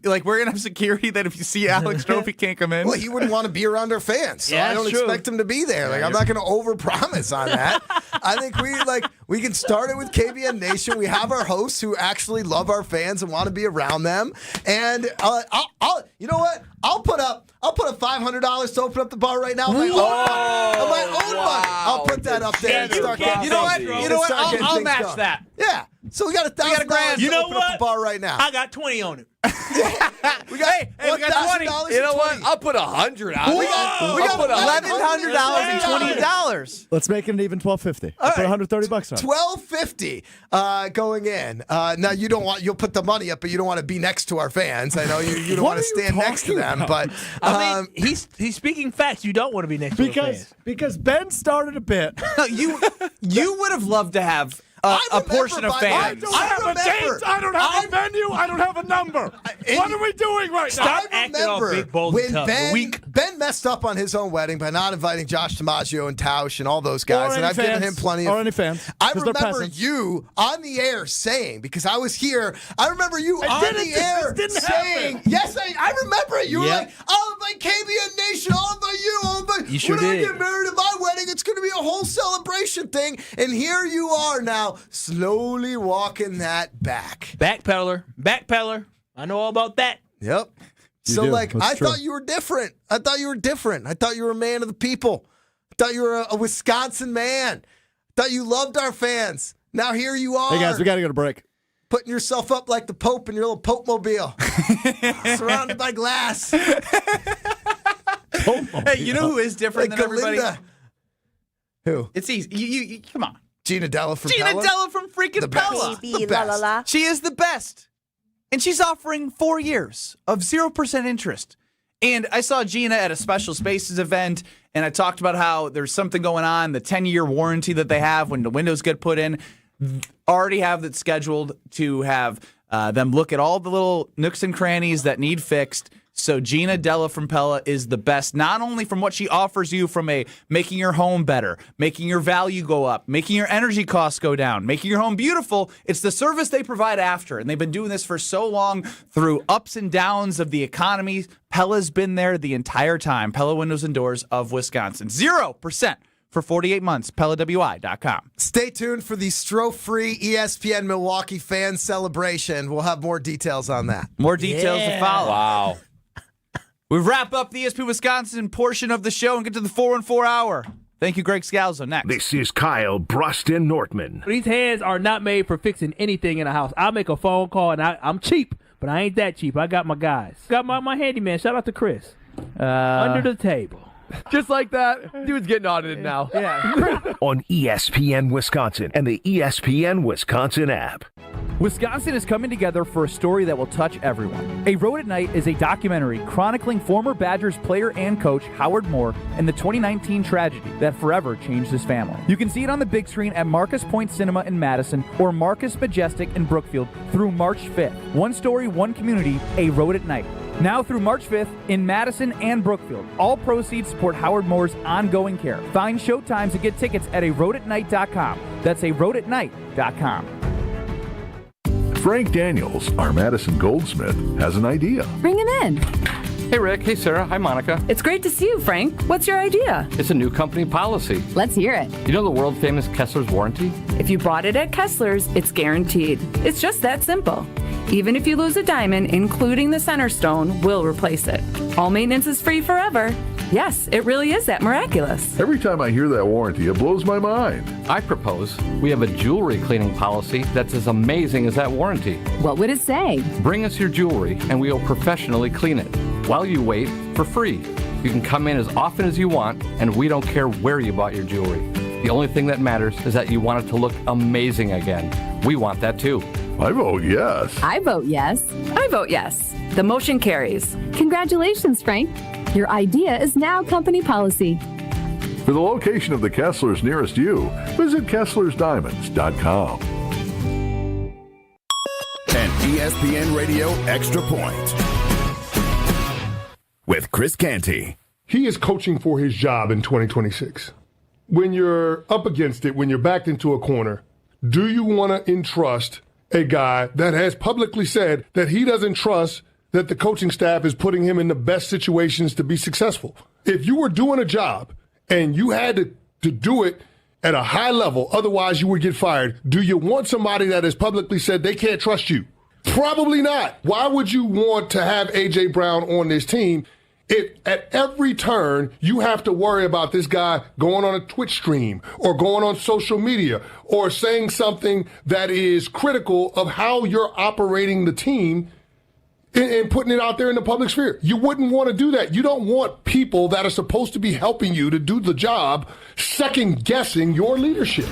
S2: Like, we're going to have security that if you see Alex Strouf, he can't come in?
S17: Well, he wouldn't want to be around our fans, so
S3: Yeah,
S17: I don't
S3: that's true.
S17: expect him to be there. Like, I'm not going to overpromise on that. I think we can start it with KBN Nation. We have our hosts who actually love our fans and want to be around them. And I'll you know what? I'll put up $500 to open up the bar right now. Of my own money. Of my own money. I'll put that up there. and start getting
S2: You know what?
S17: things-
S2: You know what?
S17: start getting
S2: I'll
S17: things
S2: match
S17: done.
S2: that.
S17: Yeah. So we got $1,000
S2: grand.
S17: to
S3: You know
S17: open up
S3: what?
S17: the bar right now.
S3: I got 20 on it.
S17: We got
S2: we got 20.
S17: $1,000
S4: You know what?
S17: and
S4: I'll put 100 on it.
S17: We got
S4: I'll put
S2: $1,100 and $20.
S10: Let's make it an even $1,250. Put $130 on it.
S17: $1,250 going in. Now you'll put the money up, but you don't want to be next to our fans. I know you don't
S10: What
S17: want to
S10: are you
S17: stand next to
S10: talking
S17: them,
S10: about?
S17: but
S3: I mean, he's speaking facts. You don't want to be next to the fans.
S10: Because Ben started a bit.
S2: No, you would have loved to have a portion of fans.
S10: I have a date. I don't have a venue. I don't have a number. What are we doing right now?
S3: Stop acting all
S17: remember
S3: big, bold,
S17: when
S3: and tough.
S17: Ben messed up on his own wedding by not inviting Josh DiMaggio and Tausch and all those guys,
S10: Or
S17: and
S10: any
S17: I've given
S10: fans.
S17: him plenty
S10: Or
S17: of.
S10: any fans,
S17: I
S10: 'cause they're
S17: remember
S10: peasants.
S17: you on the air saying, because I was here. I remember you
S10: I
S17: on
S10: didn't-
S17: the air
S10: this didn't
S17: saying,
S10: happen.
S17: "Yes, I remember it." You were
S3: Yep.
S17: like, "I'll invite KBN Nation. I'll invite you. I'll invite."
S3: You sure
S17: when I
S3: did.
S17: get married at my wedding, it's going to be a whole celebration thing. And here you are now, slowly walking that back.
S3: Backpedaler. I know all about that.
S17: Yep.
S10: You
S17: So,
S10: do.
S17: like,
S10: That's
S17: I
S10: true.
S17: thought you were different. I thought you were a man of the people. I thought you were a Wisconsin man. I thought you loved our fans. Now here you are.
S10: Hey, guys, we got to go to break.
S17: Putting yourself up like the Pope in your little Pope mobile. Surrounded by glass.
S2: Hey, you know who is different
S17: Like
S2: than everybody?
S17: Galinda. Who?
S2: It's easy. You come on.
S17: Gina Della from
S2: Gina
S17: Pella?
S2: Della from freaking
S17: The best.
S2: Pella.
S17: The best.
S2: She is the best. And she's offering 4 years of 0% interest. And I saw Gina at a Special Spaces event, and I talked about how there's something going on, the 10-year warranty that they have when the windows get put in. Already have it scheduled to have them look at all the little nooks and crannies that need fixed. So Gina Della from Pella is the best, not only from what she offers you from a making your home better, making your value go up, making your energy costs go down, making your home beautiful. It's the service they provide after. And they've been doing this for so long through ups and downs of the economy. Pella's been there the entire time. Pella Windows and Doors of Wisconsin. 0% for 48 months. PellaWI.com.
S17: Stay tuned for the Strouf-free ESPN Milwaukee fan celebration. We'll have more details on that.
S2: More details to follow.
S4: Wow.
S2: We wrap up the ESPN Wisconsin portion of the show and get to the 414 hour. Thank you, Greg Scalzo. Next.
S1: This is Kyle Brust Nortman.
S3: These hands are not made for fixing anything in the house. I'll make a phone call, and I'm cheap, but I ain't that cheap. I got my guys. Got my handyman. Shout out to Chris. Under the table.
S22: Just like that, dude's getting audited now.
S3: Yeah.
S1: On ESPN Wisconsin and the ESPN Wisconsin app.
S6: Wisconsin is coming together for a story that will touch everyone. A Road at Night is a documentary chronicling former Badgers player and coach Howard Moore and the 2019 tragedy that forever changed his family. You can see it on the big screen at Marcus Point Cinema in Madison or Marcus Majestic in Brookfield through March 5th. One story, one community, A Road at Night. Now through March 5th in Madison and Brookfield. All proceeds support Howard Moore's ongoing care. Find showtimes and get tickets at aroadatnight.com. That's aroadatnight.com.
S23: Frank Daniels, our Madison Goldsmith, has an idea.
S7: Bring him in.
S15: Hey, Rick. Hey, Sarah. Hi, Monica.
S7: It's great to see you, Frank. What's your idea?
S15: It's a new company policy.
S7: Let's hear it.
S15: You know the world-famous Kessler's warranty?
S7: If you bought it at Kessler's, it's guaranteed. It's just that simple. Even if you lose a diamond, including the center stone, we'll replace it. All maintenance is free forever. Yes, it really is that miraculous.
S23: Every time I hear that warranty, it blows my mind.
S15: I propose we have a jewelry cleaning policy that's as amazing as that warranty.
S7: What would it say?
S15: Bring us your jewelry and we'll professionally clean it. While you wait, for free. You can come in as often as you want, and we don't care where you bought your jewelry. The only thing that matters is that you want it to look amazing again. We want that too.
S23: I vote yes.
S7: I vote yes. I vote yes. The motion carries.
S27: Congratulations, Frank. Your idea is now company policy.
S23: For the location of the Kesslers nearest you, visit KesslersDiamonds.com.
S19: An ESPN Radio Extra Point with Chris Canty.
S21: He is coaching for his job in 2026. When you're up against it, when you're backed into a corner, do you want to entrust a guy that has publicly said that he doesn't trust that the coaching staff is putting him in the best situations to be successful? If you were doing a job and you had to do it at a high level, otherwise you would get fired, do you want somebody that has publicly said they can't trust you? Probably not. Why would you want to have A.J. Brown on this team if at every turn you have to worry about this guy going on a Twitch stream or going on social media or saying something that is critical of how you're operating the team and putting it out there in the public sphere? You wouldn't want to do that. You don't want people that are supposed to be helping you to do the job second-guessing your leadership.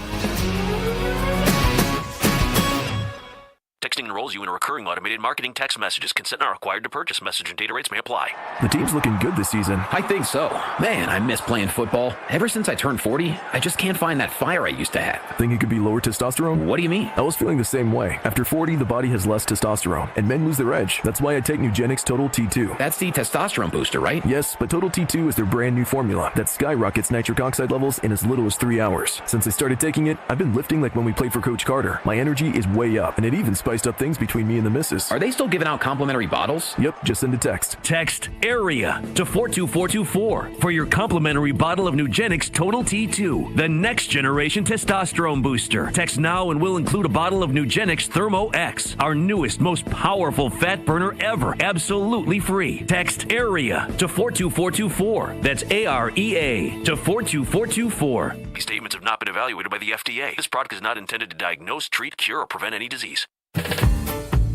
S24: Texting enrolls you in a recurring automated marketing text messages. Consent not required to purchase. Message and data rates may apply.
S25: The team's looking good this season. I think so. Man, I miss playing football. Ever since I turned 40, I just can't find that fire I used to have.
S12: Think it could be lower testosterone?
S25: What do you mean?
S12: I was feeling the same way. After 40, the body has less testosterone, and men lose their edge. That's why I take Nugenix Total T2.
S25: That's the testosterone booster, right?
S12: Yes, but Total T2 is their brand new formula that skyrockets nitric oxide levels in as little as 3 hours. Since I started taking it, I've been lifting like when we played for Coach Carter. My energy is way up, and it even spiced up things between me and the missus.
S25: Are they still giving out complimentary bottles?
S12: Yep, just send a text.
S26: Text AREA to 42424 for your complimentary bottle of Nugenix Total T2, the next generation testosterone booster. Text now and we'll include a bottle of Nugenix Thermo X, our newest, most powerful fat burner ever, absolutely free. Text AREA to 42424. That's AREA to 42424.
S24: These statements have not been evaluated by the FDA. This product is not intended to diagnose, treat, cure, or prevent any disease.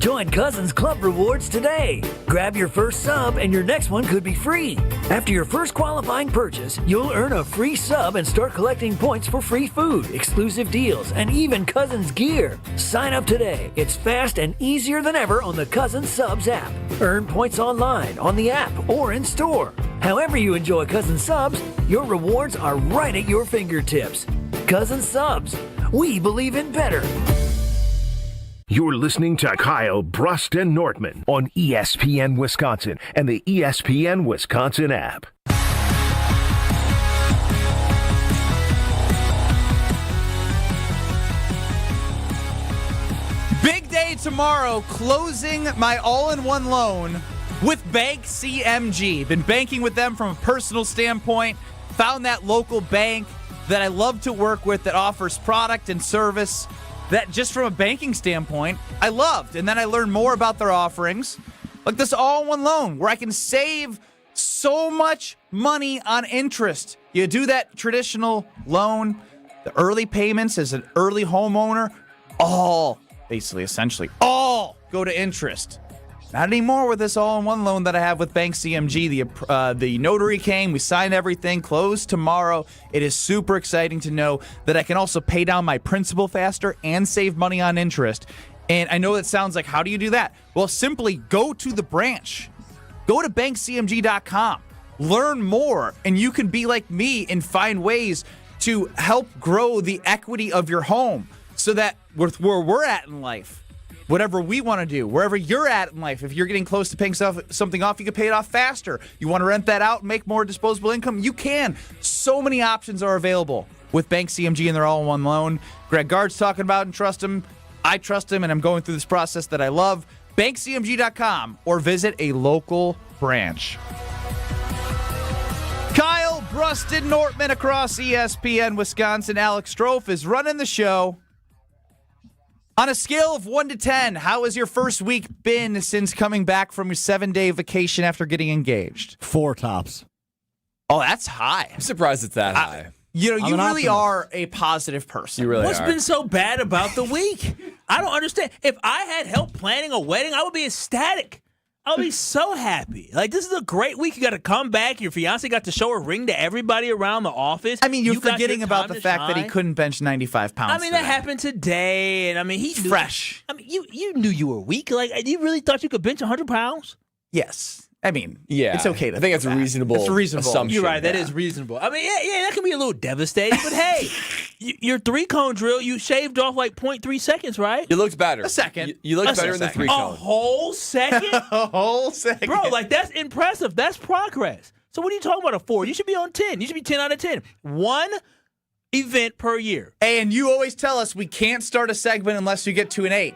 S5: Join Cousins Club Rewards today. Grab your first sub and your next one could be free. After your first qualifying purchase, you'll earn a free sub and start collecting points for free food, exclusive deals, and even Cousins gear. Sign up today. It's fast and easier than ever on the Cousins Subs app. Earn points online, on the app, or in store. However you enjoy Cousins Subs, your rewards are right at your fingertips. Cousins Subs. We believe in better.
S1: You're listening to Kyle, Brust, and Nortman on ESPN Wisconsin and the ESPN Wisconsin app.
S2: Big day tomorrow, closing my all-in-one loan with Bank CMG. Been banking with them from a personal standpoint. Found that local bank that I love to work with that offers product and service that just from a banking standpoint, I loved. And then I learned more about their offerings, like this all-in-one loan where I can save so much money on interest. You do that traditional loan, the early payments as an early homeowner, all, basically, essentially, all go to interest. Not anymore with this all-in-one loan that I have with Bank CMG. The notary came, we signed everything, closed tomorrow. It is super exciting to know that I can also pay down my principal faster and save money on interest. And I know that sounds like, how do you do that? Well, simply go to the branch. Go to bankcmg.com. Learn more, and you can be like me and find ways to help grow the equity of your home so that with where we're at in life, whatever we want to do, wherever you're at in life, if you're getting close to paying something off, you can pay it off faster. You want to rent that out and make more disposable income? You can. So many options are available with Bank CMG and their all-in-one loan. Greg Gard's talking about and trust him. I trust him, and I'm going through this process that I love. BankCMG.com or visit a local branch. Kyle, Brust, and Nortman across ESPN Wisconsin. Alex Strouf is running the show. On a scale of 1 to 10, how has your first week been since coming back from your 7-day vacation after getting engaged?
S10: 4 tops.
S2: Oh, that's high.
S4: I'm surprised it's that high.
S2: You really are a positive person.
S4: You really
S3: What's been so bad about the week? I don't understand. If I had help planning a wedding, I would be ecstatic. I would be so happy. Like, this is a great week. You got to come back. Your fiance got to show her ring to everybody around the office.
S2: I mean, you're forgetting about the fact that he couldn't bench 95 pounds.
S3: I mean, that happened today, and I mean, he's
S2: fresh.
S3: I mean, you knew you were weak. Like, you really thought you could bench 100 pounds?
S2: Yes. I mean,
S4: yeah,
S2: it's okay to
S4: I think that's a reasonable assumption.
S3: You're right. That is reasonable. I mean, yeah, that can be a little devastating. But hey, your 3-cone drill, you shaved off like 0.3 seconds, right?
S4: You looked better.
S2: A second.
S4: You looked better in the 3-cone.
S3: A whole second?
S2: A whole second.
S3: Bro, like, that's impressive. That's progress. So what are you talking about a 4? You should be on 10. You should be 10 out of 10. 1 event per year.
S2: And you always tell us we can't start a segment unless you get to an 8.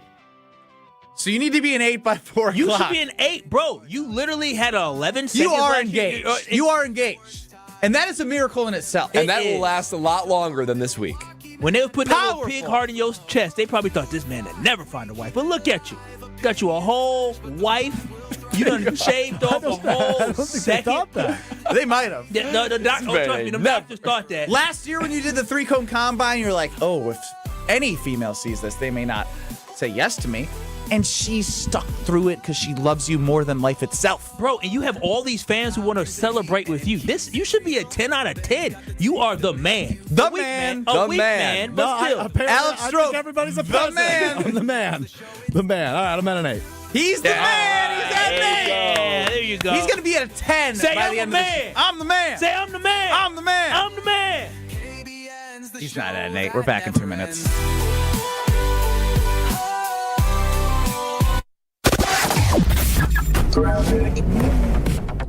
S2: So you need to be an 8 by 4 o'clock.
S3: You should be an 8, bro. You literally had an 11 seconds.
S2: You are engaged. You are engaged. And that is a miracle in itself.
S4: And that will last a lot longer than this week.
S3: When they were putting that little pig heart in your chest, they probably thought this man would never find a wife. But look at you. Got you a whole wife. You done shaved off a whole second.
S2: They might have.
S3: The doctor, trust me, the doctors thought that.
S2: Last year when you did the 3-cone combine, you're like, oh, if any female sees this, they may not say yes to me. And she stuck through it because she loves you more than life itself.
S3: Bro, and you have all these fans who want to celebrate with you. You should be a 10 out of 10. You are the man.
S2: The man.
S3: A weak man, but still.
S10: Alex Strouf. Everybody's a the man. I'm the man. The man. All right, I'm at an 8.
S2: He's the man. He's at an 8.
S3: Yeah, there you go.
S2: He's going to be at a 10
S3: Say
S2: by
S3: I'm
S2: the end
S3: the
S2: of
S3: man.
S2: I'm the man.
S3: Say I'm the man.
S2: I'm the man.
S3: I'm the man.
S2: He's not at an 8. We're back in 2 minutes.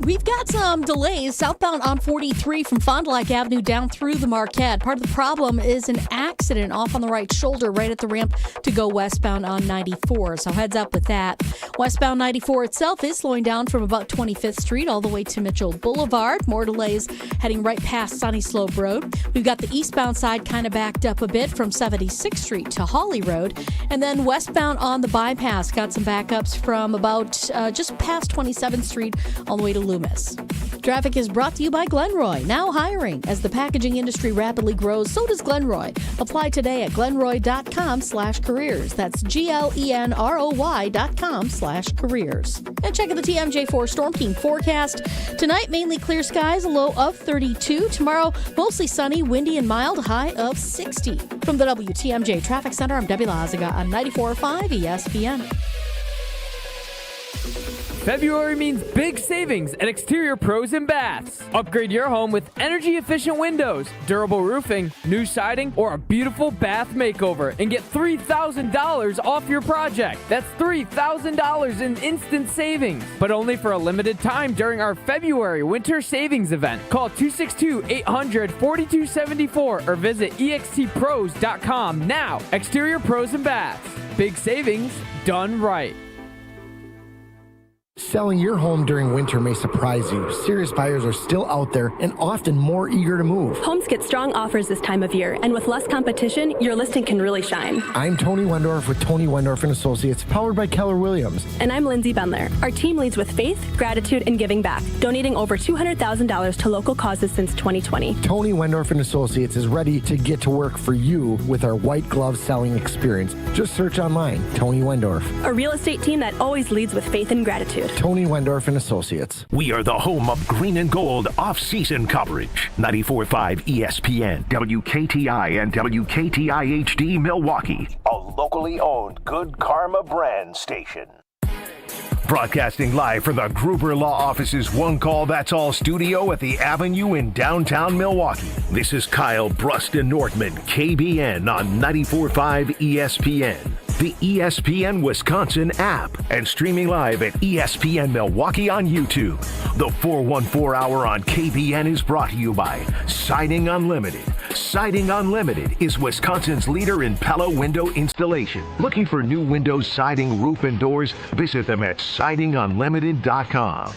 S8: We've got some delays southbound on 43 from Fond du Lac Avenue down through the Marquette. Part of the problem is an accident off on the right shoulder right at the ramp to go westbound on 94. So heads up with that. Westbound 94 itself is slowing down from about 25th Street all the way to Mitchell Boulevard. More delays heading right past Sunny Slope Road. We've got the eastbound side kind of backed up a bit from 76th Street to Holly Road. And then westbound on the bypass got some backups from about just past 27th Street all the way to Loomis. Traffic is brought to you by Glenroy, now hiring. As the packaging industry rapidly grows, so does Glenroy. Apply today at glenroy.com/careers. That's GLENROY.com/careers. And check out the TMJ4 Storm Team forecast. Tonight, mainly clear skies, a low of 32. Tomorrow, mostly sunny, windy, and mild, high of 60. From the WTMJ Traffic Center, I'm Debbie Lazaga on 94.5 ESPN.
S9: February means big savings at Exterior Pros and Baths. Upgrade your home with energy-efficient windows, durable roofing, new siding, or a beautiful bath makeover and get $3,000 off your project. That's $3,000 in instant savings, but only for a limited time during our February winter savings event. Call 262-800-4274 or visit extpros.com now. Exterior Pros and Baths. Big savings done right.
S11: Selling your home during winter may surprise you. Serious buyers are still out there and often more eager to move.
S13: Homes get strong offers this time of year, and with less competition, your listing can really shine.
S11: I'm Tony Wendorf with Tony Wendorf & Associates, powered by Keller Williams.
S13: And I'm Lindsay Bendler. Our team leads with faith, gratitude, and giving back, donating over $200,000 to local causes since 2020.
S11: Tony Wendorf & Associates is ready to get to work for you with our white glove selling experience. Just search online, Tony Wendorf.
S13: A real estate team that always leads with faith and gratitude.
S11: Tony Wendorf & Associates.
S1: We are the home of green and gold off-season coverage. 94.5 ESPN, WKTI, and WKTI HD Milwaukee. A locally owned Good Karma brand station. Broadcasting live from the Gruber Law Office's One Call That's All studio at the Avenue in downtown Milwaukee. This is Kyle Brust Nortman, KBN on 94.5 ESPN. The ESPN Wisconsin app, and streaming live at ESPN Milwaukee on YouTube. The 414 Hour on KBN is brought to you by Siding Unlimited. Siding Unlimited is Wisconsin's leader in Pella window installation. Looking for new windows, siding, roof, and doors? Visit them at sidingunlimited.com.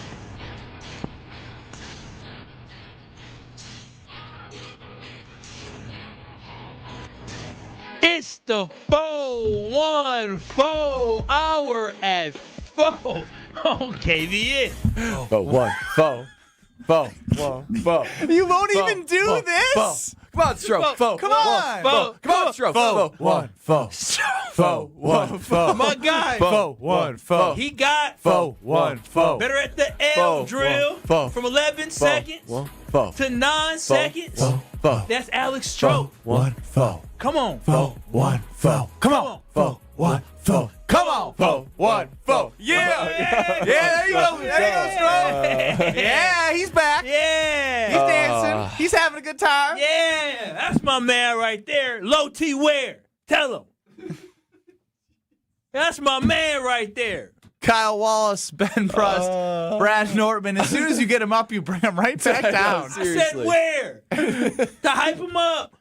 S3: It's the 414 Hour at 4 on KBN.
S4: 414.
S2: You won't even do this?
S4: Come on, Stro.
S2: Come on.
S4: Come on, Stro.
S3: 414. My guy.
S4: 414.
S3: He got
S4: 414.
S3: better at the L drill from 11 seconds to 9 seconds. That's Alex Strouf.
S4: 414.
S3: Come on.
S4: 414.
S3: Come on.
S4: 414.
S2: Come on. 414. Yeah, there you go. Strouf. Yeah, he's back.
S3: Yeah.
S2: He's dancing. He's having a good time.
S3: Yeah. That's my man right there. Low T Ware. Tell him. That's my man right there.
S2: Kyle Wallace, Ben Brust, Brad Nortman. As soon as you get him up, you bring him right back down.
S3: I said where? To hype him up.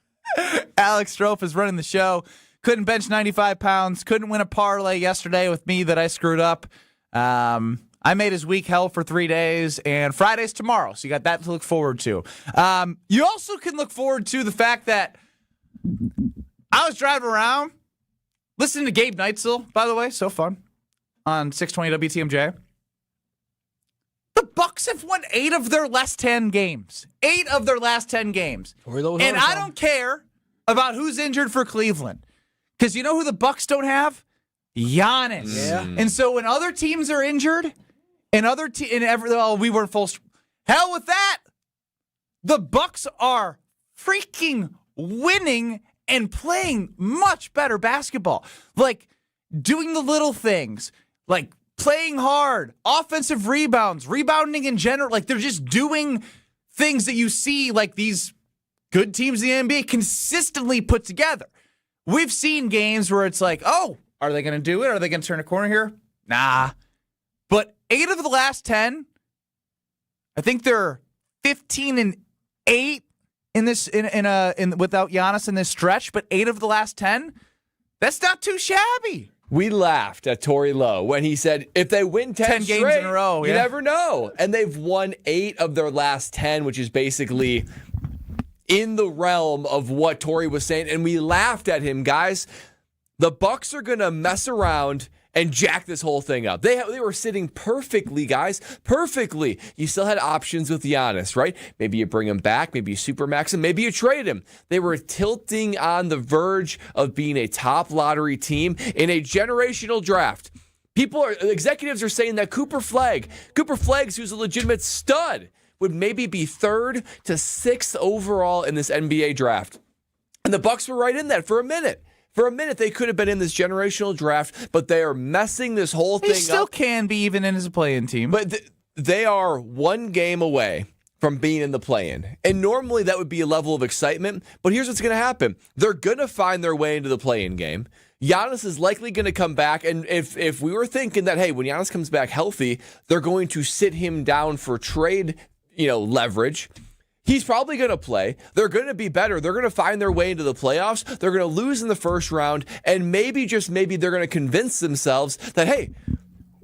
S2: Alex Strouf is running the show. Couldn't bench 95 pounds. Couldn't win a parlay yesterday with me that I screwed up. I made his week hell for 3 days, and Friday's tomorrow, so you got that to look forward to. You also can look forward to the fact that I was driving around listening to Gabe Neitzel, by the way, so fun, on 620 WTMJ. The Bucks have won 8 of their last 10 games. 8 of their last 10 games. And I don't care about who's injured for Cleveland. Because you know who the Bucks don't have? Giannis.
S4: Yeah.
S2: And so when other teams are injured, and we weren't full. Hell with that. The Bucks are freaking winning and playing much better basketball. Like doing the little things, like playing hard, offensive rebounds, rebounding in general. Like they're just doing things that you see like these good teams in the NBA consistently put together. We've seen games where it's like, oh, are they going to do it? Are they going to turn a corner here? Nah. But 8 of the last 10, I think they're 15-8 in this without Giannis in this stretch. But 8 of the last 10, that's not too shabby.
S4: We laughed at Torey Lowe when he said, if they win 10
S2: games
S4: straight,
S2: in a row,
S4: you never know. And they've won 8 of their last 10, which is basically in the realm of what Torey was saying. And we laughed at him, guys. The Bucks are going to mess around and jack this whole thing up. They were sitting perfectly, guys, perfectly. You still had options with Giannis, right? Maybe you bring him back, maybe you supermax him, maybe you trade him. They were tilting on the verge of being a top lottery team in a generational draft. Executives are saying that Cooper Flaggs, who's a legitimate stud, would maybe be 3rd to 6th overall in this NBA draft. And the Bucks were right in that for a minute. For a minute, they could have been in this generational draft, but they are messing this whole thing up.
S2: They still can be even in as a play-in team.
S4: But they are one game away from being in the play-in. And normally that would be a level of excitement, but here's what's going to happen. They're going to find their way into the play-in game. Giannis is likely going to come back, and if we were thinking that, hey, when Giannis comes back healthy, they're going to sit him down for trade, leverage, he's probably going to play. They're going to be better. They're going to find their way into the playoffs. They're going to lose in the first round, and maybe, just maybe, they're going to convince themselves that, hey,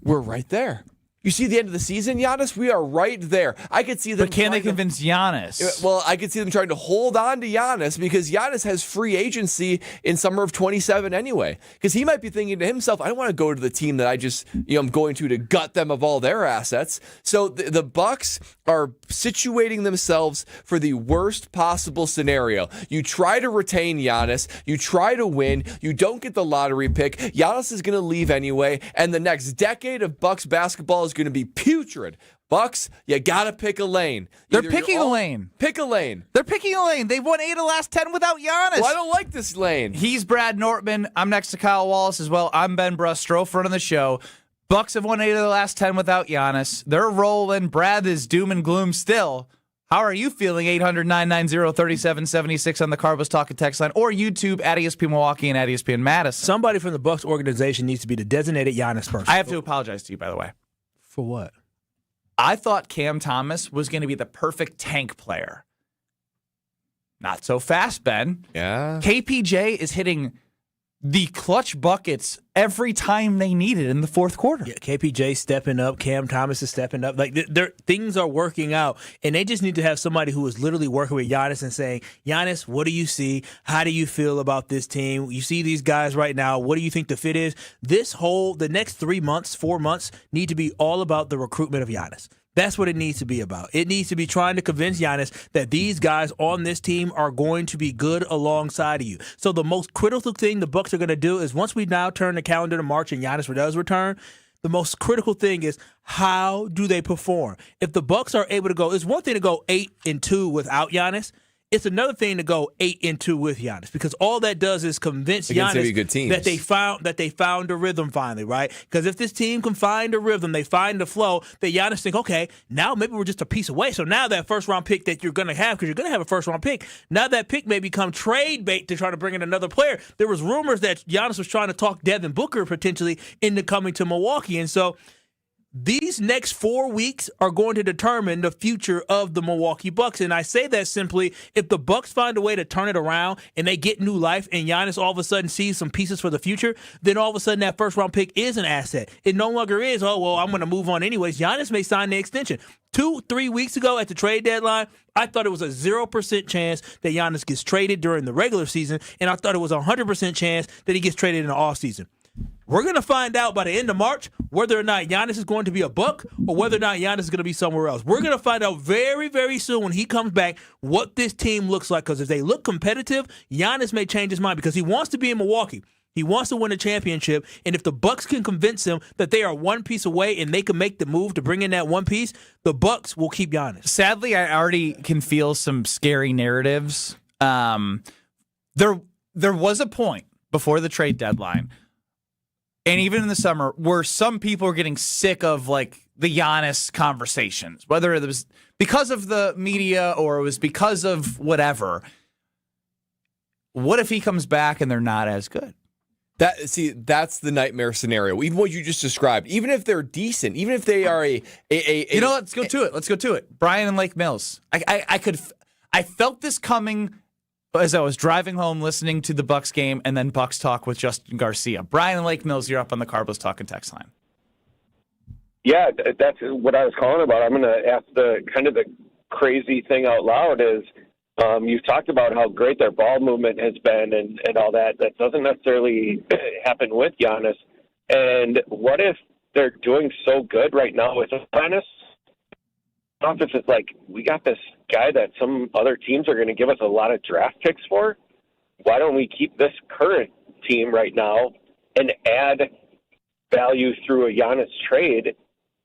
S4: we're right there. You see the end of the season, Giannis? We are right there. I could see them.
S2: But can they convince Giannis?
S4: Well, I could see them trying to hold on to Giannis because Giannis has free agency in summer of 27 anyway. Because he might be thinking to himself, I don't want to go to the team that I just, I'm going to gut them of all their assets. So the Bucks are situating themselves for the worst possible scenario. You try to retain Giannis. You try to win. You don't get the lottery pick. Giannis is going to leave anyway. And the next decade of Bucks basketball is going to be putrid. Bucks, you got to pick a lane.
S2: They're picking a lane.
S4: Pick a lane.
S2: They're picking a lane. They've won 8 of the last 10 without Giannis.
S4: Well, I don't like this lane.
S2: He's Brad Nortman. I'm next to Kyle Wallace as well. I'm Ben Brust, Strouf, running the show. Bucks have won 8 of the last 10 without Giannis. They're rolling. Brad is doom and gloom still. How are you feeling? 800-990-3776 on the Carbos Talking text line or YouTube at ESPN Milwaukee and at ESPN Madison.
S3: Somebody from the Bucks organization needs to be the designated Giannis person.
S2: I have to apologize to you, by the way.
S3: For what?
S2: I thought Cam Thomas was going to be the perfect tank player. Not so fast, Ben.
S4: Yeah.
S2: KPJ is hitting the clutch buckets every time they need it in the fourth quarter.
S3: Yeah, KPJ stepping up, Cam Thomas is stepping up. Like things are working out, and they just need to have somebody who is literally working with Giannis and saying, Giannis, what do you see? How do you feel about this team? You see these guys right now. What do you think the fit is? The next 3 months, 4 months need to be all about the recruitment of Giannis. That's what it needs to be about. It needs to be trying to convince Giannis that these guys on this team are going to be good alongside of you. So the most critical thing the Bucks are going to do is once we now turn the calendar to March and Giannis does return, the most critical thing is how do they perform? If the Bucks are able to go, it's one thing to go 8-2 without Giannis. It's another thing to go 8-2 with Giannis because all that does is convince Giannis that they found a rhythm finally, right? Because if this team can find a rhythm, they find the flow, that Giannis think, okay, now maybe we're just a piece away. So now that first-round pick that you're going to have, because you're going to have a first-round pick, now that pick may become trade bait to try to bring in another player. There was rumors that Giannis was trying to talk Devin Booker potentially into coming to Milwaukee, and so these next 4 weeks are going to determine the future of the Milwaukee Bucks. And I say that simply, if the Bucks find a way to turn it around and they get new life and Giannis all of a sudden sees some pieces for the future, then all of a sudden that first-round pick is an asset. It no longer is, oh, well, I'm going to move on anyways. Giannis may sign the extension. 2-3 weeks ago at the trade deadline, I thought it was a 0% chance that Giannis gets traded during the regular season, and I thought it was a 100% chance that he gets traded in the offseason. We're going to find out by the end of March whether or not Giannis is going to be a Buck or whether or not Giannis is going to be somewhere else. We're going to find out very, very soon when he comes back what this team looks like, because if they look competitive, Giannis may change his mind because he wants to be in Milwaukee. He wants to win a championship, and if the Bucks can convince him that they are one piece away and they can make the move to bring in that one piece, the Bucks will keep Giannis.
S2: Sadly, I already can feel some scary narratives. There was a point before the trade deadline, and even in the summer, where some people are getting sick of like the Giannis conversations, whether it was because of the media or it was because of whatever. What if he comes back and they're not as good?
S4: That's the nightmare scenario. Even what you just described, even if they're decent, even if they are
S2: let's go to it. Bryan and Lake Mills. I felt this coming as I was driving home listening to the Bucks game and then Bucks talk with Justin Garcia. Bryan and Lake Mills, you're up on the Carbos Talking text line.
S6: Yeah, that's what I was calling about. I'm going to ask the crazy thing out loud is, you've talked about how great their ball movement has been and all that. That doesn't necessarily happen with Giannis. And what if they're doing so good right now with Giannis? If it's like, we got this guy that some other teams are going to give us a lot of draft picks for, why don't we keep this current team right now and add value through a Giannis trade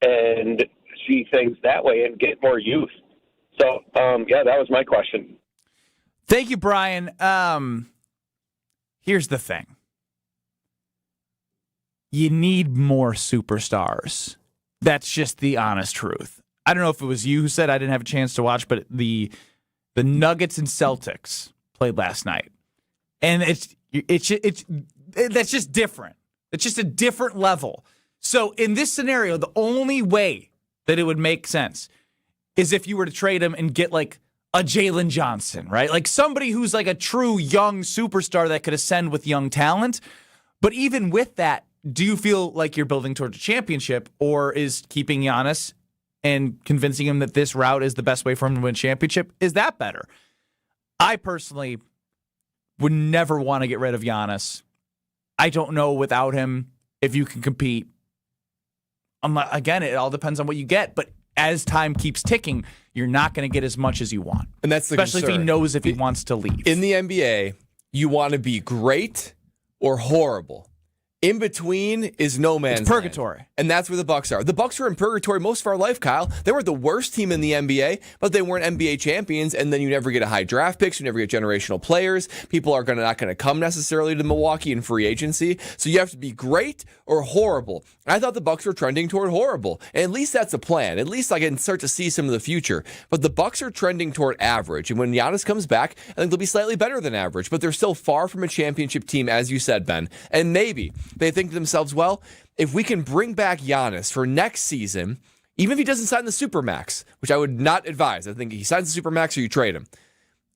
S6: and see things that way and get more youth? So, that was my question.
S2: Thank you, Bryan. Here's the thing. You need more superstars. That's just the honest truth. I don't know if it was you who said, I didn't have a chance to watch, but the Nuggets and Celtics played last night. And that's just different. It's just a different level. So in this scenario, the only way that it would make sense is if you were to trade him and get like a Jalen Johnson, right? Like somebody who's like a true young superstar that could ascend with young talent. But even with that, do you feel like you're building towards a championship, or is keeping Giannis and convincing him that this route is the best way for him to win a championship, is that better? I personally would never want to get rid of Giannis. I don't know without him if you can compete. Again, it all depends on what you get, but as time keeps ticking, you're not going to get as much as you want.
S4: And that's the
S2: especially
S4: concern.
S2: If he knows if he wants to leave.
S4: In the NBA, you want to be great or horrible. In between is no man's
S2: It's purgatory.
S4: land. And that's where the Bucks are. The Bucks were in purgatory most of our life, Kyle. They weren't the worst team in the NBA, but they weren't NBA champions, and then you never get a high draft picks, you never get generational players. People are not going to come necessarily to Milwaukee in free agency. So you have to be great or horrible. I thought the Bucks were trending toward horrible. And at least that's a plan. At least I can start to see some of the future. But the Bucks are trending toward average. And when Giannis comes back, I think they'll be slightly better than average. But they're still far from a championship team, as you said, Ben. And maybe they think to themselves, well, if we can bring back Giannis for next season, even if he doesn't sign the Supermax, which I would not advise, I think he signs the Supermax or you trade him.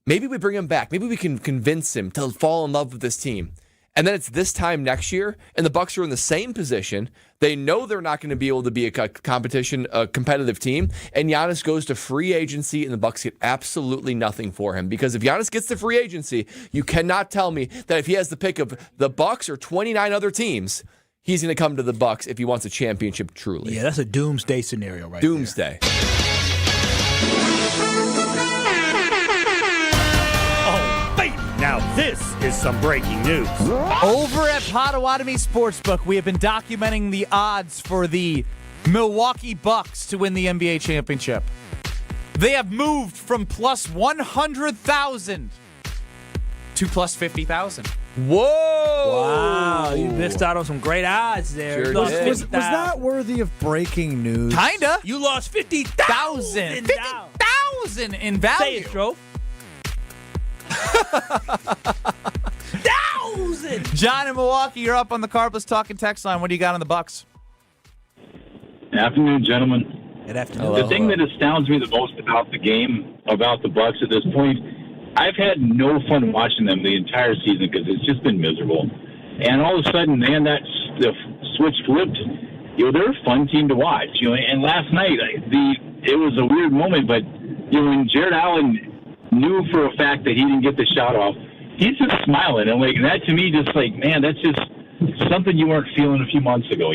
S4: Maybe we bring him back. Maybe we can convince him to fall in love with this team. And then it's this time next year, and the Bucks are in the same position. They know they're not going to be able to be a competitive team. And Giannis goes to free agency, and the Bucks get absolutely nothing for him. Because if Giannis gets to free agency, you cannot tell me that if he has the pick of the Bucks or 29 other teams, he's going to come to the Bucks if he wants a championship truly.
S3: Yeah, that's a doomsday scenario right
S4: Doomsday.
S3: there.
S14: Now this is some breaking news.
S2: Over at Potawatomi Sportsbook, we have been documenting the odds for the Milwaukee Bucks to win the NBA championship. They have moved from plus 100,000 to plus 50,000.
S4: Whoa!
S3: Wow, you missed out on some great odds there.
S4: Sure
S15: Was that worthy of breaking news?
S2: Kinda.
S3: You lost 50,000.
S2: 50,000 in value.
S3: Say it, Strouf. 1,000.
S2: John in Milwaukee, you're up on the Carbless Talking text line. What do you got on the Bucks?
S16: Afternoon, gentlemen.
S3: Good afternoon.
S16: The thing that astounds me the most about the game, about the Bucks at this point, I've had no fun watching them the entire season because it's just been miserable. And all of a sudden, man, the switch flipped. They're a fun team to watch. And last night, it was a weird moment, but when Jared Allen knew for a fact that he didn't get the shot off, he's just smiling. And that to me, just man, that's just something you weren't feeling a few months ago,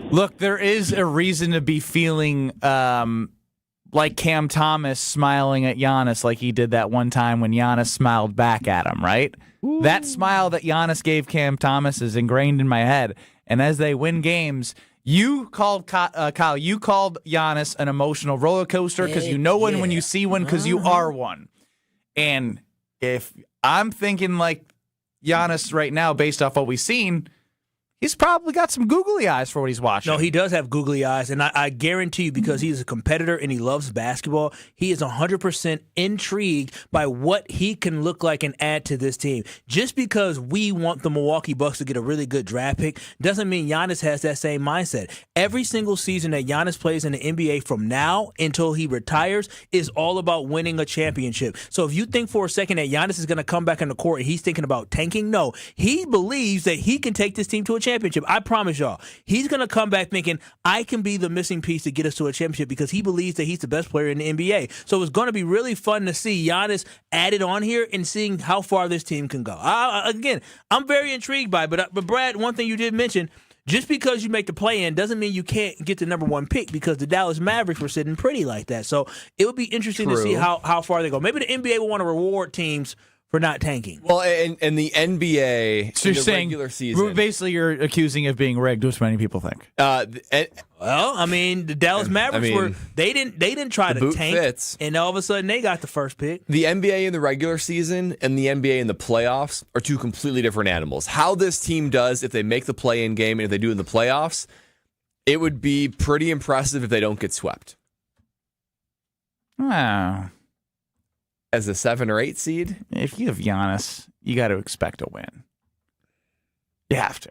S2: Look, there is a reason to be feeling like Cam Thomas smiling at Giannis like he did that one time when Giannis smiled back at him, right? Ooh. That smile that Giannis gave Cam Thomas is ingrained in my head. And as they win games, you called Kyle. You called Giannis an emotional roller coaster because you know one when you see one because you are one. And if I'm thinking like Giannis right now, based off what we've seen, he's probably got some googly eyes for what he's watching.
S3: No, he does have googly eyes, and I guarantee you, because he's a competitor and he loves basketball, he is 100% intrigued by what he can look like and add to this team. Just because we want the Milwaukee Bucks to get a really good draft pick doesn't mean Giannis has that same mindset. Every single season that Giannis plays in the NBA from now until he retires is all about winning a championship. So if you think for a second that Giannis is going to come back on the court and he's thinking about tanking, no. He believes that he can take this team to a championship. championship, I promise y'all, he's going to come back thinking, I can be the missing piece to get us to a championship because he believes that he's the best player in the NBA. So it's going to be really fun to see Giannis added on here and seeing how far this team can go. Again, I'm very intrigued by it. But Brad, one thing you did mention, just because you make the play-in doesn't mean you can't get the number one pick because the Dallas Mavericks were sitting pretty like that. So it would be interesting to see how far they go. Maybe the NBA will want to reward teams for not tanking.
S4: Well, and the NBA
S2: so
S4: in
S2: you're
S4: the
S2: saying,
S4: regular season.
S2: basically you're accusing of being rigged, which many people think.
S3: Well, I mean, the Dallas Mavericks they didn't try to tank,
S4: fits.
S3: And all of a sudden they got the first pick.
S4: The NBA in the regular season and the NBA in the playoffs are two completely different animals. How this team does if they make the play-in game and if they do in the playoffs, it would be pretty impressive if they don't get swept.
S2: Wow.
S4: As a 7 or 8 seed?
S2: If you have Giannis, you got to expect a win. You have to.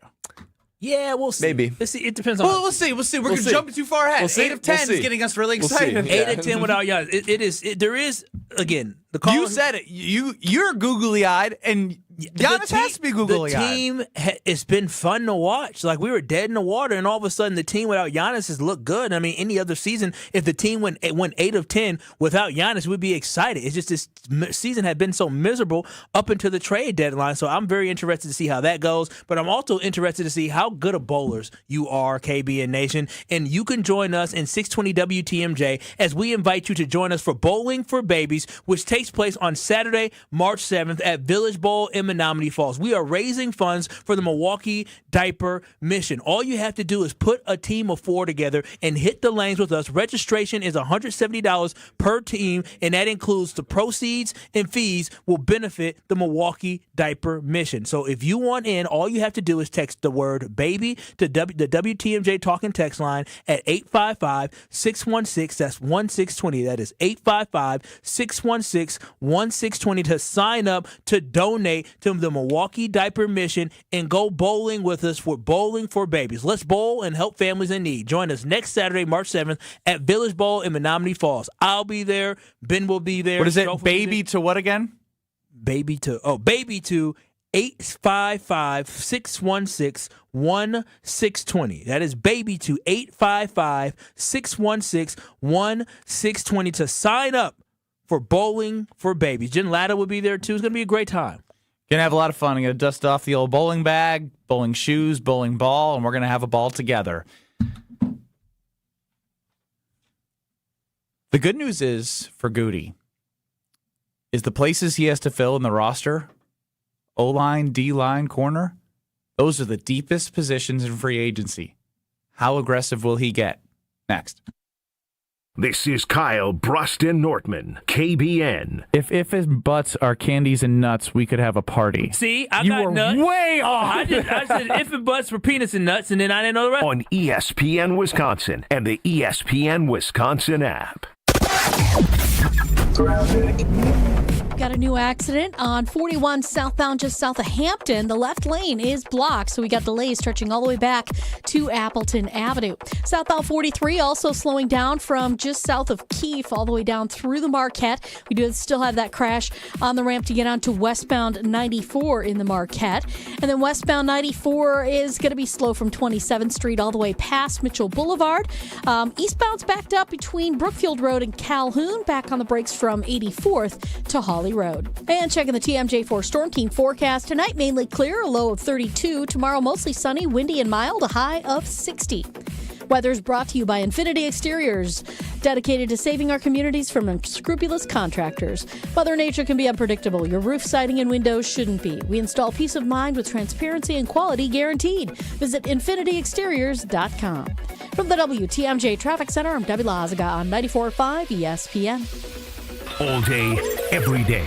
S3: Yeah, we'll see.
S4: Maybe.
S3: Let's see. It depends on.
S2: We'll see. We're jumping too far ahead. 8 of 10 is getting us really excited.
S3: 8 of 10 without Giannis. There is, again, the call.
S2: You said it. You're googly-eyed, and Giannis has to be googly-eyed.
S3: The team, it's been fun to watch. Like, we were dead in the water, and all of a sudden, the team without Giannis has looked good. I mean, any other season, if the team went 8 of 10 without Giannis, we'd be excited. It's just this season had been so miserable up until the trade deadline, so I'm very interested to see how that goes, but I'm also interested to see how good of bowlers you are, KB and Nation, and you can join us in 620 WTMJ as we invite you to join us for Bowling for Babies, which takes place on Saturday, March 7th at Village Bowl in Menominee Falls. We are raising funds for the Milwaukee Diaper Mission. All you have to do is put a team of 4 together and hit the lanes with us. Registration is $170 per team, and that includes the proceeds and fees will benefit the Milwaukee Diaper Mission. So if you want in, all you have to do is text the word baby to the WTMJ talking text line at 855-616. That's 1620. That is 855-616-1620 to sign up to donate to the Milwaukee Diaper Mission and go bowling with us for Bowling for Babies. Let's bowl and help families in need. Join us next Saturday, March 7th at Village Bowl in Menominee Falls. I'll be there. Ben will be there.
S2: What is it? Baby to what again?
S3: Baby to 855-616-1620. That is baby to 855-616-1620 to sign up for Bowling for Babies. Jen Latta will be there too. It's going to be a great time.
S2: Gonna have a lot of fun. I'm gonna dust off the old bowling bag, bowling shoes, bowling ball, and we're gonna have a ball together. The good news is for Goody is the places he has to fill in the roster, O-line, D-line, corner, those are the deepest positions in free agency. How aggressive will he get? Next.
S1: This is Kyle Brust Nortman, KBN.
S2: If his butts are candies and nuts, we could have a party.
S3: See, I
S2: you
S3: got
S2: were
S3: nuts.
S2: way off.
S3: I said if and butts were peanuts and nuts, and then I didn't know the rest.
S1: On ESPN Wisconsin and the ESPN Wisconsin app.
S8: Got a new accident on 41 southbound just south of Hampton. The left lane is blocked, so we got delays stretching all the way back to Appleton Avenue. Southbound 43 also slowing down from just south of Keefe all the way down through the Marquette. We do still have that crash on the ramp to get onto westbound 94 in the Marquette. And then westbound 94 is going to be slow from 27th Street all the way past Mitchell Boulevard. Eastbound's backed up between Brookfield Road and Calhoun, back on the brakes from 84th to Holly Road. And checking the TMJ4 Storm Team forecast. Tonight, mainly clear, a low of 32. Tomorrow, mostly sunny, windy and mild, a high of 60. Weather's brought to you by Infinity Exteriors, dedicated to saving our communities from unscrupulous contractors. Mother Nature can be unpredictable. Your roof, siding, and windows shouldn't be. We install peace of mind with transparency and quality guaranteed. Visit infinityexteriors.com. From the WTMJ Traffic Center, I'm Debbie Lazaga on 94.5 ESPN.
S1: All day, every day.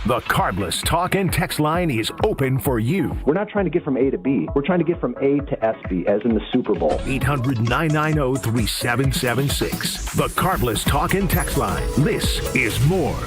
S1: The Cardless Talk and Text line is open for you.
S7: We're not trying to get from A to B. We're trying to get from A to SB, as in the Super Bowl.
S1: 800-990-3776. The Cardless Talk and Text line. This is more.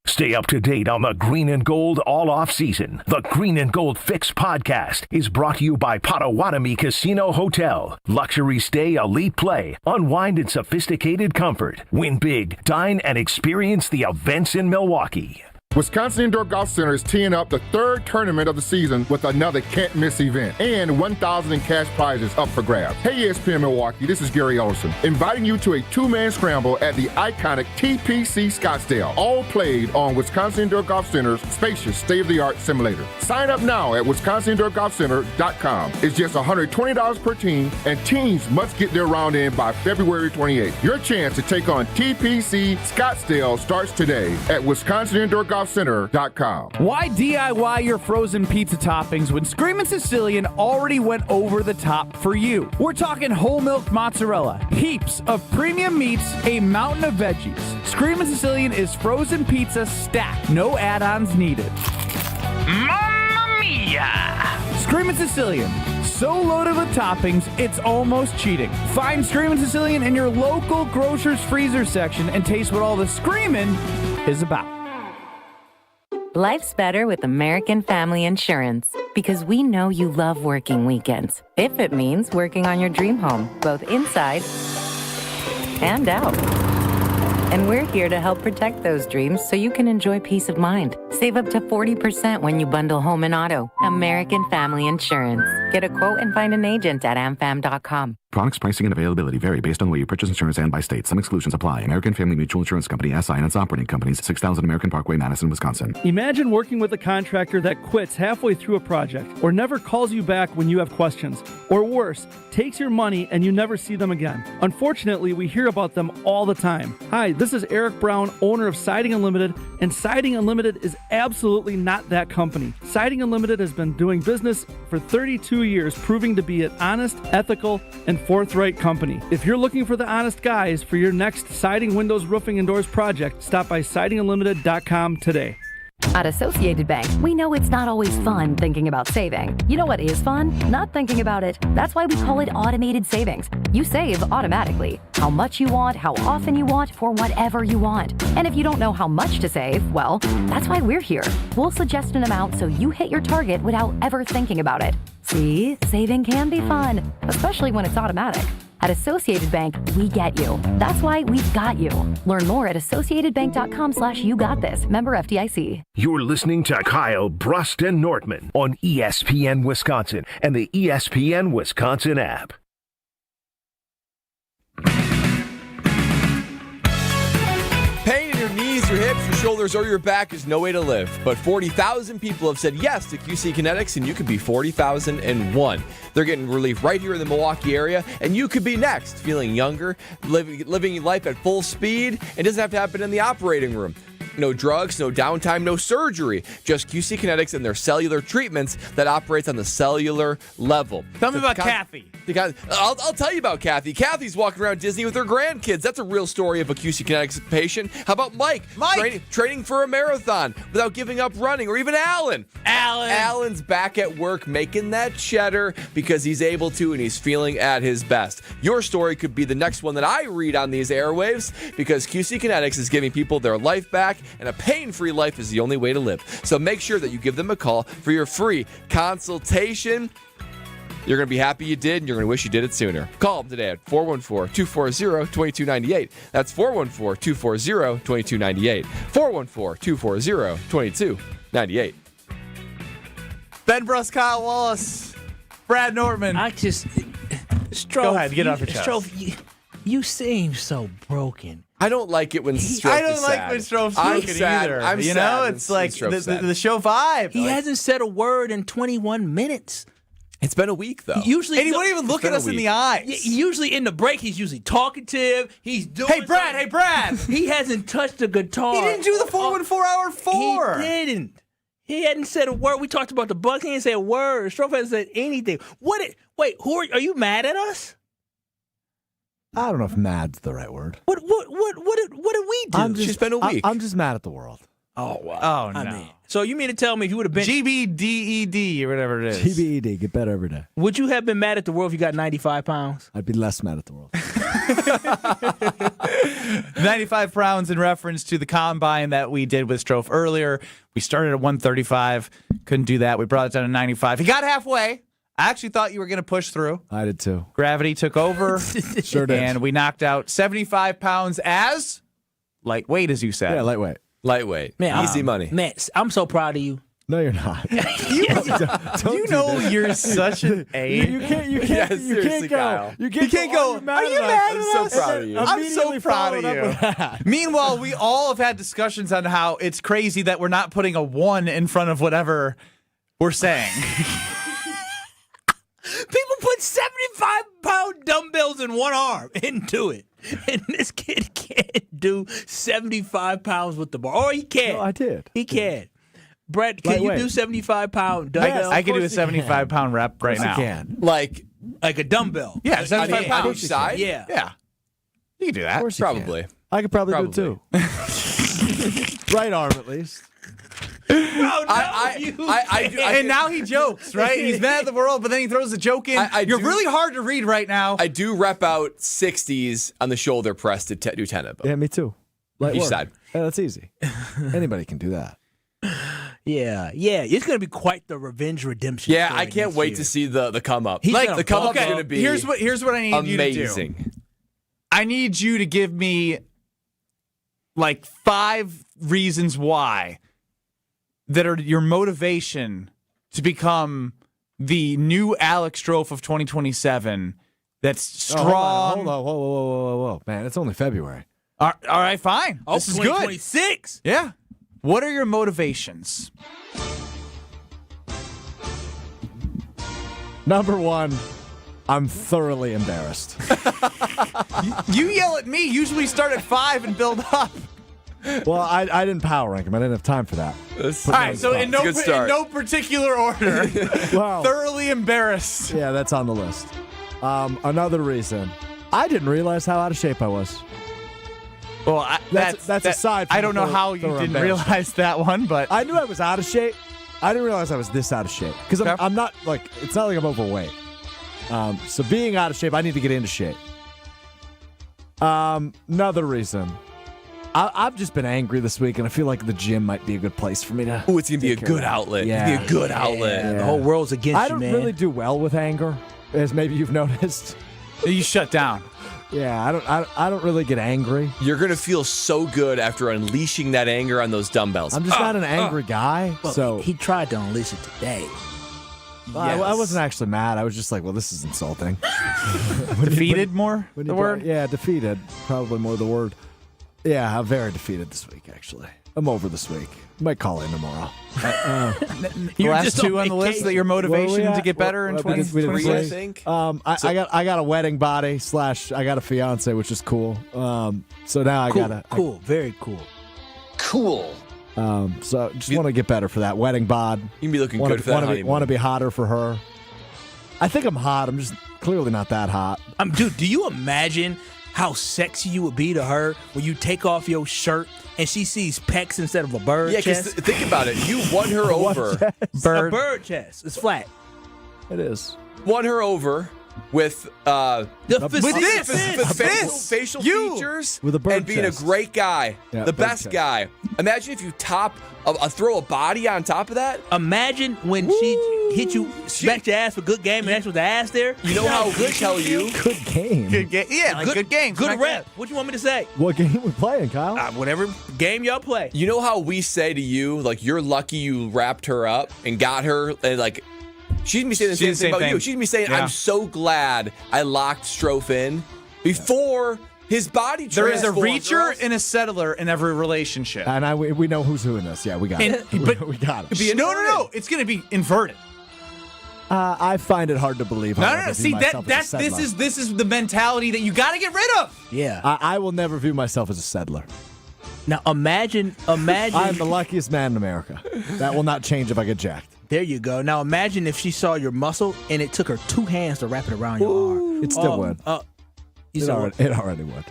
S1: Stay up to date on the Green and Gold all off season. The Green and Gold Fix podcast is brought to you by Potawatomi Casino Hotel. Luxury stay, elite play, unwind in sophisticated comfort. Win big, dine, and experience the events in Milwaukee.
S12: Wisconsin Indoor Golf Center is teeing up the third tournament of the season with another can't-miss event and $1,000 in cash prizes up for grabs. Hey, ESPN Milwaukee, this is Gary Ellison, inviting you to a two-man scramble at the iconic TPC Scottsdale, all played on Wisconsin Indoor Golf Center's spacious state-of-the-art simulator. Sign up now at wisconsindoorgolfcenter.com. It's just $120 per team, and teams must get their round in by February 28th. Your chance to take on TPC Scottsdale starts today at wisconsindoorgolfcenter.com.
S17: Why DIY your frozen pizza toppings when Screamin' Sicilian already went over the top for you? We're talking whole milk mozzarella, heaps of premium meats, a mountain of veggies. Screamin' Sicilian is frozen pizza stacked, no add-ons needed. Mamma mia! Screamin' Sicilian, so loaded with toppings, it's almost cheating. Find Screamin' Sicilian in your local grocer's freezer section and taste what all the screamin' is about.
S18: Life's better with American Family Insurance because we know you love working weekends. If it means working on your dream home, both inside and out. And we're here to help protect those dreams so you can enjoy peace of mind. Save up to 40% when you bundle home and auto. American Family Insurance. Get a quote and find an agent at amfam.com.
S19: Products, pricing, and availability vary based on the way you purchase insurance and by state. Some exclusions apply. American Family Mutual Insurance Company, SI, and its operating companies, 6000 American Parkway, Madison, Wisconsin.
S20: Imagine working with a contractor that quits halfway through a project or never calls you back when you have questions. Or worse, takes your money and you never see them again. Unfortunately, we hear about them all the time. Hi, this is Eric Brown, owner of Siding Unlimited, and Siding Unlimited is absolutely not that company. Siding Unlimited has been doing business for 32 years, proving to be an honest, ethical, and forthright company. If you're looking for the honest guys for your next siding, windows, roofing, and doors project, stop by sidingunlimited.com today.
S22: At Associated Bank, we know it's not always fun thinking about saving. You know what is fun? Not thinking about it. That's why we call it automated savings. You save automatically. How much you want, how often you want, for whatever you want. And if you don't know how much to save, well, that's why we're here. We'll suggest an amount so you hit your target without ever thinking about it. See, saving can be fun, especially when it's automatic. At Associated Bank, we get you. That's why we've got you. Learn more at associatedbank.com/YouGotThis. Member FDIC.
S1: You're listening to Kyle, Brust, and Nortman on ESPN Wisconsin and the ESPN Wisconsin app.
S4: Pain in your knees, your hips, your shoulders, or your back is no way to live. But 40,000 people have said yes to QC Kinetics, and you could be 40,001. They're getting relief right here in the Milwaukee area, and you could be next, feeling younger, living life at full speed. It doesn't have to happen in the operating room. No drugs, no downtime, no surgery. Just QC Kinetics and their cellular treatments that operates on the cellular level.
S2: Tell me about Kathy.
S4: I'll tell you about Kathy. Kathy's walking around Disney with her grandkids. That's a real story of a QC Kinetics patient. How about Mike? Training for a marathon without giving up running. Or even Alan. Alan's back at work making that cheddar because he's able to and he's feeling at his best. Your story could be the next one that I read on these airwaves because QC Kinetics is giving people their life back, and a pain-free life is the only way to live. So make sure that you give them a call for your free consultation. You're going to be happy you did, and you're going to wish you did it sooner. Call them today at 414-240-2298. That's 414-240-2298. 414-240-2298.
S2: Ben Brust, Kyle Wallace, Brad Nortman.
S3: Strouf,
S2: go ahead, get it off your chest.
S3: Strouf, you seem so broken.
S4: I don't like it when Strouf is sad.
S2: I don't like when Strouf's broken either. You know, it's like the show vibe.
S3: He hasn't said a word in 21 minutes.
S4: It's been a week, though.
S2: And he won't even look at us in the eyes.
S3: Usually in the break, he's usually talkative. He's doing
S2: Hey, Brad!
S3: He hasn't touched a guitar.
S2: He didn't do the 414-hour 4.
S3: He didn't. He hadn't said a word. We talked about the Bucs. He didn't say a word. Strouf hasn't said anything. Wait, are you mad at us?
S15: I don't know if mad's the right word.
S3: What did we do?
S4: She's been a week.
S15: I'm just mad at the world.
S3: Oh, wow.
S2: Oh, no.
S3: So you mean to tell me if you would have been
S2: GBDED or whatever it is.
S15: GBED, get better every day.
S3: Would you have been mad at the world if you got 95 pounds?
S15: I'd be less mad at the world.
S2: 95 pounds in reference to the combine that we did with Strouf earlier. We started at 135. Couldn't do that. We brought it down to 95. He got halfway. I actually thought you were going to push through.
S15: I did too.
S2: Gravity took over.
S15: Sure did.
S2: And we knocked out 75 pounds as lightweight, as you said.
S15: Yeah, lightweight.
S4: Lightweight.
S3: Man,
S4: Easy money.
S3: Man, I'm so proud of you.
S10: No, you're not.
S2: You know you're such an A.
S10: You can't
S4: Yeah, seriously,
S10: go.
S4: Kyle.
S10: You can't go.
S2: Are you mad at us?
S4: I'm so proud of you.
S2: I'm so proud of you. Meanwhile, we all have had discussions on how it's crazy that we're not putting a 1 in front of whatever we're saying.
S3: People put 75-pound dumbbells in one arm and do it. And this kid can't do 75 pounds with the bar. Or he can.
S10: No, I did.
S3: He can. Brett, can you do 75-pound dumbbell?
S2: I can do a 75-pound rep right now.
S10: You can.
S4: Like
S3: a dumbbell.
S2: Yeah, 75
S4: on
S2: pounds.
S4: each side?
S3: Yeah.
S2: Yeah. You can do that.
S10: Of course you
S4: Probably.
S10: can. I could probably do it too. Right arm, at least.
S2: And now he jokes, right? He's mad at the world, but then he throws a joke in. You're really hard to read right now.
S4: I do rep out 60s on the shoulder press to do 10 of them.
S10: Yeah, me too. Light
S4: Each
S10: work.
S4: side.
S10: Yeah, that's easy. Anybody can do that.
S3: Yeah. It's going to be quite the revenge redemption.
S4: Yeah,
S3: story
S4: I can't
S3: next
S4: wait
S3: year.
S4: to see the come up.
S3: He's
S4: The come up is
S2: okay,
S4: going to be
S2: here's what I need
S4: amazing.
S2: you to do. I need you to give me like 5 reasons why that are your motivation to become the new Alex Strouf of 2027 that's strong.
S10: Hold on. Whoa. Man, it's only February.
S2: All right, fine.
S3: Oh,
S2: This is good.
S3: 2026.
S2: Yeah. What are your motivations?
S10: Number 1, I'm thoroughly embarrassed.
S2: You yell at me. Usually start at 5 and build up.
S10: Well, I didn't power rank him. I didn't have time for that.
S2: All right, so in no particular order,
S10: Wow.
S2: thoroughly embarrassed.
S10: Yeah, that's on the list. Another reason, I didn't realize how out of shape I was.
S2: Well,
S10: That's aside from
S2: I don't know
S10: the-
S2: how
S10: the
S2: you didn't
S10: embarrassment.
S2: realize that one, but
S10: I knew I was out of shape. I didn't realize I was this out of shape. Because I'm not, like, it's not like I'm overweight. So being out of shape, I need to get into shape. Another reason, I've just been angry this week, and I feel like the gym might be a good place for me to.
S4: Ooh, it's going to be a good outlet.
S10: Yeah.
S4: It's going to be a good outlet.
S10: Yeah.
S3: The whole world's against
S10: I
S3: you,
S10: don't
S3: man.
S10: really do well with anger, as maybe you've noticed.
S2: you shut down.
S10: Yeah, I don't really get angry.
S4: You're going to feel so good after unleashing that anger on those dumbbells.
S10: I'm just not an angry guy.
S3: Well,
S10: so
S3: he tried to unleash it today.
S10: I wasn't actually mad. I was just like, well, this is insulting.
S2: Defeated more?
S10: When
S2: The
S10: you
S2: word?
S10: Yeah, defeated. Probably more the word. Yeah, I'm very defeated this week, actually. I'm over this week. Might call in tomorrow.
S2: The
S3: You're
S2: last
S3: just
S2: 2
S3: on
S2: on the list that your
S10: Where
S2: motivation
S10: we
S2: to
S10: at?
S2: get better in
S10: We didn't
S2: 2023,
S10: play.
S2: I
S4: think.
S10: I got a wedding body / I got a fiance, which is cool. So now I gotta
S3: Cool. Very cool.
S6: Cool.
S10: So just want to get better for that wedding bod.
S4: You can be looking good for that honeymoon.
S10: Want to be hotter for her. I think I'm hot. I'm just clearly not that hot.
S3: Dude, do you imagine how sexy you would be to her when you take off your shirt and she sees pecs instead of a bird
S4: Yeah, because
S3: chest?
S4: think about it. You won her over.
S3: A bird chest. It's flat.
S10: It is.
S4: Won her over with facial features
S10: with a bird
S4: and being
S10: chest.
S4: a great guy,
S10: Yeah,
S4: the
S10: bird
S4: best
S10: chest.
S4: guy. Imagine if you throw a body on top of that.
S3: Imagine when she hit you, smacked your ass for good game, and that's with the ass there.
S4: You know how we tell you?
S10: Good game.
S2: Good game. Yeah, like good game.
S3: Good rep. What you want me to say?
S10: What game we playing, Kyle?
S3: Whatever game y'all play.
S4: You know how we say to you, like, you're lucky you wrapped her up and got her, and like, she's gonna be saying the same thing about you. She's gonna be saying,
S2: Yeah.
S4: I'm so glad I locked Strouf in before his body
S2: There is a
S4: transformed,
S2: reacher
S4: or else-
S2: and a settler in every relationship.
S10: And we know who's who in this. Yeah, we got it.
S2: But
S10: we got it.
S2: No. It's going to be inverted.
S10: I find it hard to believe.
S2: No. See, this is the mentality that you got to get rid of.
S3: Yeah.
S10: I will never view myself as a settler.
S3: Now imagine.
S10: I'm the luckiest man in America. That will not change if I get jacked.
S3: There you go. Now imagine if she saw your muscle and it took her 2 hands to wrap it around your arm.
S10: It still would. It already would.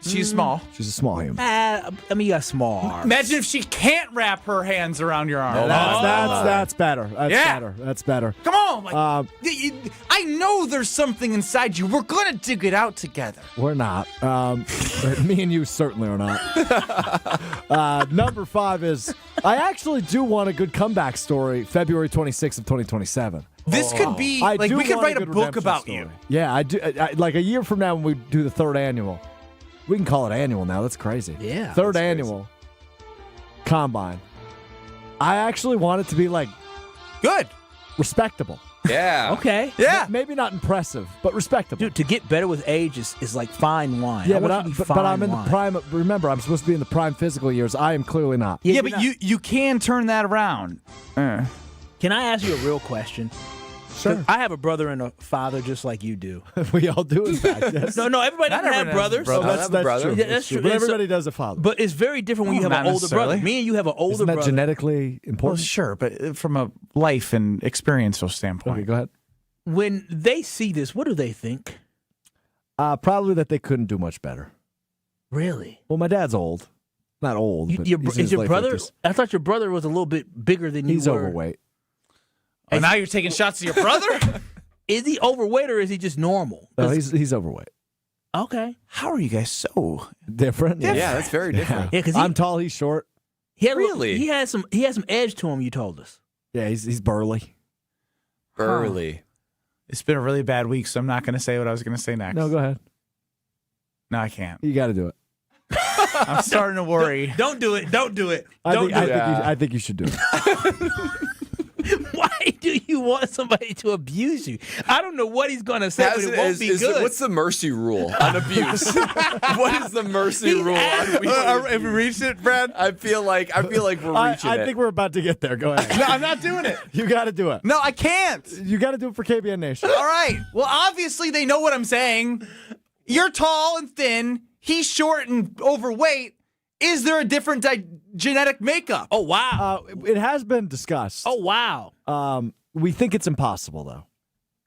S2: She's small.
S10: She's a small human.
S3: I mean, you got small arms.
S2: Imagine if she can't wrap her hands around your arm.
S10: That's better. That's
S2: Yeah.
S10: better. That's better.
S2: Come on. I know there's something inside you. We're going to dig it out together.
S10: We're not. Me and you certainly are not. Number 5 is I actually do want a good comeback story February 26th of 2027.
S2: This could be,
S10: I
S2: like,
S10: do
S2: we could
S10: want
S2: write a
S10: good
S2: book
S10: redemption
S2: about
S10: story.
S2: you.
S10: Yeah, I do. Like a year from now when we do the 3rd annual. We can call it annual now. That's crazy.
S3: Yeah.
S10: 3rd annual. combine. I actually want it to be like
S2: good,
S10: respectable.
S4: Yeah.
S3: Okay.
S2: Yeah.
S10: Maybe not impressive, but respectable.
S3: Dude, to get better with age is like fine wine.
S10: Yeah,
S3: I want you to be
S10: but I'm
S3: fine
S10: in the
S3: wine.
S10: prime. Remember, I'm supposed to be in the prime physical years. I am clearly not.
S2: Yeah, but you can turn that around.
S3: Can I ask you a real question?
S10: Sure.
S3: I have a brother and a father just like you do.
S10: We all do, in fact. Yes.
S3: No, everybody doesn't have brothers.
S10: Oh, that's true.
S3: Yeah, that's true.
S10: But
S3: And so-
S10: everybody does a father.
S3: But it's very different when you have
S2: not
S3: an older brother.
S2: necessarily.
S3: Me and you have an older
S10: Isn't that
S3: brother.
S10: genetically
S2: Well,
S10: important?
S2: sure, but from a life and experiential standpoint.
S10: Okay, go ahead.
S3: When they see this, what do they think?
S10: Probably that they couldn't do much better.
S3: Really?
S10: Well, my dad's old. Not old. But
S3: Is
S10: he's in his
S3: your
S10: late
S3: brother?
S10: 50s.
S3: I thought your brother was a little bit bigger than you
S10: He's
S3: were.
S10: overweight.
S2: Oh, now you're taking shots at your brother?
S3: Is he overweight or is he just normal?
S10: No, he's overweight.
S3: Okay.
S2: How are you guys so
S10: different?
S4: Yeah, that's very different.
S3: Yeah, because
S10: I'm tall. He's short.
S3: he had
S4: Really?
S3: he has some edge to him. You told us.
S10: Yeah, he's burly.
S4: Early.
S2: It's been a really bad week, so I'm not going to say what I was going to say next.
S10: No, go ahead.
S2: No, I can't.
S10: You got to do it.
S2: I'm starting to worry.
S3: Don't do it. Don't do it.
S10: I think you should do it.
S3: Why do you want somebody to abuse you? I don't know what he's going to say, but it won't be good.
S4: What's the mercy rule on abuse? What is the mercy rule on abuse?
S2: Have we reached it, Brad?
S4: I feel like we're reaching
S10: I
S4: it.
S10: think we're about to get there. Go ahead.
S2: No, I'm not doing it.
S10: You got to do it.
S2: No, I can't.
S10: You got to do it for KBN Nation.
S2: All right. Well, obviously they know what I'm saying. You're tall and thin. He's short and overweight. Is there a different genetic makeup?
S3: Oh, wow.
S10: It has been discussed.
S3: Oh, wow.
S10: We think it's impossible, though.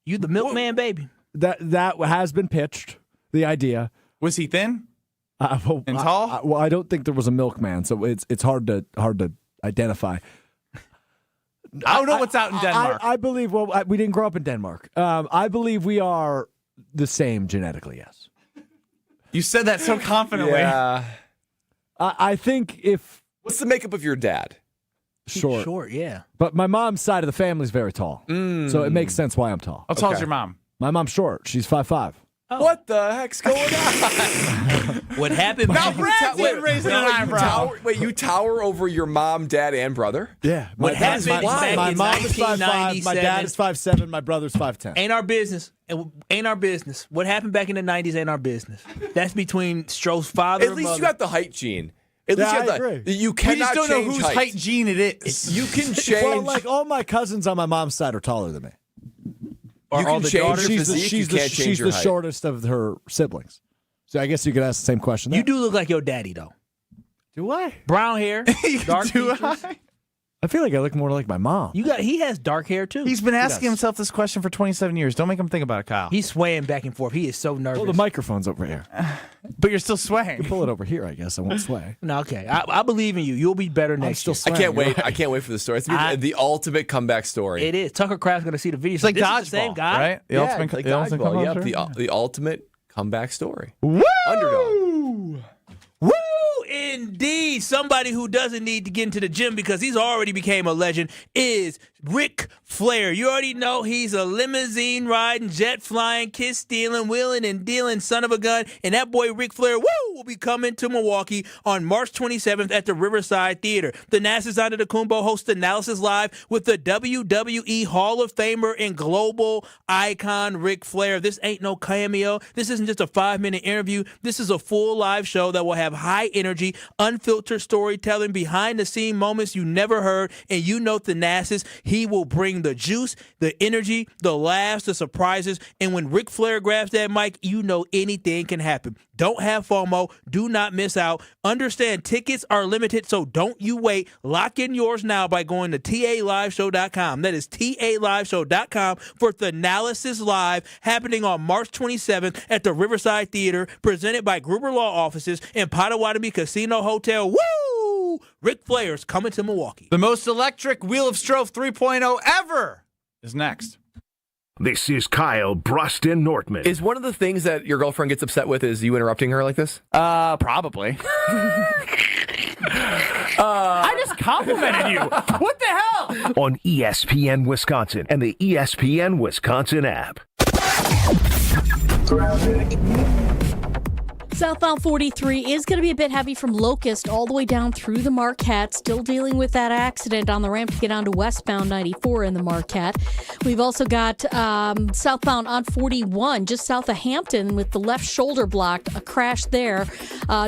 S3: You the milkman, baby.
S10: That has been pitched, the idea.
S2: Was he thin
S10: and
S2: tall?
S10: I don't think there was a milkman, so it's hard to identify.
S2: I don't know what's out in Denmark.
S10: I believe, we didn't grow up in Denmark. I believe we are the same genetically, yes.
S2: You said that so confidently.
S4: Yeah.
S10: I think if...
S4: What's the makeup of your dad?
S10: Short.
S3: Short, yeah.
S10: But my mom's side of the family is very tall. So it makes sense why I'm tall.
S2: How tall is your mom?
S10: My mom's short. She's 5'5".
S4: Oh. What the heck's going on?
S3: What happened?
S2: Now Brad's raising an eyebrow.
S4: You tower over your mom, dad, and brother?
S10: Yeah.
S3: What happened back
S10: My
S3: in
S10: mom is 5'5", my dad is 5'7", my brother's 5'10".
S3: Ain't our business. Ain't our business. What happened back in the 90s ain't our business. That's between Stro's father
S4: At
S3: and
S4: least
S3: mother.
S4: you got the height gene. At least
S10: Yeah,
S4: you
S10: I
S4: have
S10: agree.
S4: You
S2: We
S4: cannot
S2: just don't know
S4: change
S2: whose height gene it is.
S4: You can change.
S10: Well, like all my cousins on my mom's side are taller than me.
S4: You can change your physique.
S10: She's
S4: you
S10: the,
S4: can't change
S10: she's
S4: your
S10: the
S4: height.
S10: shortest of her siblings. So I guess you could ask the same question.
S3: You
S10: there.
S3: do look like your daddy, though.
S10: Do I?
S3: Brown hair, dark features.
S10: I feel like I look more like my mom.
S3: He has dark hair, too.
S2: He's been asking himself this question for 27 years. Don't make him think about it, Kyle.
S3: He's swaying back and forth. He is so nervous.
S10: Well, the microphone's over here.
S2: But you're still swaying.
S10: You pull it over here, I guess. I won't sway.
S3: No, okay. I believe in you. You'll be better next year.
S10: still
S4: I can't wait. I can't wait for the story. It's gonna be the ultimate comeback story.
S3: It is. Tucker Kraft's going to see the video.
S2: It's like
S3: this
S2: dodgeball,
S3: is the same guy?
S2: right? The ultimate,
S4: like
S2: the ultimate
S4: dodgeball.
S2: comeback
S4: Yep,
S2: story?
S4: the ultimate comeback story.
S2: Woo!
S4: Underdog.
S3: Woo! Indeed. Somebody who doesn't need to get into the gym because he's already became a legend is Ric Flair. You already know he's a limousine riding, jet flying, kiss stealing, wheeling and dealing son of a gun. And that boy Ric Flair, will be coming to Milwaukee on March 27th at the Riverside Theater. The NASA's Antetokounmpo hosts Analysis Live with the WWE Hall of Famer and global icon Ric Flair. This ain't no cameo. This isn't just a 5-minute interview. This is a full live show that will have high energy, unfiltered storytelling, behind-the-scene moments you never heard, and you know Thanasis, he will bring the juice, the energy, the laughs, the surprises, and when Ric Flair grabs that mic, you know anything can happen. Don't have FOMO. Do not miss out. Understand tickets are limited, so don't you wait. Lock in yours now by going to TALiveshow.com. That is TALiveshow.com for Thanalysis Live, happening on March 27th at the Riverside Theater, presented by Gruber Law Offices and Potawatomi Casino Hotel. Woo! Ric Flair's coming to Milwaukee.
S2: The most electric Wheel of Strouf 3.0 ever is next.
S1: This is Kyle Brust Nortman.
S4: Is one of the things that your girlfriend gets upset with is you interrupting her like this?
S2: Probably.
S17: I just complimented you. What the hell?
S1: On ESPN Wisconsin and the ESPN Wisconsin app.
S8: Southbound 43 is going to be a bit heavy from Locust all the way down through the Marquette. Still dealing with that accident on the ramp to get onto westbound 94 in the Marquette. We've also got southbound on 41 just south of Hampton with the left shoulder blocked. A crash there.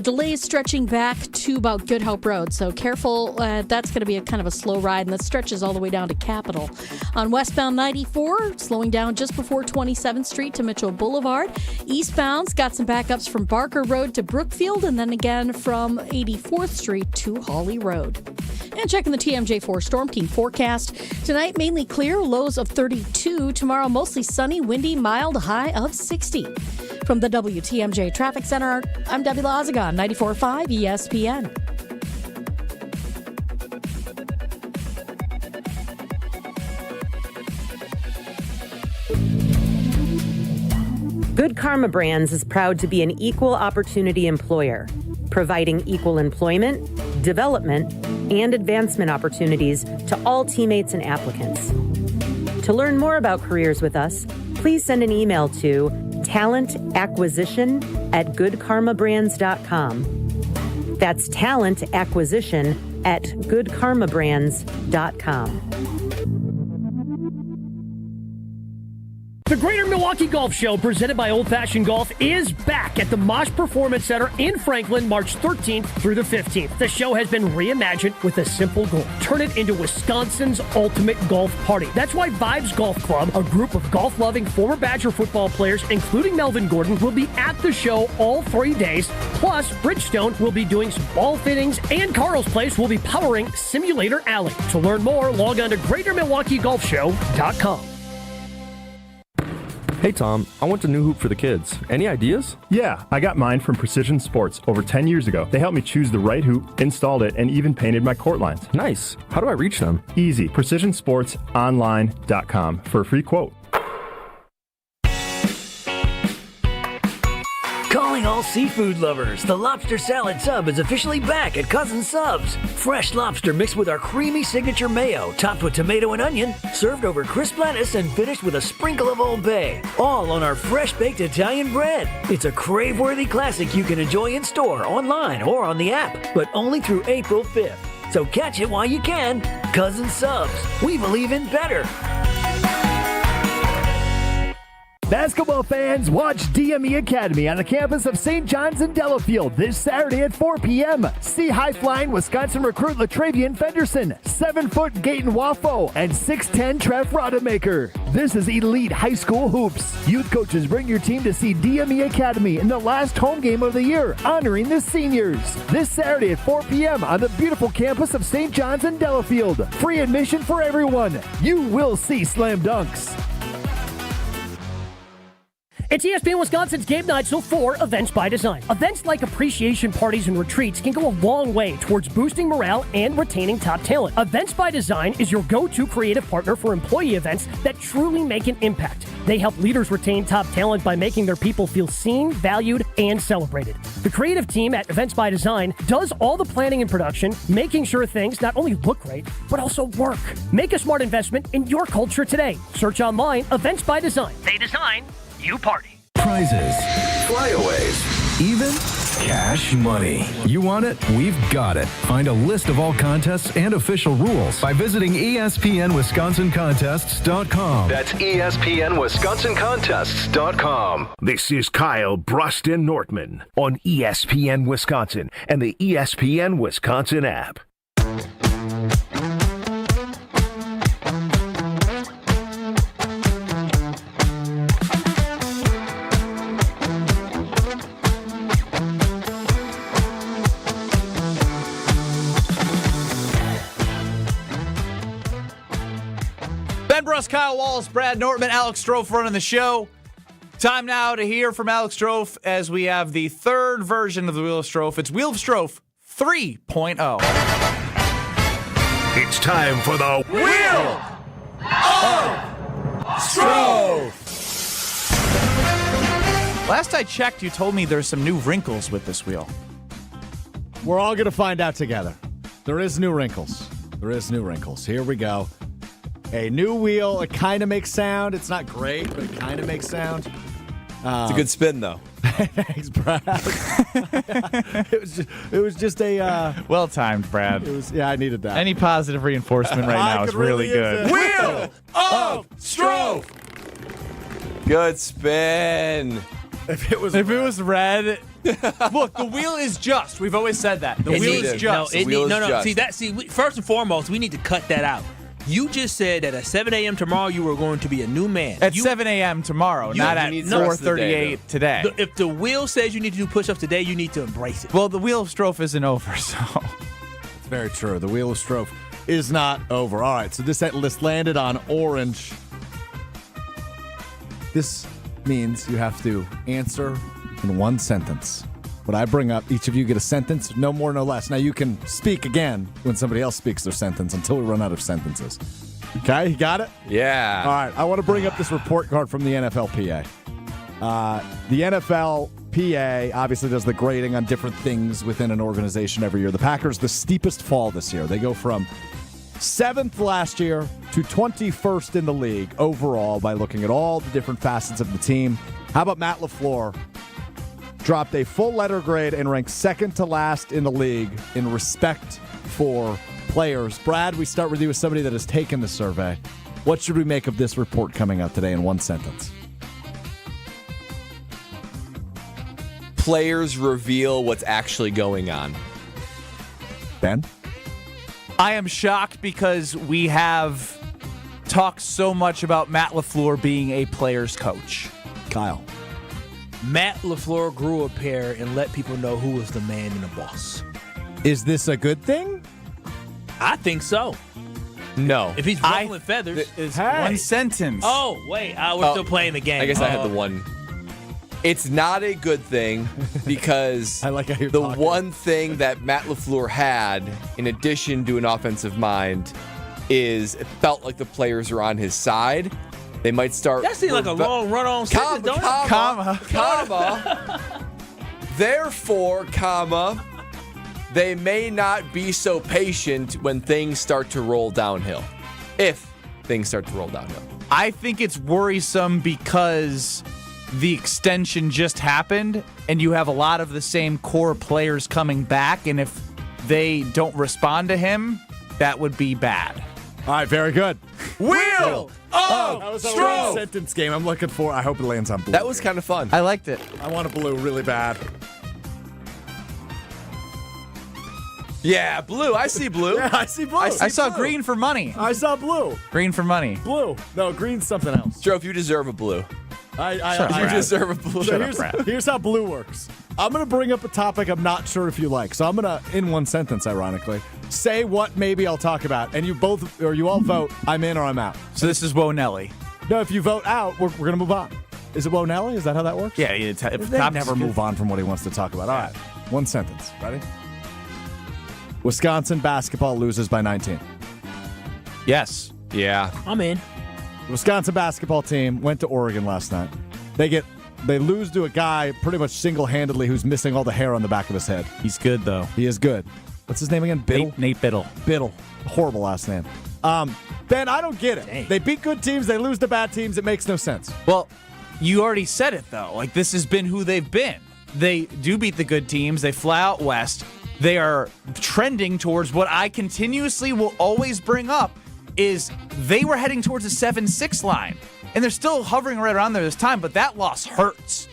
S8: Delays stretching back to about Good Hope Road. So careful. That's going to be a kind of a slow ride, and that stretches all the way down to Capitol. On westbound 94, slowing down just before 27th Street to Mitchell Boulevard. Eastbound's got some backups from Barker Road to Brookfield, and then again from 84th Street to Hawley Road. And checking the TMJ4 Storm Team forecast. Tonight, mainly clear, lows of 32. Tomorrow, mostly sunny, windy, mild, high of 60. From the WTMJ Traffic Center, I'm Debbie Lazagon, 94.5 ESPN.
S5: Good Karma Brands is proud to be an equal opportunity employer, providing equal employment, development, and advancement opportunities to all teammates and applicants. To learn more about careers with us, please send an email to talentacquisition@goodkarmabrands.com. That's talentacquisition@goodkarmabrands.com.
S21: The Greater Milwaukee Golf Show, presented by Old Fashioned Golf, is back at the Mosh Performance Center in Franklin, March 13th through the 15th. The show has been reimagined with a simple goal: turn it into Wisconsin's ultimate golf party. That's why Vibes Golf Club, a group of golf-loving former Badger football players, including Melvin Gordon, will be at the show all 3 days. Plus, Bridgestone will be doing some ball fittings, and Carl's Place will be powering Simulator Alley. To learn more, log on to GreaterMilwaukeeGolfShow.com.
S23: Hey Tom, I want a new hoop for the kids. Any ideas?
S24: Yeah, I got mine from Precision Sports over 10 years ago. They helped me choose the right hoop, installed it, and even painted my court lines.
S23: Nice. How do I reach them?
S24: Easy. PrecisionSportsOnline.com for a free quote.
S25: Calling all seafood lovers, the Lobster Salad Sub is officially back at Cousin Subs. Fresh lobster mixed with our creamy signature mayo, topped with tomato and onion, served over crisp lettuce and finished with a sprinkle of Old Bay. All on our fresh-baked Italian bread. It's a crave-worthy classic you can enjoy in store, online, or on the app, but only through April 5th. So catch it while you can. Cousin Subs. We believe in better.
S10: Basketball fans, watch DME Academy on the campus of St. John's in Delafield this Saturday at 4 p.m. See high-flying Wisconsin recruit LaTravian Fenderson, 7-foot Gaten Waffo, and 6'10 Trev Rodemaker. This is elite high school hoops. Youth coaches bring your team to see DME Academy in the last home game of the year, honoring the seniors. This Saturday at 4 p.m. on the beautiful campus of St. John's in Delafield. Free admission for everyone. You will see slam dunks.
S21: It's ESPN Wisconsin's Game Night, so for Events by Design. Events like appreciation parties and retreats can go a long way towards boosting morale and retaining top talent. Events by Design is your go-to creative partner for employee events that truly make an impact. They help leaders retain top talent by making their people feel seen, valued, and celebrated. The creative team at Events by Design does all the planning and production, making sure things not only look great, but also work. Make a smart investment in your culture today. Search online, Events by Design. They design, you party.
S26: Prizes, flyaways, even cash money. You want it? We've got it. Find a list of all contests and official rules by visiting ESPNWisconsinContests.com.
S1: That's ESPNWisconsinContests.com. This is Kyle Brust Nortman on ESPN Wisconsin and the ESPN Wisconsin app.
S2: Brust, Kyle Wallace, Brad Nortman, Alex Strouf running the show. Time now to hear from Alex Strouf as we have the third version of the Wheel of Strouf. It's Wheel of Strouf 3.0.
S1: It's time for the
S27: Wheel of Strouf.
S2: Last I checked, you told me there's some new wrinkles with this wheel.
S10: We're all going to find out together. There is new wrinkles. Here we go. A new wheel. It kind of makes sound. It's not great, but it kind of makes sound.
S4: It's a good spin, though.
S10: Thanks, Brad. it was just a
S2: well timed, Brad.
S10: I needed that.
S2: Any positive reinforcement right now is really good.
S4: Wheel of Strouf. Good spin.
S2: If it was red, look, the wheel is just. We've always said that. The wheel is just.
S3: See, first and foremost, we need to cut that out. You just said that at 7 a.m. tomorrow you were going to be a new man.
S2: At 7 a.m. tomorrow, not at 4:38 today.
S3: If the wheel says you need to do push-ups today, you need to embrace it.
S2: Well, the wheel of Strouf isn't over, so.
S10: It's very true. The wheel of Strouf is not over. All right, so this list landed on orange. This means you have to answer in one sentence. When I bring up, each of you get a sentence, no more, no less. Now, you can speak again when somebody else speaks their sentence until we run out of sentences. Okay, you got it?
S4: Yeah.
S10: All right, I want to bring up this report card from the NFLPA. The NFLPA obviously does the grading on different things within an organization every year. The Packers, the steepest fall this year. They go from 7th last year to 21st in the league overall by looking at all the different facets of the team. How about Matt LaFleur? Dropped a full letter grade and ranked second to last in the league in respect for players. Brad, we start with you as somebody that has taken the survey. What should we make of this report coming out today in one sentence?
S4: Players reveal what's actually going on.
S10: Ben?
S2: I am shocked because we have talked so much about Matt LaFleur being a player's coach.
S10: Kyle?
S3: Matt LaFleur grew a pair and let people know who was the man and the boss.
S10: Is this a good thing?
S3: I think so.
S4: No.
S3: If he's ruffling feathers.
S2: Is one sentence.
S3: Oh, wait. We're still playing the game.
S4: I guess I had the one. It's not a good thing because
S10: I like how you're
S4: the
S10: talking.
S4: one thing that Matt LaFleur had, in addition to an offensive mind, is it felt like the players are on his side. They might start.
S3: That seems like a long run-on sentence, don't it?
S4: Comma. Therefore, they may not be so patient when things start to roll downhill. If things start to roll downhill.
S2: I think it's worrisome because the extension just happened and you have a lot of the same core players coming back, and if they don't respond to him, that would be bad.
S10: All right, very good.
S4: Wheel of Strouf.
S10: Sentence game I'm looking for. I hope it lands on blue.
S4: That was kind of fun.
S2: I liked it.
S10: I want a blue really bad.
S4: Yeah, blue. I see blue.
S10: Yeah, I see blue.
S2: I saw green for money.
S10: I saw blue.
S2: Green for money.
S10: Blue. No, green's something else.
S4: Strouf, you deserve a blue.
S10: You
S4: deserve a blue.
S10: So here's how blue works. I'm going to bring up a topic I'm not sure if you like. So I'm going to, in one sentence, ironically, say what maybe I'll talk about. And you all vote, I'm in or I'm out.
S2: So this is Wo Nelly.
S10: No, if you vote out, we're going to move on. Is it Wo Nelly? Is that how that works?
S2: Yeah.
S10: They never move on from what he wants to talk about. All right. One sentence. Ready? Wisconsin basketball loses by 19.
S2: Yes.
S4: Yeah.
S3: I'm in.
S10: The Wisconsin basketball team went to Oregon last night. They lose to a guy pretty much single-handedly who's missing all the hair on the back of his head.
S2: He's good, though.
S10: He is good. What's his name again? Biddle?
S2: Nate Biddle.
S10: Biddle. Horrible last name. Ben, I don't get it.
S3: Dang.
S10: They beat good teams. They lose to bad teams. It makes no sense.
S2: Well, you already said it, though. Like, this has been who they've been. They do beat the good teams. They fly out west. They are trending towards what I continuously will always bring up is they were heading towards a 7-6 line. And they're still hovering right around there this time, but that loss hurts.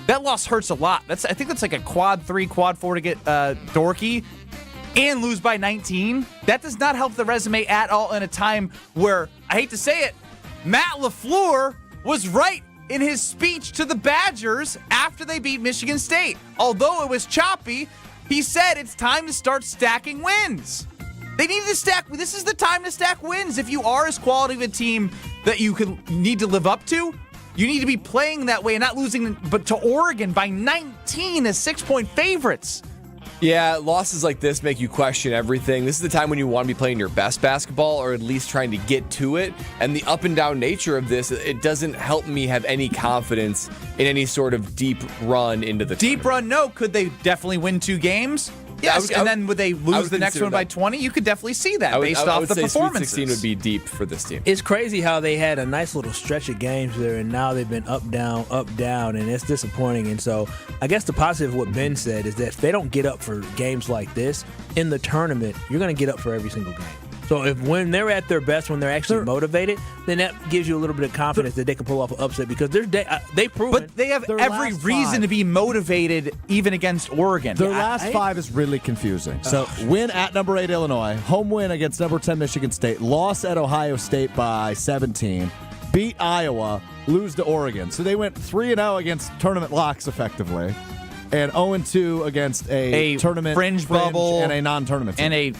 S2: That loss hurts a lot. I think that's like a quad 3, quad 4 to get dorky and lose by 19. That does not help the resume at all in a time where, I hate to say it, Matt LaFleur was right in his speech to the Badgers after they beat Michigan State. Although it was choppy, he said it's time to start stacking wins. They need to stack. This is the time to stack wins. If you are as quality of a team that you need to live up to, you need to be playing that way and not losing but to Oregon by 19 as 6-point favorites.
S4: Yeah, losses like this make you question everything. This is the time when you want to be playing your best basketball or at least trying to get to it. And the up and down nature of this, it doesn't help me have any confidence in any sort of deep run into the
S2: Deep run, no. Could they definitely win 2 games? Yes, and then would they lose the next one by 20? You could definitely see that based off the performances.
S4: Sweet 16 would be deep for this team.
S3: It's crazy how they had a nice little stretch of games there, and now they've been up, down, and it's disappointing. And so I guess the positive of what Ben said is that if they don't get up for games like this in the tournament, you're going to get up for every single game. So when they're at their best, when they're actually motivated, then that gives you a little bit of confidence that they can pull off an upset because they've proven.
S2: But they have every reason to be motivated even against Oregon.
S10: Their last 5 is really confusing. So win at number 8 Illinois, home win against number 10 Michigan State, loss at Ohio State by 17, beat Iowa, lose to Oregon. So they went 3-0 against tournament locks effectively, and 0-2 against a tournament
S2: fringe bubble
S10: and a non-tournament team.
S2: and a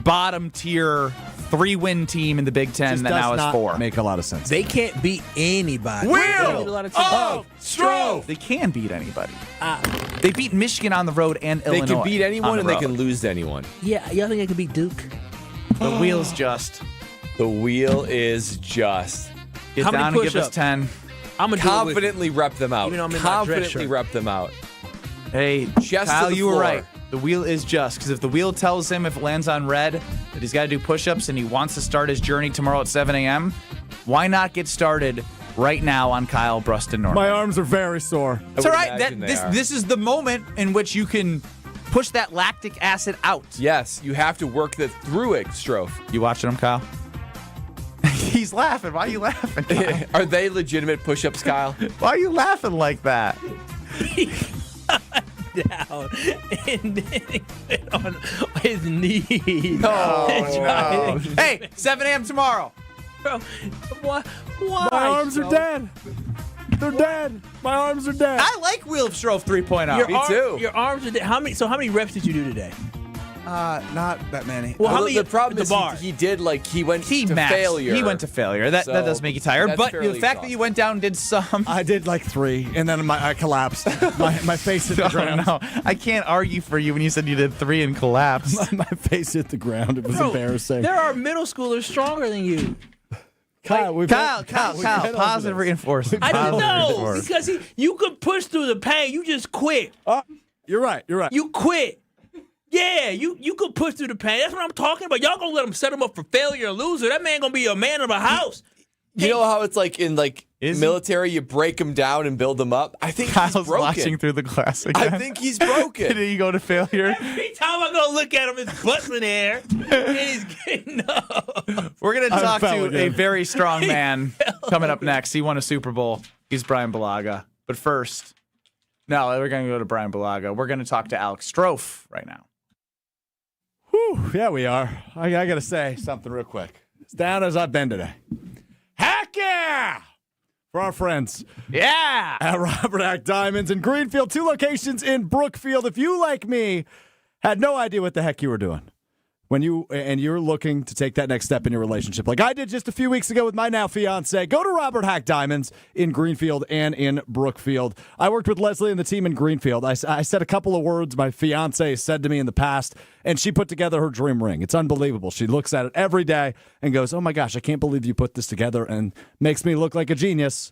S2: bottom tier 3-win team in the Big Ten that now is 4.
S10: Make a lot of sense.
S3: They can't beat anybody.
S2: Strouf! They can beat anybody. They beat Michigan on the road and Illinois.
S4: They can beat anyone and they can lose to anyone.
S3: Yeah, y'all think they can beat Duke?
S2: The wheel's just.
S4: The wheel is just.
S2: Get
S3: How
S2: down
S3: many
S2: and give us
S3: push-ups?
S2: 10.
S3: I'm gonna
S4: confidently rep them out.
S3: Even though I'm in my dress shirt.
S4: Rep them out.
S2: Hey,
S4: Chest
S2: Kyle,
S4: to the
S2: you were
S4: floor.
S2: right. The wheel is just, because if the wheel tells him if it lands on red that he's got to do push-ups and he wants to start his journey tomorrow at 7 a.m., why not get started right now on Kyle Brust Nortman?
S10: My arms are very sore.
S2: It's all right. This is the moment in which you can push that lactic acid out.
S4: Yes, you have to work through it, Strouf.
S2: You watching him, Kyle? He's laughing. Why are you laughing, Kyle?
S4: Are they legitimate push-ups, Kyle?
S2: Why are you laughing like that?
S3: Down and then he went on his knees.
S2: No. Hey, 7 a.m. tomorrow.
S3: Bro, why?
S10: My arms are dead. They're dead. My arms are dead.
S2: I like Wheel Strouf 3.0.
S4: Me too.
S3: Your arms are dead. How many reps did you do today?
S15: Not that many.
S3: Well, how many
S4: the problem
S3: at
S4: is
S3: the bar?
S4: he went to
S2: maxed.
S4: failure.
S2: He went to failure. That does make you tired.
S4: that's
S2: But the
S4: fairly
S2: fact that you went down and did some.
S10: I did like 3, and then I collapsed. my face hit the ground.
S2: No, I can't argue for you when you said you did 3 and collapsed.
S10: My face hit the ground. It was
S3: Bro,
S10: embarrassing.
S3: There are middle schoolers stronger than you.
S10: Kyle,
S2: positive reinforcement.
S3: I don't
S2: Positive
S3: know
S2: reinforcement.
S3: because you could push through the pain. You just quit.
S10: You're right.
S3: You quit. Yeah, you could push through the pain. That's what I'm talking about. Y'all gonna let him set him up for failure and loser. That man gonna be a man of a house.
S4: You know how it's like in military, you break them down and build them up? I think
S2: Kyle's
S4: he's broken.
S2: watching through the glass again.
S4: I think he's broken.
S2: Did he go to failure?
S3: Every time I go look at him, his butt's in the air, and he's getting up.
S2: We're going to talk
S10: fell
S2: to
S10: again.
S2: a very strong man coming up next. He won a Super Bowl. He's Bryan Bulaga. But first, no, we're going to go to Bryan Bulaga. We're going to talk to Alex Strouf right now.
S10: Whew, yeah, we are. I got to say something real quick. As down as I've been today. Heck yeah! For our friends.
S2: Yeah!
S10: At Robert Hack Diamonds in Greenfield, 2 locations in Brookfield. If you, like me, had no idea what the heck you were doing when you're looking to take that next step in your relationship, like I did just a few weeks ago with my now fiance, go to Robert Hack Diamonds in Greenfield and in Brookfield. I worked with Leslie and the team in Greenfield. I said a couple of words my fiance said to me in the past, and she put together her dream ring. It's unbelievable. She looks at it every day and goes, oh my gosh, I can't believe you put this together, and makes me look like a genius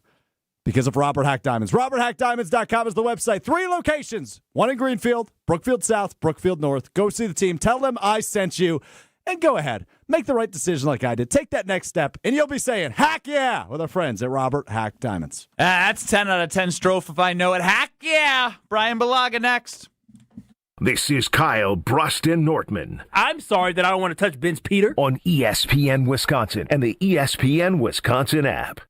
S10: because of Robert Hack Diamonds. RobertHackDiamonds.com is the website. 3 locations. 1 in Greenfield, Brookfield South, Brookfield North. Go see the team. Tell them I sent you. And go ahead. Make the right decision like I did. Take that next step, and you'll be saying, heck yeah, with our friends at Robert Hack Diamonds.
S2: That's 10 out of 10 Strouf if I know it. Heck yeah! Bryan Bulaga next.
S1: This is Kyle Brust Nortman
S3: I'm sorry that I don't want to touch Ben's Peter.
S1: on ESPN Wisconsin and the ESPN Wisconsin app.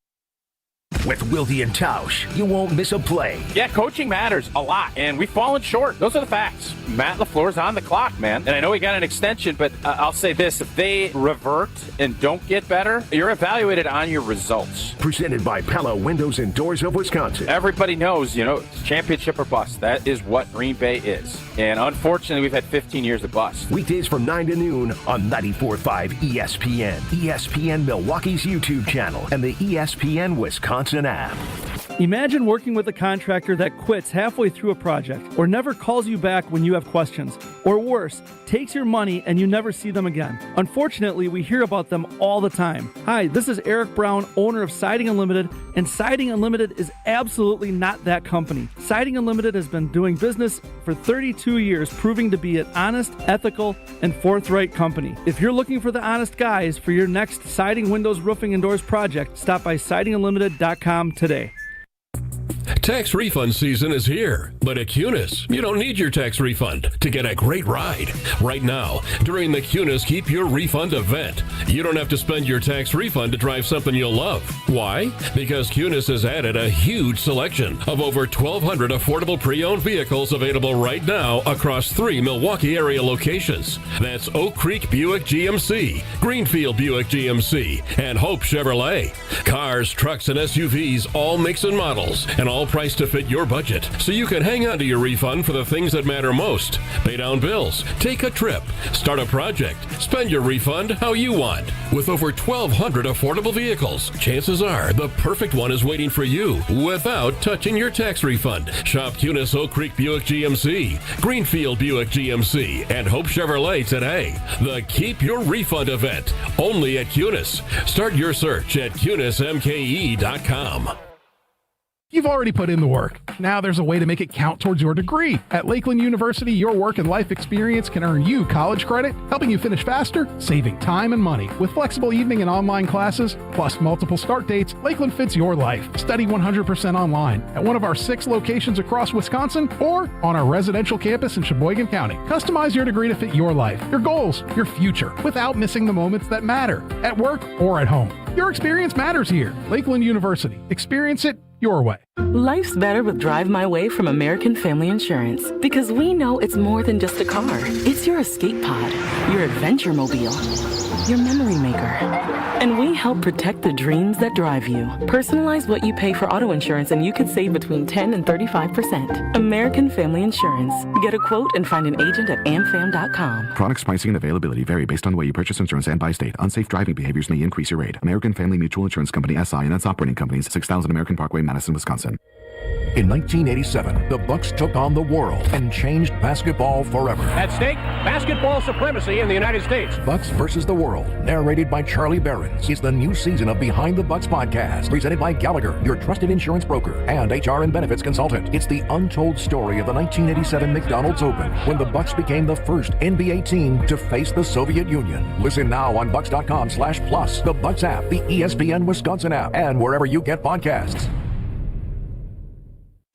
S1: With Wilde and Tausch, you won't miss a play.
S7: Yeah, coaching matters a lot, and we've fallen short. Those are the facts. Matt LaFleur's on the clock, man. And I know he got an extension, but I'll say this. If they revert and don't get better, you're evaluated on your results.
S1: Presented by Pella Windows and Doors of Wisconsin.
S7: Everybody knows, it's championship or bust. That is what Green Bay is. And unfortunately, we've had 15 years of bust.
S1: Weekdays from 9 to noon on 94.5 ESPN, ESPN Milwaukee's YouTube channel, and the ESPN Wisconsin app.
S20: Imagine working with a contractor that quits halfway through a project or never calls you back when you have questions. Or worse, takes your money and you never see them again. Unfortunately, we hear about them all the time. Hi, this is Eric Brown, owner of Siding Unlimited, and Siding Unlimited is absolutely not that company. Siding Unlimited has been doing business for 32 years, proving to be an honest, ethical, and forthright company. If you're looking for the honest guys for your next siding, windows, roofing, and doors project, stop by sidingunlimited.com today.
S9: Tax refund season is here, but at Cunis, you don't need your tax refund to get a great ride. Right now, during the Cunis Keep Your Refund event, you don't have to spend your tax refund to drive something you'll love. Why? Because Cunis has added a huge selection of over 1,200 affordable pre-owned vehicles available right now across 3 Milwaukee area locations. That's Oak Creek Buick GMC, Greenfield Buick GMC, and Hope Chevrolet. Cars, trucks, and SUVs, all makes and models, and all priced to fit your budget, so you can hang on to your refund for the things that matter most. Pay down bills, take a trip, start a project, spend your refund how you want. With over 1,200 affordable vehicles, chances are the perfect one is waiting for you without touching your tax refund. Shop Cunis Oak Creek Buick GMC, Greenfield Buick GMC, and Hope Chevrolet today. The Keep Your Refund event, only at Cunis. Start your search at CunisMKE.com.
S11: You've already put in the work. Now there's a way to make it count towards your degree. At Lakeland University, your work and life experience can earn you college credit, helping you finish faster, saving time and money. With flexible evening and online classes, plus multiple start dates, Lakeland fits your life. Study 100% online at one of our 6 locations across Wisconsin or on our residential campus in Sheboygan County. Customize your degree to fit your life, your goals, your future, without missing the moments that matter, at work or at home. Your experience matters here. Lakeland University. Experience it your way.
S12: Life's better with Drive My Way from American Family Insurance, because we know it's more than just a car. It's your escape pod, your adventure mobile, your memory maker. And we help protect the dreams that drive you. Personalize what you pay for auto insurance and you could save between 10 and 35%. American Family Insurance. Get a quote and find an agent at amfam.com.
S19: Products, pricing, and availability vary based on the way you purchase insurance and by state. Unsafe driving behaviors may increase your rate. American Family Mutual Insurance Company, SI, and its operating companies, 6000 American Parkway, Madison, Wisconsin.
S1: In 1987, the Bucks took on the world and changed basketball forever.
S13: At stake, basketball supremacy in the United States.
S1: Bucks versus the World, narrated by Charlie Behrens, is the new season of Behind the Bucks podcast, presented by Gallagher, your trusted insurance broker and HR and benefits consultant. It's the untold story of the 1987 McDonald's Open, when the Bucks became the first NBA team to face the Soviet Union. Listen now on bucks.com/plus, the Bucks app, the ESPN Wisconsin app, and wherever you get podcasts.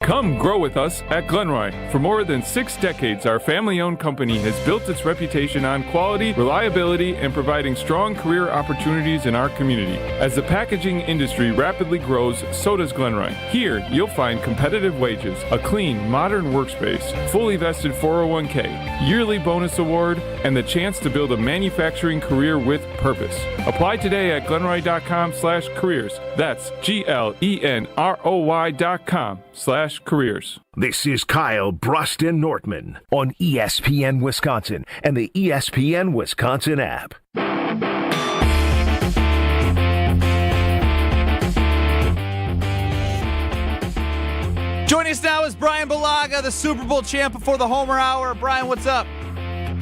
S14: Come grow with us at Glenroy. For more than 6 decades, our family-owned company has built its reputation on quality, reliability, and providing strong career opportunities in our community. As the packaging industry rapidly grows, so does Glenroy. Here, you'll find competitive wages, a clean, modern workspace, fully vested 401k, yearly bonus award, and the chance to build a manufacturing career with purpose. Apply today at glenroy.com/careers. That's GLENROY.com/careers.
S1: This is Kyle Brust Nortman on ESPN Wisconsin and the ESPN Wisconsin app.
S2: Joining us now is Bryan Bulaga, the Super Bowl champ before the Homer Hour. Bryan, what's up?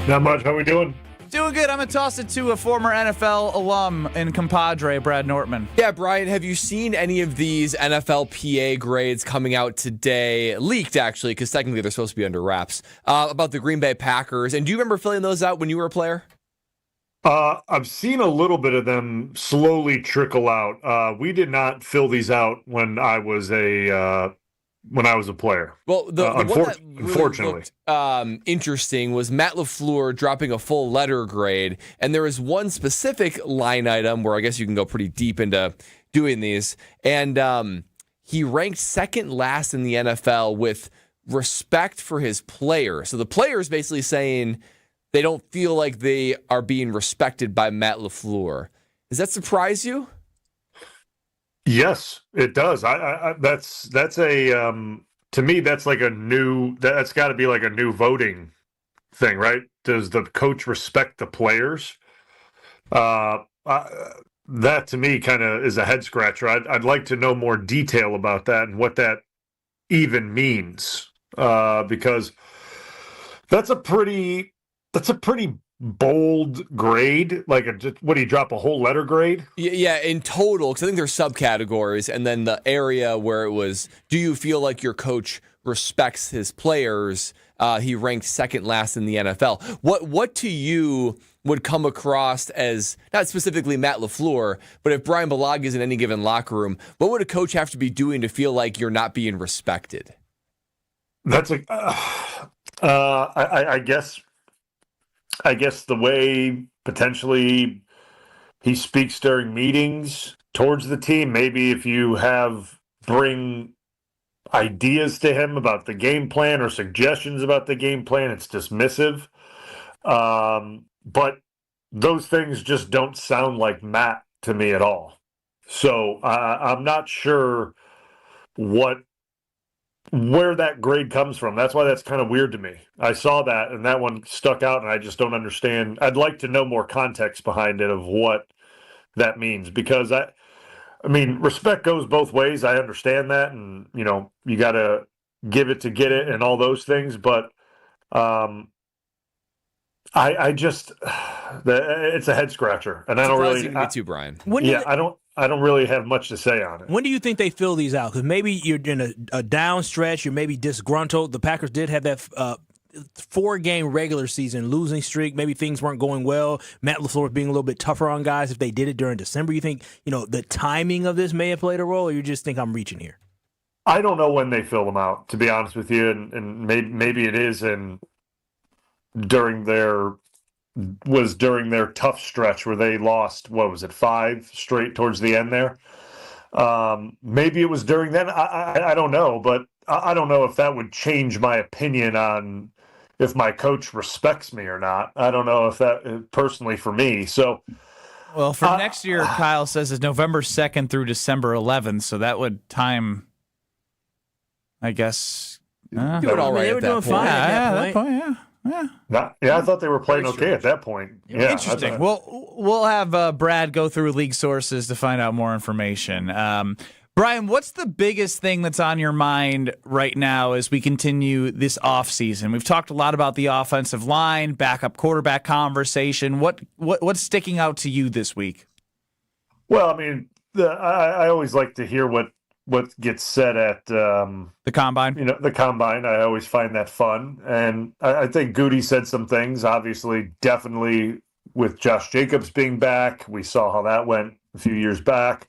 S16: Not much. How we doing?
S2: Doing good. I'm going to toss it to a former NFL alum and compadre, Brad Nortman.
S4: Yeah, Bryan, have you seen any of these NFLPA grades coming out today? Leaked, actually, because technically they're supposed to be under wraps, about the Green Bay Packers. And do you remember filling those out when you were a player?
S16: I've seen a little bit of them slowly trickle out. We did not fill these out when I was a player.
S4: Well, the one that really looked interesting was Matt LaFleur dropping a full letter grade, and there was one specific line item where I guess you can go pretty deep into doing these, and he ranked second last in the NFL with respect for his players. So the players basically saying they don't feel like they are being respected by Matt LaFleur. Does that surprise you?
S16: Yes, it does. That's a to me that's like that's got to be like a new voting thing, right? Does the coach respect the players? that to me kind of is a head scratcher. I'd like to know more detail about that and what that even means, because that's a pretty bold grade. Like, what do you drop a whole letter grade?
S4: Yeah, in total, because I think there's subcategories, and then the area where it was, do you feel like your coach respects his players? He ranked second last in the NFL. What to you would come across as, not specifically Matt LaFleur, but if Bryan Bulaga is in any given locker room, what would a coach have to be doing to feel like you're not being respected?
S16: That's I guess the way potentially he speaks during meetings towards the team. Maybe if you bring ideas to him about the game plan or suggestions about the game plan, it's dismissive. But those things just don't sound like Matt to me at all. So I'm not sure where that grade comes from. That's why that's kind of weird to me. I saw that, and that one stuck out, and I just don't understand. I'd like to know more context behind it of what that means, because I mean, respect goes both ways. I understand that, and, you got to give it to get it and all those things, but I just it's a head scratcher, and I don't really.
S4: Me too, Brian.
S16: I don't really have much to say on it.
S3: When do you think they fill these out? Because maybe you're in a down stretch. You're maybe disgruntled. The Packers did have that 4-game regular season losing streak. Maybe things weren't going well. Matt LaFleur being a little bit tougher on guys if they did it during December. You think the timing of this may have played a role, or you just think I'm reaching here?
S16: I don't know when they fill them out, to be honest with you, and maybe it is during their tough stretch where they lost, 5 straight towards the end there. Maybe it was during then. I don't know, but I don't know if that would change my opinion on if my coach respects me or not. I don't know if that personally for me. So,
S2: well, for next year, Kyle says is November 2nd through December 11th. So that would time, I guess.
S4: Doing all right.
S3: They were doing fine at that point.
S16: Yeah, I thought they were playing okay at that point. Yeah,
S2: interesting. We'll have Brad go through league sources to find out more information. Brian, what's the biggest thing that's on your mind right now as we continue this offseason? We've talked a lot about the offensive line, backup quarterback conversation. What's sticking out to you this week?
S16: Well, I mean, I always like to hear what gets said at
S2: the Combine.
S16: The Combine. I always find that fun. And I think Goody said some things, obviously, definitely with Josh Jacobs being back. We saw how that went a few years back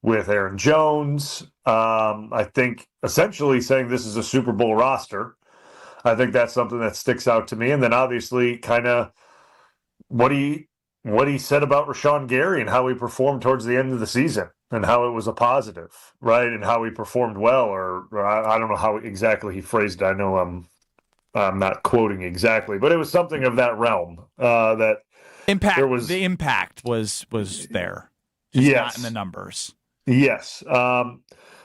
S16: with Aaron Jones. I think essentially saying this is a Super Bowl roster. I think that's something that sticks out to me. And then obviously kind of what he said about Rashawn Gary and how he performed towards the end of the season and how it was a positive, right? And how he performed well, or I don't know how exactly he phrased it. I know I'm not quoting exactly, but it was something of that realm. That
S2: impact. The impact was there. Just not in the numbers.
S16: Yes.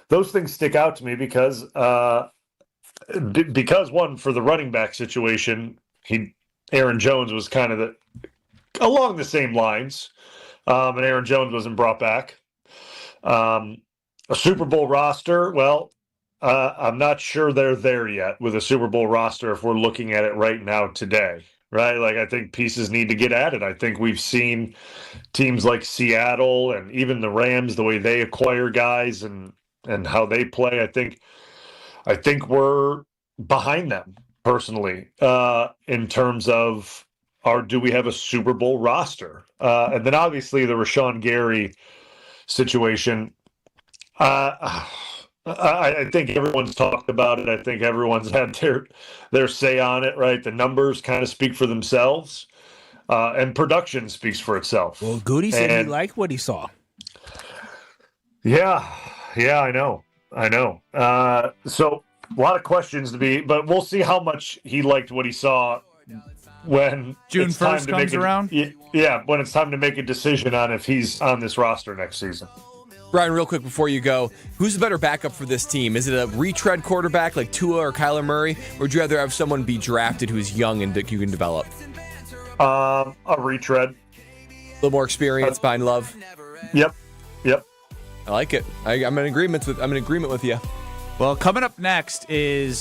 S16: Those things stick out to me because one, for the running back situation, Aaron Jones was kind of along the same lines, and Aaron Jones wasn't brought back. A Super Bowl roster, well, I'm not sure they're there yet with a Super Bowl roster if we're looking at it right now today, right? Like, I think pieces need to get added. I think we've seen teams like Seattle and even the Rams, the way they acquire guys and how they play. I think we're behind them personally in terms of do we have a Super Bowl roster? And then obviously the Rashawn Gary situation. I think everyone's talked about it. I think everyone's had their say on it, right? The numbers kind of speak for themselves, and production speaks for itself.
S3: Well, Goody said he liked what he saw.
S16: Yeah, I know. So a lot of questions to be, but we'll see how much he liked what he saw when
S2: June 1st comes around.
S16: Yeah, when it's time to make a decision on if he's on this roster next season.
S4: Brian, real quick before you go, who's the better backup for this team? Is it a retread quarterback like Tua or Kyler Murray, or would you rather have someone be drafted who's young and that you can develop?
S16: A retread.
S4: A little more experience behind Love?
S16: Yep.
S4: I like it. I'm in agreement with you.
S2: Well, coming up next is